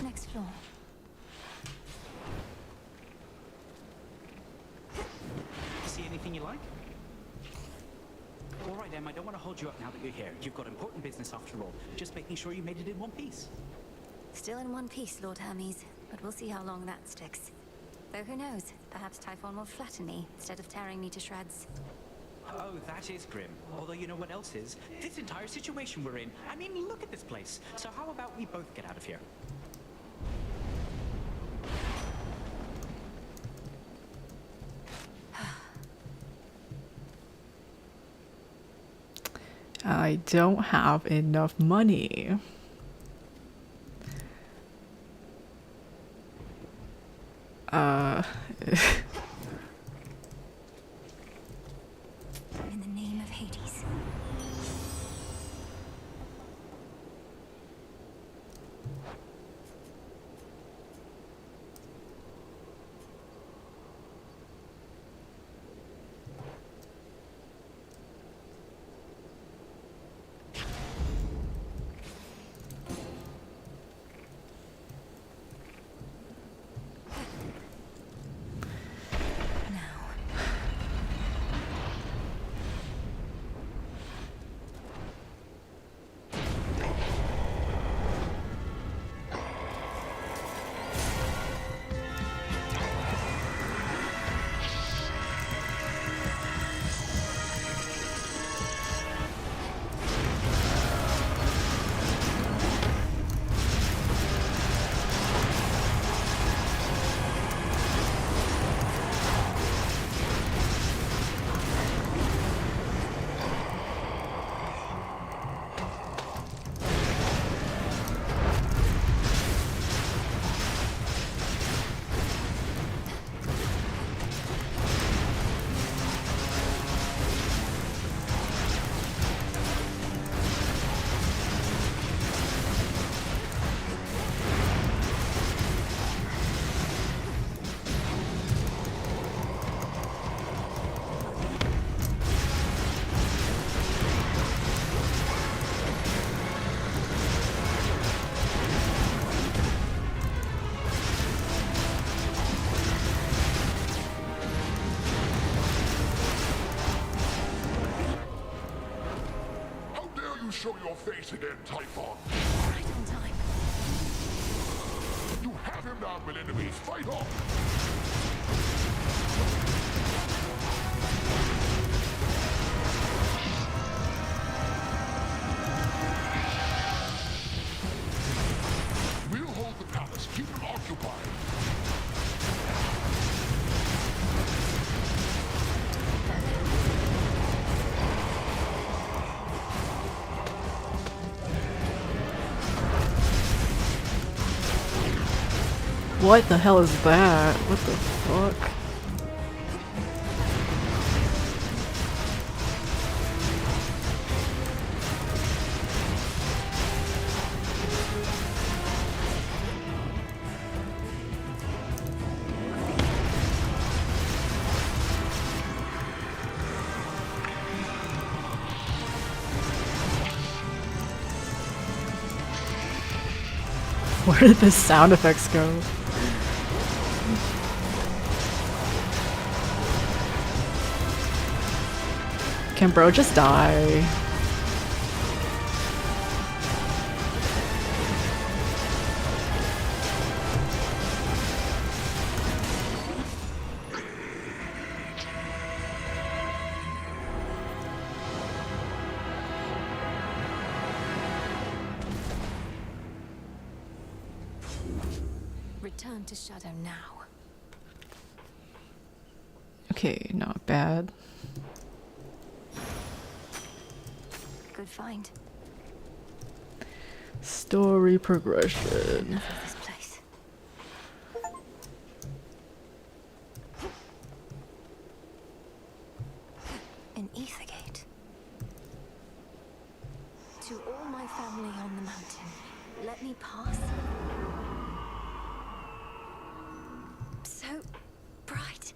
Next floor. See anything you like? All right, Em, I don't want to hold you up now that you're here. You've got important business after all. Just making sure you made it in one piece. Still in one piece, Lord Hermes, but we'll see how long that sticks. Though who knows, perhaps Typhon will flatten me instead of tearing me to shreds. Oh, that is grim. Although you know what else is? This entire situation we're in. I mean, look at this place. So how about we both get out of here? I don't have enough money. In the name of Hades. Show your face again, Typhon. Right on time. You have him now, Melinoe. Fight on! We'll hold the palace. Keep him occupied. What the hell is that? What the fuck? Where did the sound effects go? Can bro just die? Return to Shadow now. Okay, not bad. Good find. Story progression. Enough of this place. An ether gate. To all my family on the mountain, let me pass. So bright.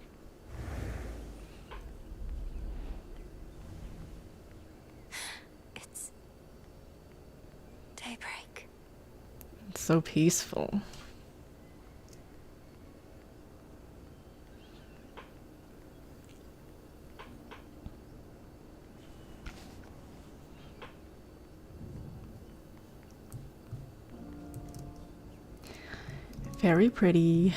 It's daybreak. It's so peaceful. Very pretty.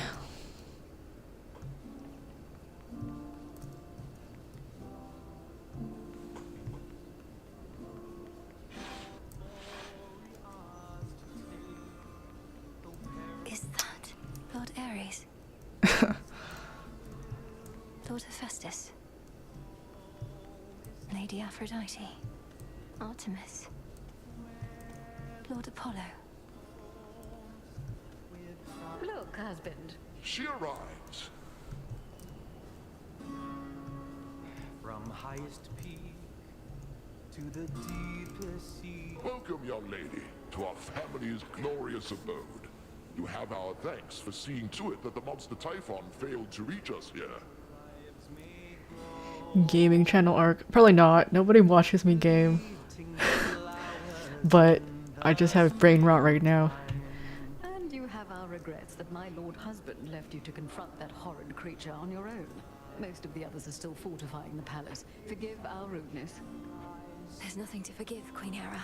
Lady Aphrodite, Artemis, Lord Apollo. Look, husband. She arrives. From highest peak to the deepest sea. Welcome, young lady, to our family's glorious abode. You have our thanks for seeing to it that the monster Typhon failed to reach us here. Gaming channel arc. Probably not. Nobody watches me game. But I just have brain rot right now. And you have our regrets that my lord husband left you to confront that horrid creature on your own. Most of the others are still fortifying the palace. Forgive our rudeness. There's nothing to forgive, Queen Hera.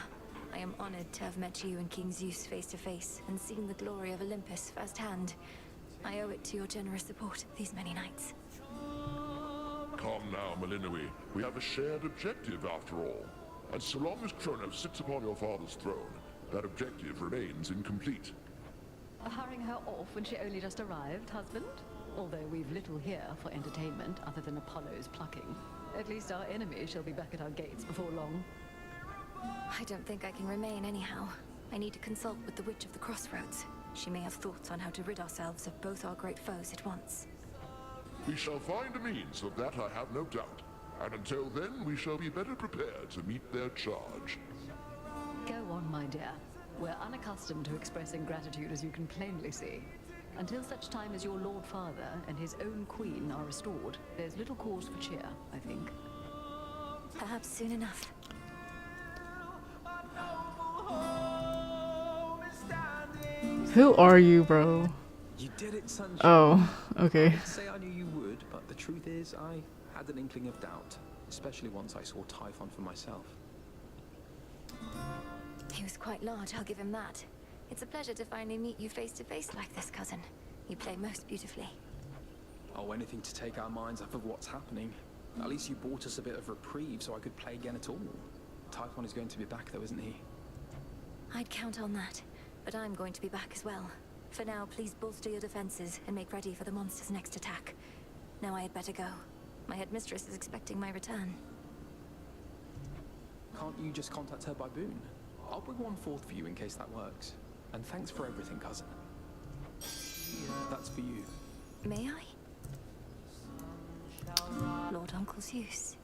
I am honored to have met you and King Zeus face to face and seen the glory of Olympus firsthand. I owe it to your generous support these many nights. Come now, Melinoe. We have a shared objective after all. And so long as Kronos sits upon your father's throne, that objective remains incomplete. Hurrying her off when she only just arrived, husband? Although we've little here for entertainment other than Apollo's plucking. At least our enemy shall be back at our gates before long. I don't think I can remain anyhow. I need to consult with the Witch of the Crossroads. She may have thoughts on how to rid ourselves of both our great foes at once. We shall find a means of that, I have no doubt. And until then, we shall be better prepared to meet their charge. Go on, my dear. We're unaccustomed to expressing gratitude, as you can plainly see. Until such time as your Lord Father and his own queen are restored, there's little cause for cheer, I think. Perhaps soon enough. Who are you, bro? You did it, sunshine. Oh, okay. I'd say I knew you would, but the truth is, I had an inkling of doubt, especially once I saw Typhon for myself. He was quite large, I'll give him that. It's a pleasure to finally meet you face to face like this, cousin. You play most beautifully. Oh, anything to take our minds off of what's happening. At least you bought us a bit of reprieve so I could play again at all. Typhon is going to be back though, isn't he? I'd count on that, but I'm going to be back as well. For now, please bolster your defenses and make ready for the monster's next attack. Now I had better go. My headmistress is expecting my return. Can't you just contact her by boon? I'll bring one forth for you in case that works. And thanks for everything, cousin. That's for you. May I? Lord Uncle Zeus.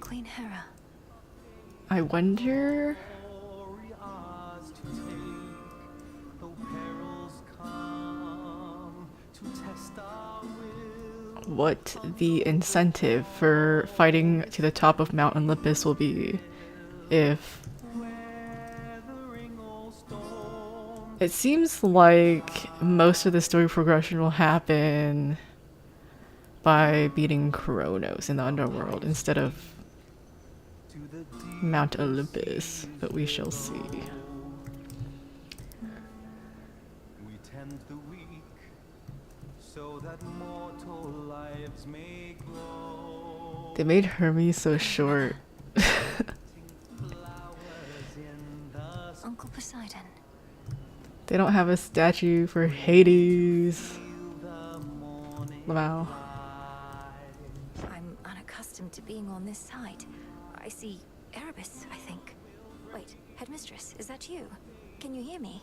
Queen Hera. I wonder what the incentive for fighting to the top of Mount Olympus will be if... It seems like most of the story progression will happen by beating Kronos in the underworld instead of Mount Olympus, but we shall see. We tend the weak so that mortal lives may grow. They made Hermes so short. Uncle Poseidon. They don't have a statue for Hades. Wow. I'm unaccustomed to being on this side. I see Erebus, I think. Wait, headmistress, is that you? Can you hear me?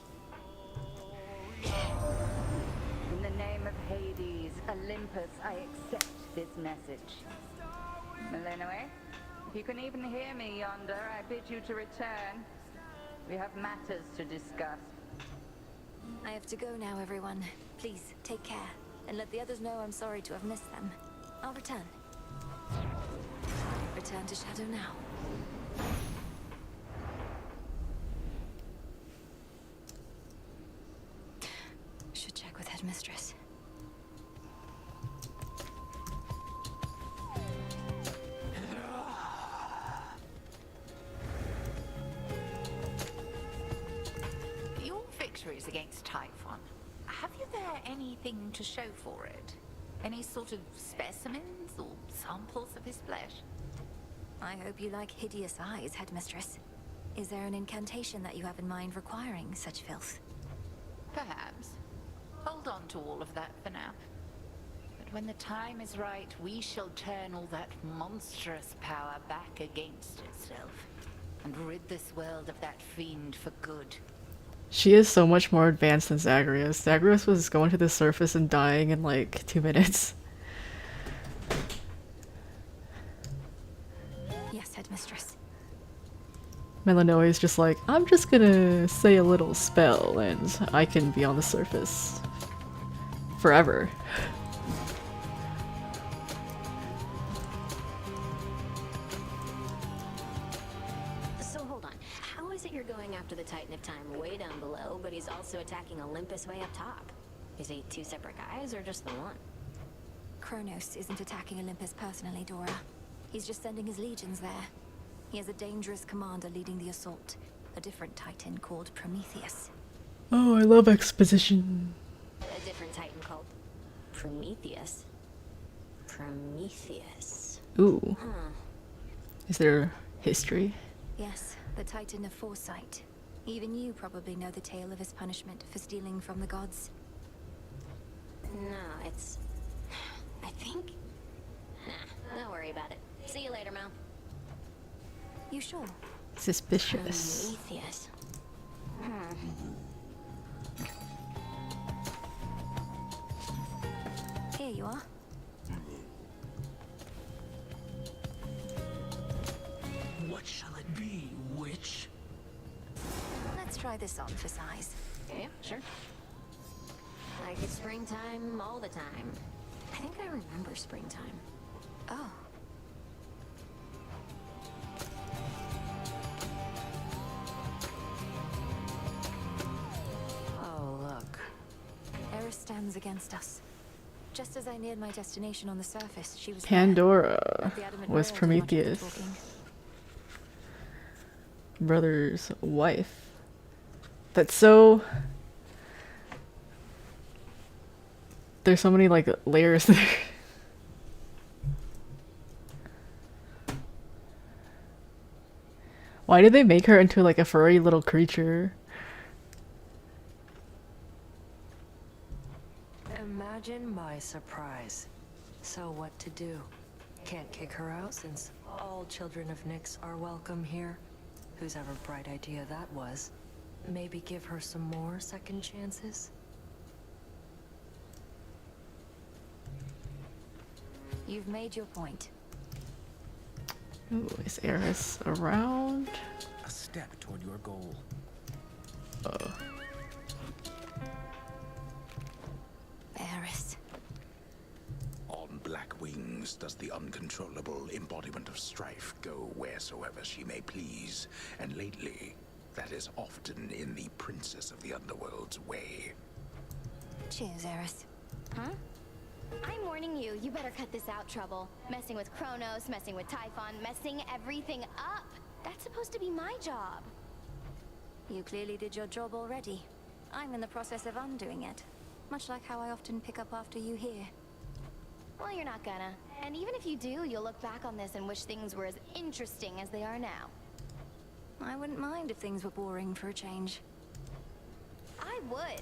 In the name of Hades, Olympus, I accept this message. Melinoe, if you can even hear me yonder, I bid you to return. We have matters to discuss. I have to go now, everyone. Please, take care. And let the others know I'm sorry to have missed them. I'll return. Return to Shadow now. Should check with headmistress. Your victories against Typhon, have you there anything to show for it? Any sort of specimens or samples of his flesh? I hope you like hideous eyes, headmistress. Is there an incantation that you have in mind requiring such filth? Perhaps. Hold on to all of that for now. But When the time is right, we shall turn all that monstrous power back against itself and rid this world of that fiend for good. She is so much more advanced than Zagreus. Zagreus was going to the surface and dying in like 2 minutes. Yes, headmistress. Melinoe is just like, I'm just gonna say a little spell and I can be on the surface forever. So hold on, how is it you're going after the Titan of Time way down below, but he's also attacking Olympus way up top? Is he 2 separate guys or just the one? Kronos isn't attacking Olympus personally, Dora. He's just sending his legions there. He has a dangerous commander leading the assault. A different Titan called Prometheus. Oh, I love exposition. A different Titan called Prometheus. Prometheus. Ooh. Huh. Is there history? Yes, the Titan of Foresight. Even you probably know the tale of his punishment for stealing from the gods. No, it's... I think... Nah, don't worry about it. See you later, Mel. You sure? Suspicious. Prometheus. Here you are. What shall it be, witch? Let's try this on for size. Yeah, sure. Like it's springtime all the time. I think I remember springtime. Oh. Oh, look. Eris stands against us. Just as I neared my destination on the surface, she was Pandora there. was Prometheus' brother's wife. That's so... There's so many like layers there. Why did they make her into like a furry little creature? Imagine my surprise. So what to do? Can't kick her out since all children of Nyx are welcome here. Whose ever bright idea that was. Maybe give her some more second chances? You've made your point. Ooh, is Eris around? A step toward your goal. Eris. On black wings does the uncontrollable embodiment of strife go wheresoever she may please, and lately, that is often in the princess of the underworld's way. Cheers, Eris. Huh? I'm warning you, you better cut this out, Trouble. Messing with Kronos, messing with Typhon, messing everything up. That's supposed to be my job. You clearly did your job already. I'm in the process of undoing it. Much like how I often pick up after you here. Well, you're not gonna. And even if you do, you'll look back on this and wish things were as interesting as they are now. I wouldn't mind if things were boring for a change. I would.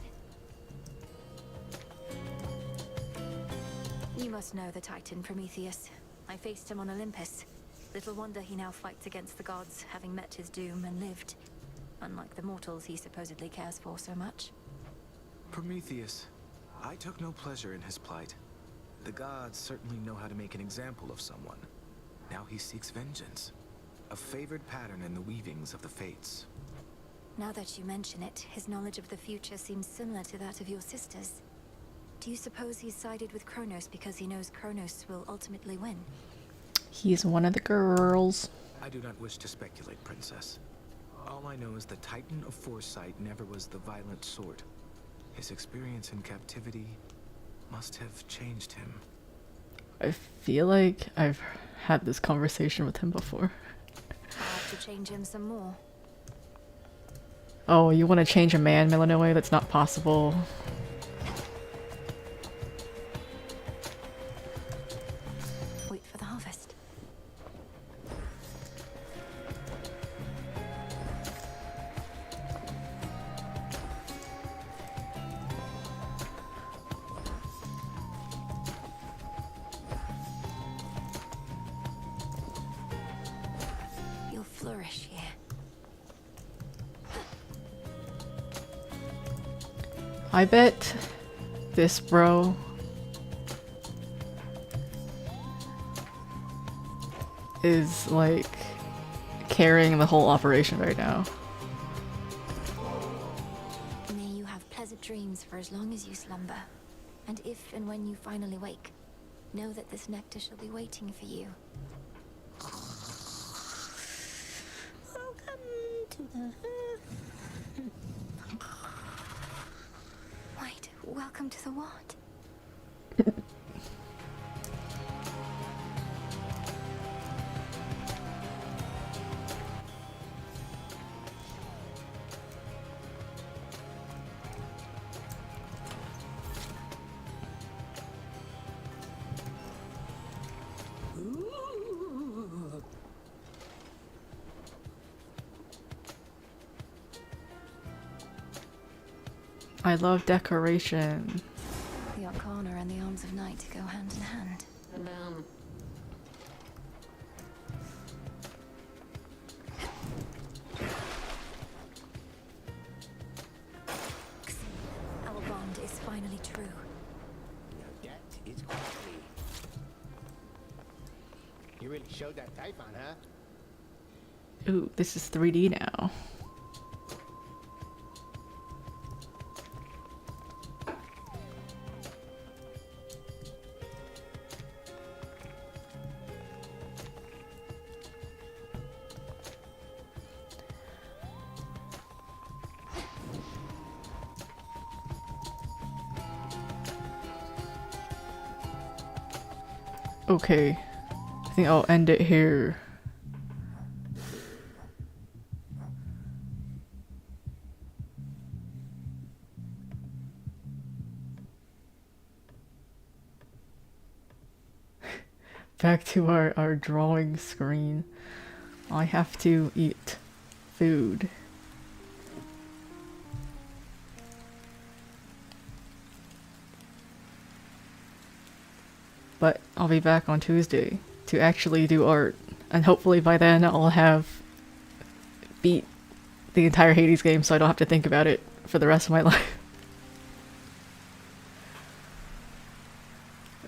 You must know the Titan Prometheus. I faced him on Olympus. Little wonder he now fights against the gods, having met his doom and lived. Unlike the mortals he supposedly cares for so much. Prometheus. I took no pleasure in his plight. The gods certainly know how to make an example of someone. Now he seeks vengeance. A favored pattern in the weavings of the fates. Now that you mention it, his knowledge of the future seems similar to that of your sisters. Do you suppose he's sided with Kronos because he knows Kronos will ultimately win? He's one of the girls. I do not wish to speculate, Princess. All I know is the Titan of Foresight never was the violent sort. His experience in captivity must have changed him. I feel like I've had this conversation with him before. I'll have to change him some more. Oh, you want to change a man, Melinoe? That's not possible. Wait for the harvest. flourish here. I bet this bro is like carrying the whole operation right now. May you have pleasant dreams for as long as you slumber. And if and when you finally wake, know that this nectar shall be waiting for you. Welcome to the... Wait, welcome to the what? I love decoration. The Arcana and the Arms of Night go hand in hand. Our bond is finally true. That is quality. You really showed that Typhon, huh? Ooh, this is 3D now. Okay, I think I'll end it here. Back to our drawing screen. I have to eat food. But I'll be back on Tuesday to actually do art, and hopefully by then I'll have beat the entire Hades game so I don't have to think about it for the rest of my life.